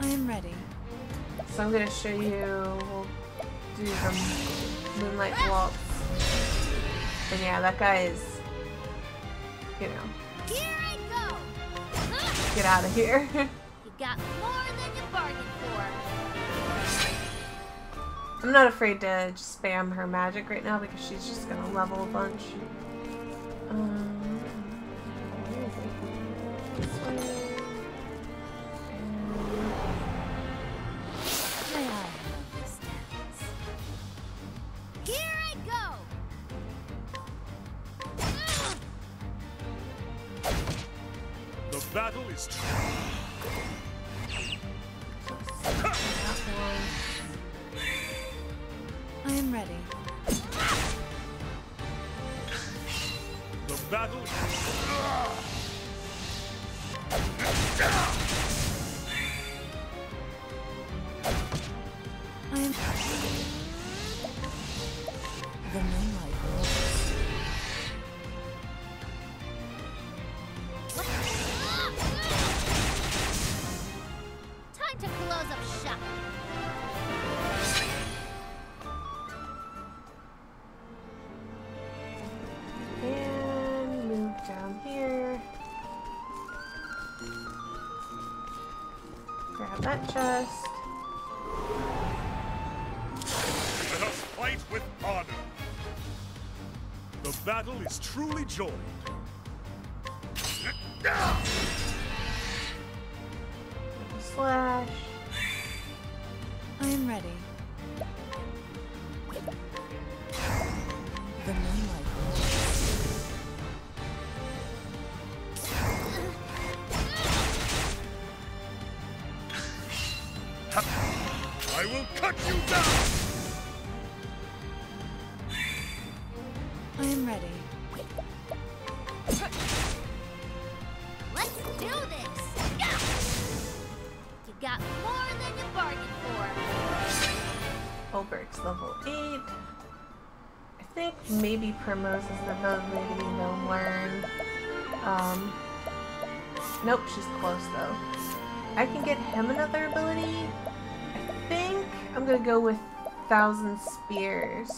I am ready. So I'm gonna show you, we'll do the Moonlight Waltz. And yeah, that guy is, you know, Here I go. get out of here. You got more than you bargained for. I'm not afraid to just spam her magic right now because she's just gonna level a bunch. Where is it? This way. Here I go. The battle is true. I am ready. The battle is I am. The moonlight glows. Time to close up shop. And move down here. Grab that chest. let us fight with honor. The battle is truly joined. Slash. I am ready. The moonlight glows. I will cut you down. I am ready. Let's do this. You got more than you bargained for. Olbert's level 8. I think maybe Primrose is the ability to learn. Nope, she's close though. I can get him another ability. I think I'm gonna go with 1,000 Spears.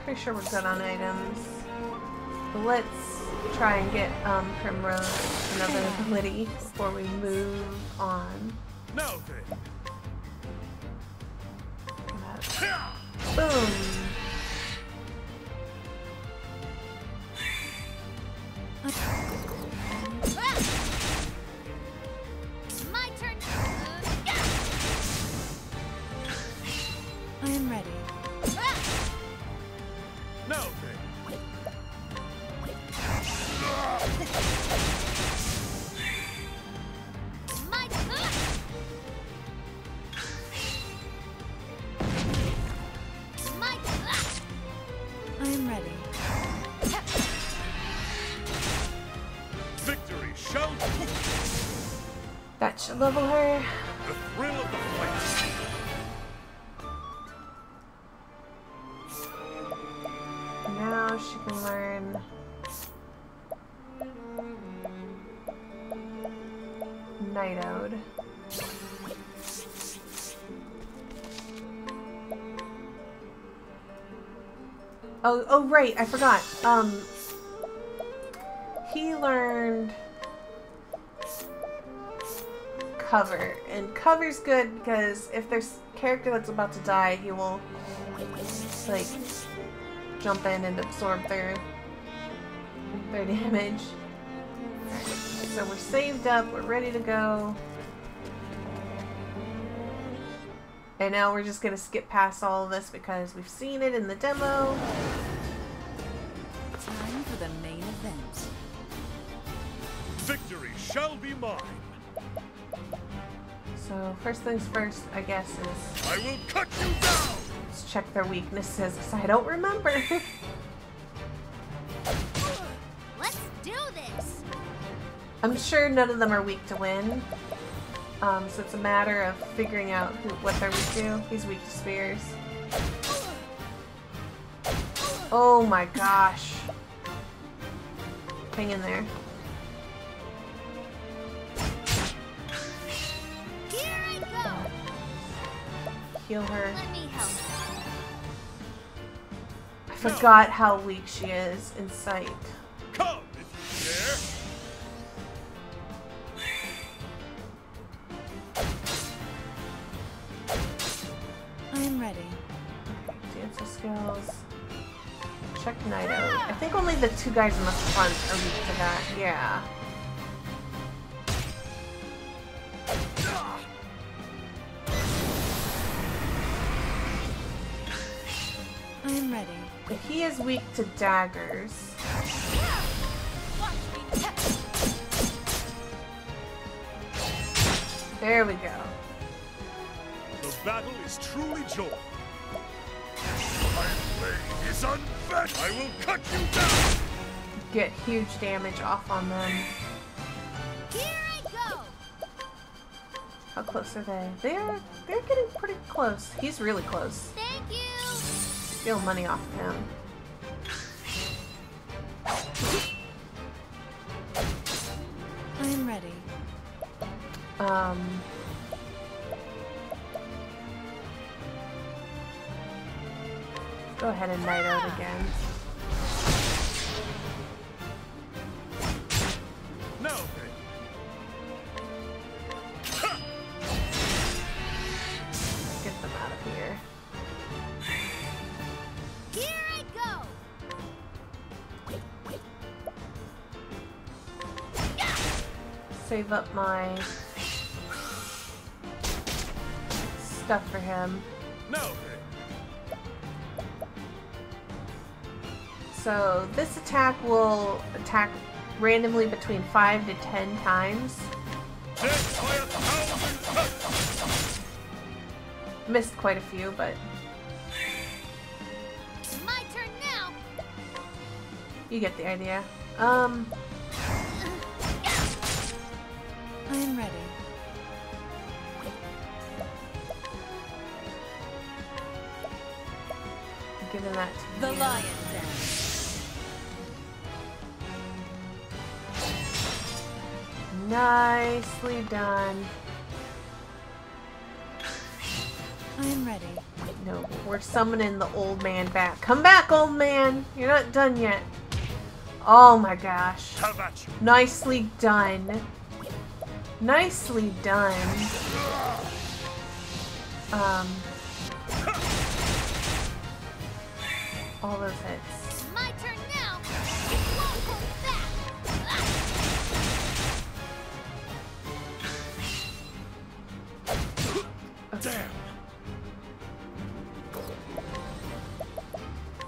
Pretty sure we're good on items. But let's try and get Primrose another ability before we move on. Now then. Boom! My turn. I am ready. Now then. My I am ready. Victory shall be. That should level her. The thrill of the fight. Now she can learn Night Ode. Oh right, I forgot. He learned cover, and cover's good because if there's a character that's about to die, he will like jump in and absorb their damage. So we're saved up, we're ready to go. And now we're just gonna skip past all of this because we've seen it in the demo. Time for the main event. Victory shall be mine. So first things first, I guess, is I will cut you down. let's check their weaknesses because I don't remember. Let's do this. I'm sure none of them are weak to wind. So it's a matter of figuring out what they're weak to. He's weak to spears. Oh my gosh. Hang in there. Here I go. Heal her. Let me help. I forgot how weak she is in sight. Come if you dare. I am ready. Dancer skills. Check Night Ode. I think only the two guys in the front are weak to that. Yeah. I am ready. But he is weak to daggers. There we go. The battle is truly joy. My blade is unfettered. I will cut you down. Get huge damage off on them. Here I go. How close are they? They're getting pretty close. He's really close. Thank you. Steal money off of him. I am ready. Go ahead and Night Ode again. Now then. Get them out of here. Here I go. Save up my stuff for him. Now then. So this attack will attack randomly between 5 to 10 times. Death by 1,000 cuts. Missed quite a few, but My turn now. you get the idea. I am ready. Giving that to The you. lion dance. Nicely done. I am ready. No, we're summoning the old man back. Come back, old man! You're not done yet. Oh my gosh. Tavachi. Nicely done. Nicely done. All those hits. My turn now. It won't hold back. Damn.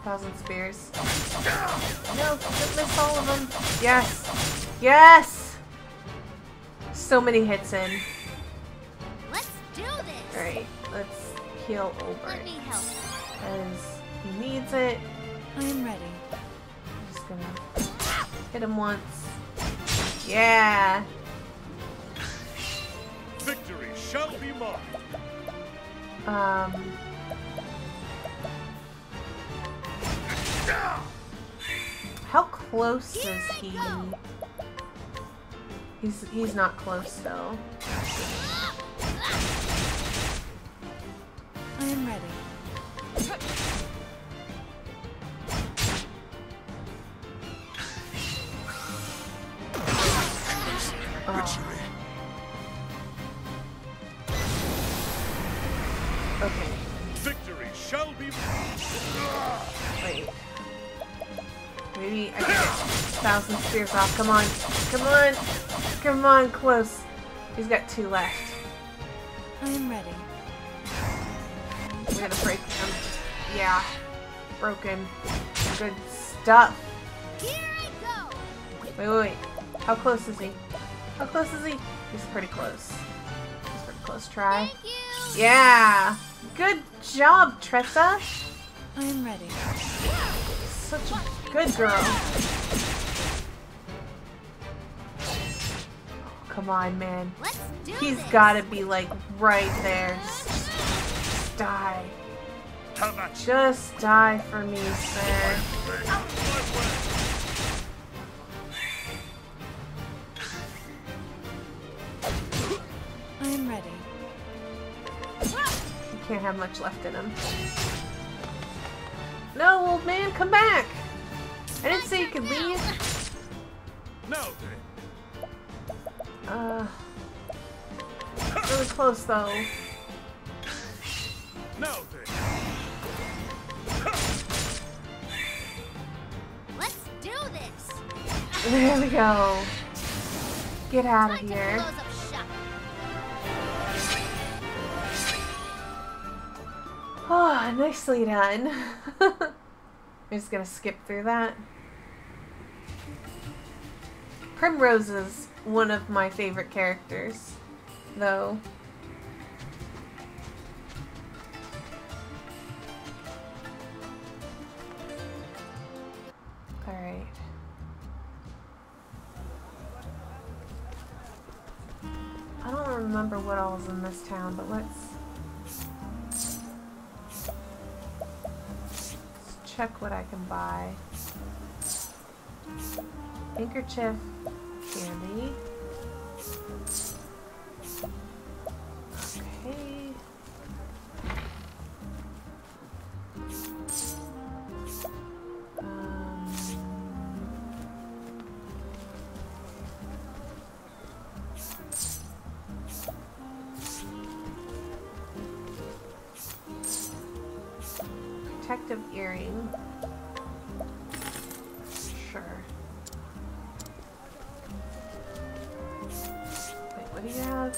1,000 spears. No, don't miss all of them. Yes! Yes! So many hits in. Let's do this. Alright, let's heal over Let it. me help. Because he needs it. I am ready. I'm just gonna hit him once. Yeah! Victory shall be mine. How close is he? He's not close though. I am ready. Witchery. Okay. Victory shall be Wait. Maybe I can get 1,000 spears off. Come on. Come on. Come on, close. He's got 2 left. I am ready. We're gonna break them. Yeah. Broken. Good stuff. Here I go. Wait, wait, wait. How close is he? How close is he? He's pretty close. He's pretty close. Try. Thank you. Yeah. Good job, Tressa. I am ready. Such a good girl. Oh, come on, man. Let's do He's this. gotta be like right there. Just die. Tavachi. Just die for me, sir. I am ready. He can't have much left in him. No, old man, come back! I didn't say you could leave. Now then. Really close though. Now then. Let's do this. There we go. Get out of Time to here. close up shop. Oh, nicely done. I'm just gonna skip through that. Primrose is one of my favorite characters, though. Alright. I don't remember what all is in this town, but let's check what I can buy. Handkerchief, candy. Okay. Protective earring. Sure. Wait, what do you have?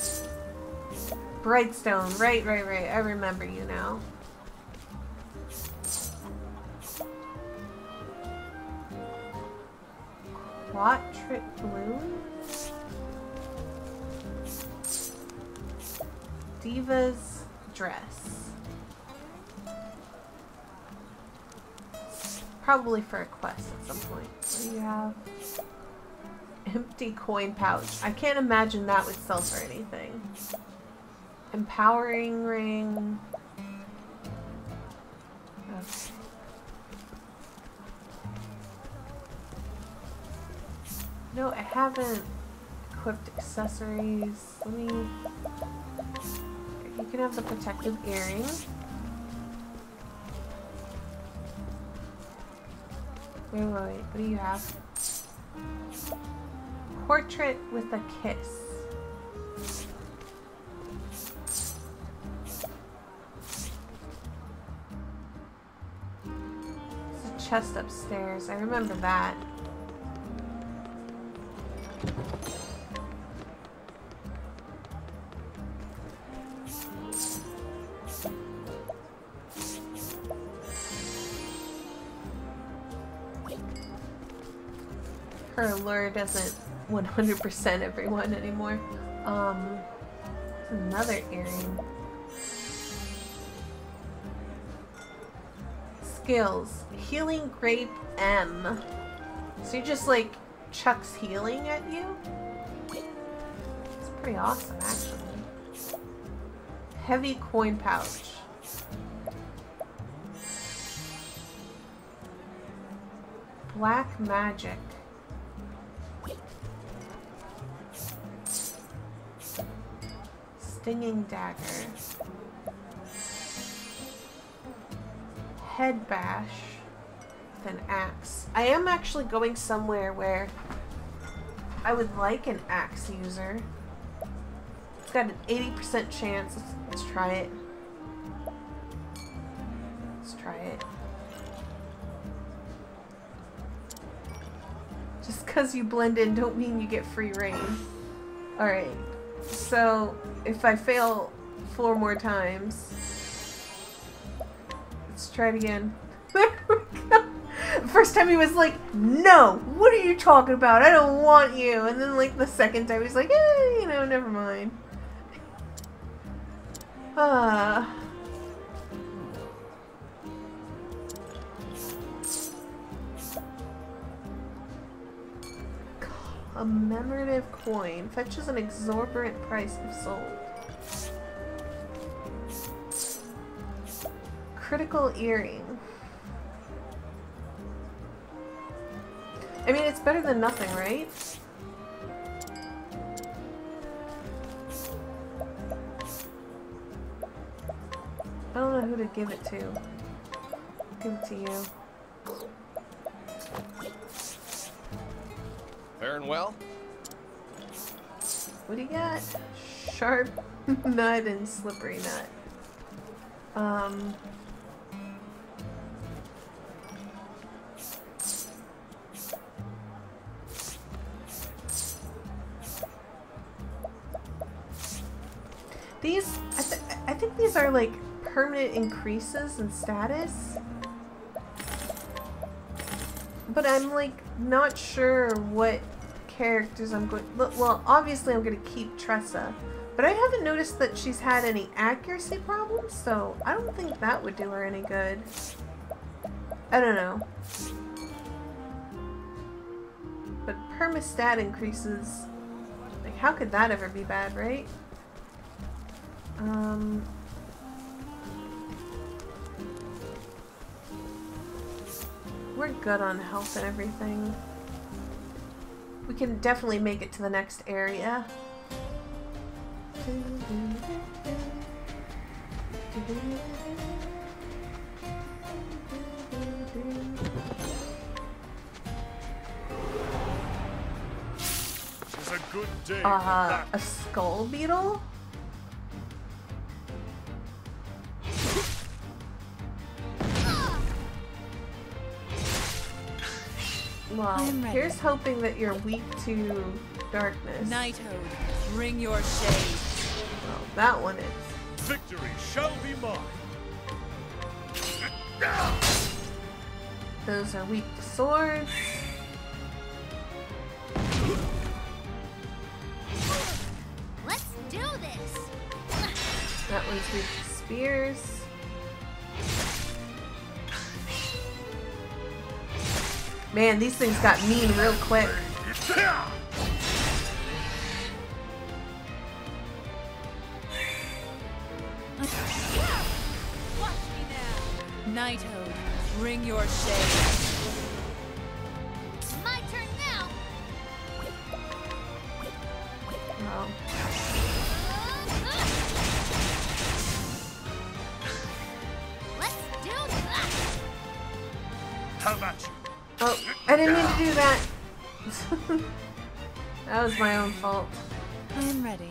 Brightstone. Right. I remember you now. Quatric Bloom? Diva's Dress. Probably for a quest at some point. What do you have? Empty coin pouch. I can't imagine that would sell for anything. Empowering ring. Okay. No, I haven't equipped accessories. Let me... You can have the protective earring. Wait. What do you have? Portrait with a kiss. There's a chest upstairs. I remember that. Her allure doesn't 100% everyone anymore. Another earring. Skills. Healing Grape M. So you just like chucks healing at you? It's pretty awesome actually. Heavy coin pouch. Black magic. Stinging dagger. Head bash with an axe. I am actually going somewhere where I would like an axe user. It's got an 80% chance. Let's try it. Let's try it. Just because you blend in don't mean you get free reign. Alright. So, if I fail 4 more times, let's try it again. There we go. First time he was like, no, what are you talking about? I don't want you. And then like the second time he's like, you know, never mind. A commemorative coin fetches an exorbitant price if sold. Critical earring. I mean, it's better than nothing, right? I don't know who to give it to. Give it to you. Faring well? What do you got? Sharp nut and slippery nut. These, I think these are like permanent increases in status. But I'm like not sure what characters I'm going. Well, obviously I'm going to keep Tressa, but I haven't noticed that she's had any accuracy problems, so I don't think that would do her any good. I don't know. But permastat increases. Like, how could that ever be bad, right? We're good on health and everything. We can definitely make it to the next area. It's a good day. A skull beetle? Well, here's hoping that you're weak to darkness. Nighthode, bring your shade. Well, that one is. Victory shall be mine. Those are weak to swords. Let's do this. That one's weak to spears. Man, these things got mean real quick. Watch me now. Nighthode, bring your shade. My turn now. Well, Let's do that. How about you? Oh, I didn't mean to do that. That was my own fault. I am ready.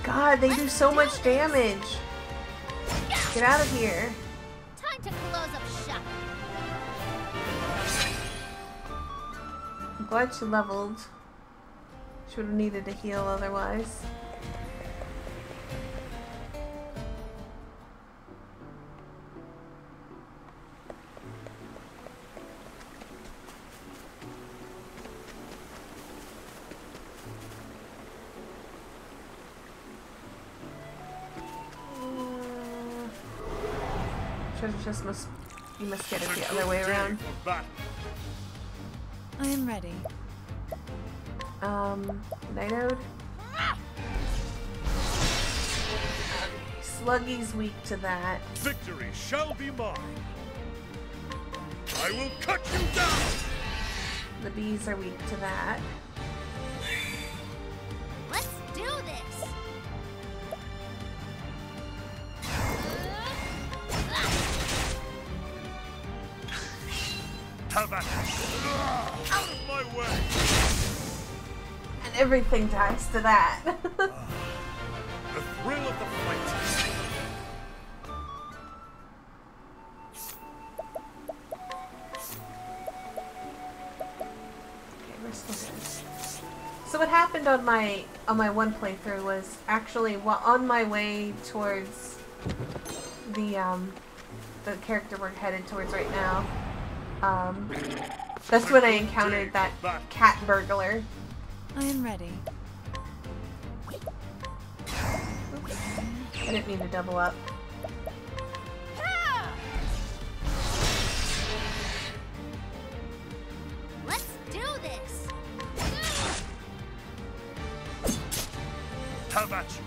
God, they do so much damage. Get out of here. Time to close up shop. I'm glad she leveled. She would have needed to heal otherwise. You must get it the other way around. I am ready. Nitode? Sluggy's weak to that. Victory shall be mine. I will cut you down. The bees are weak to that. Let's do this. Have at it. Out of my way. And everything dies to that. The thrill of the fight. Okay, we're still good. So what happened on my one playthrough was actually on my way towards the character we're headed towards right now. That's when I encountered that cat burglar. I am ready. Oops. I didn't mean to double up. Let's do this. Have at you.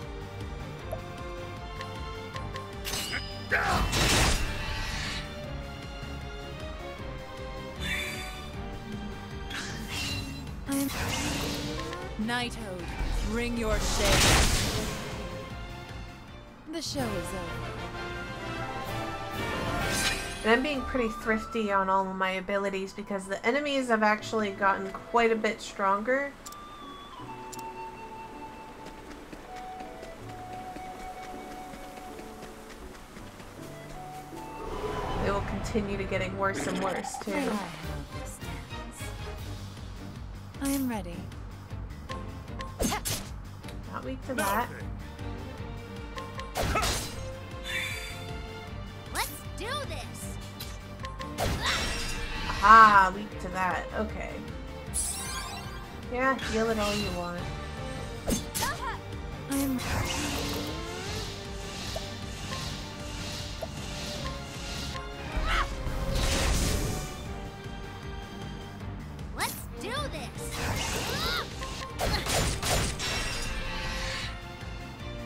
Nitode, bring your shade. The show is over. And I'm being pretty thrifty on all of my abilities because the enemies have actually gotten quite a bit stronger. They will continue to getting worse and worse too. I am ready. Not weak to that. Let's do this. Aha, weak to that. Okay. Yeah, heal it all you want. I am Let's do this.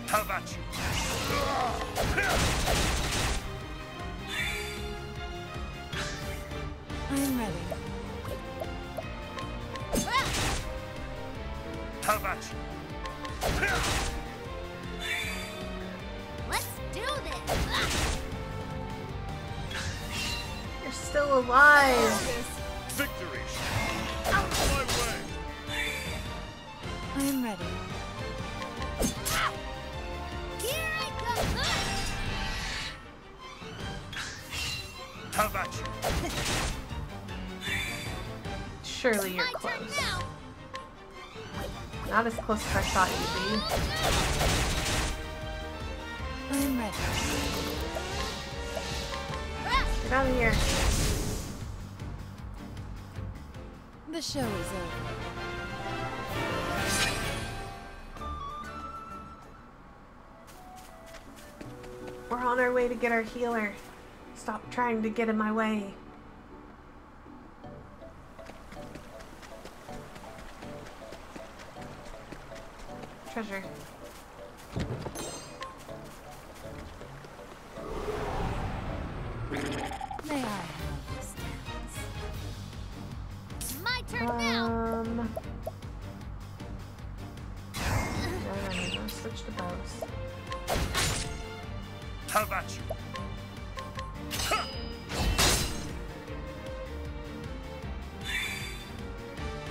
Have at you. I am ready. Have at you. Let's do this. You're still alive. Victory. Out of my way. I am ready. Here I come. Have at you. Surely you're My turn close. now. Not as close as I thought you'd I am ready. be. Get out of here. The show is over. We're on our way to get our healer. Stop trying to get in my way. Treasure. May I have this dance? My turn now. No, switch to bows. Have at you.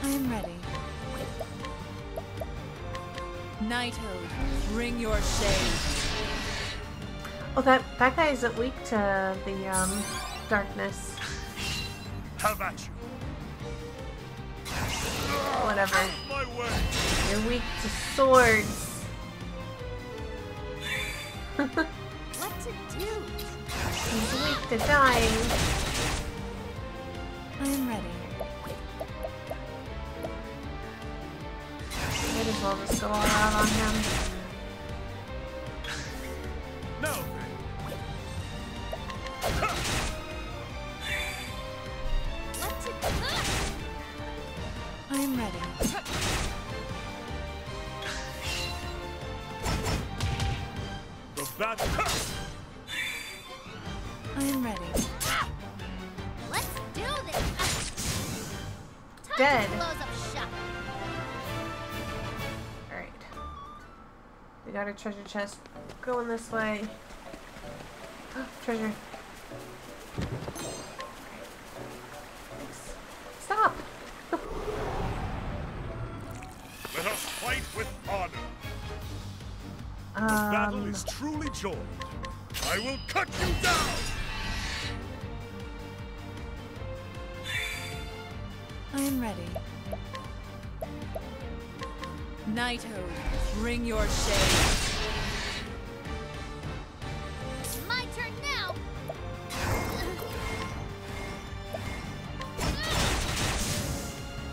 I am ready. Knighthood, bring your shade. Oh, that guy isn't weak to the darkness. Have at you. Whatever. Out of my way. You're weak to swords. What to do? He's weak to dying. I am ready. Might as well just go all out on him. Now then. What to do? I am ready. The battle. I am ready. Let's do this. Time Dead. to close up shop. Alright. We got a treasure chest going this way. Treasure. Thanks. Stop! Let us fight with honor. The battle is truly joined. I will cut you down! I am ready. Knighthood, bring your shade. My turn now.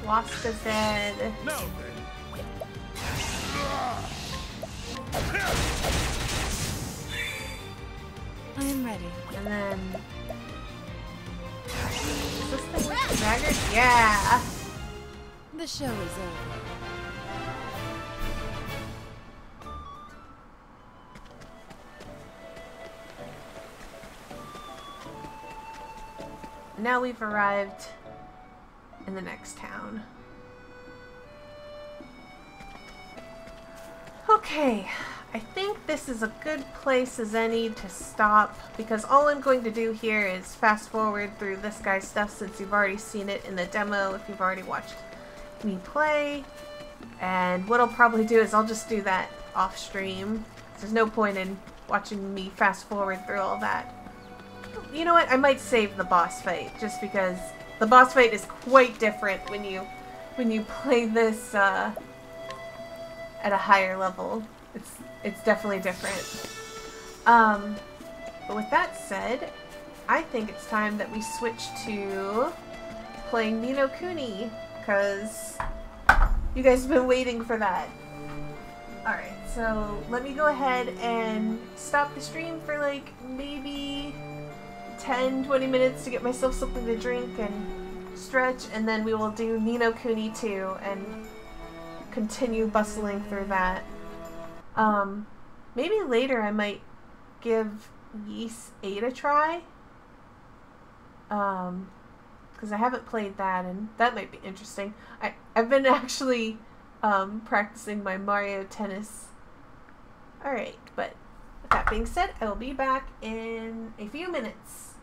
Wasp is dead. Now then. I am ready. And then... Is this thing with the daggers? Yeah! The show is over. Now we've arrived in the next town. Okay, I think this is a good place as any to stop because all I'm going to do here is fast forward through this guy's stuff since you've already seen it in the demo if you've already watched me play. And what I'll probably do is I'll just do that off stream. There's no point in watching me fast forward through all that. You know what? I might save the boss fight just because the boss fight is quite different when you play this at a higher level. It's definitely different. But with that said, I think it's time that we switch to playing Ni no Kuni because you guys have been waiting for that. Alright, so let me go ahead and stop the stream for like maybe 10-20 minutes to get myself something to drink and stretch, and then we will do Ni no Kuni 2 and continue bustling through that. Maybe later I might give Ys 8 a try. Because I haven't played that and that might be interesting. I've been actually practicing my Mario Tennis. Alright, but with that being said, I will be back in a few minutes.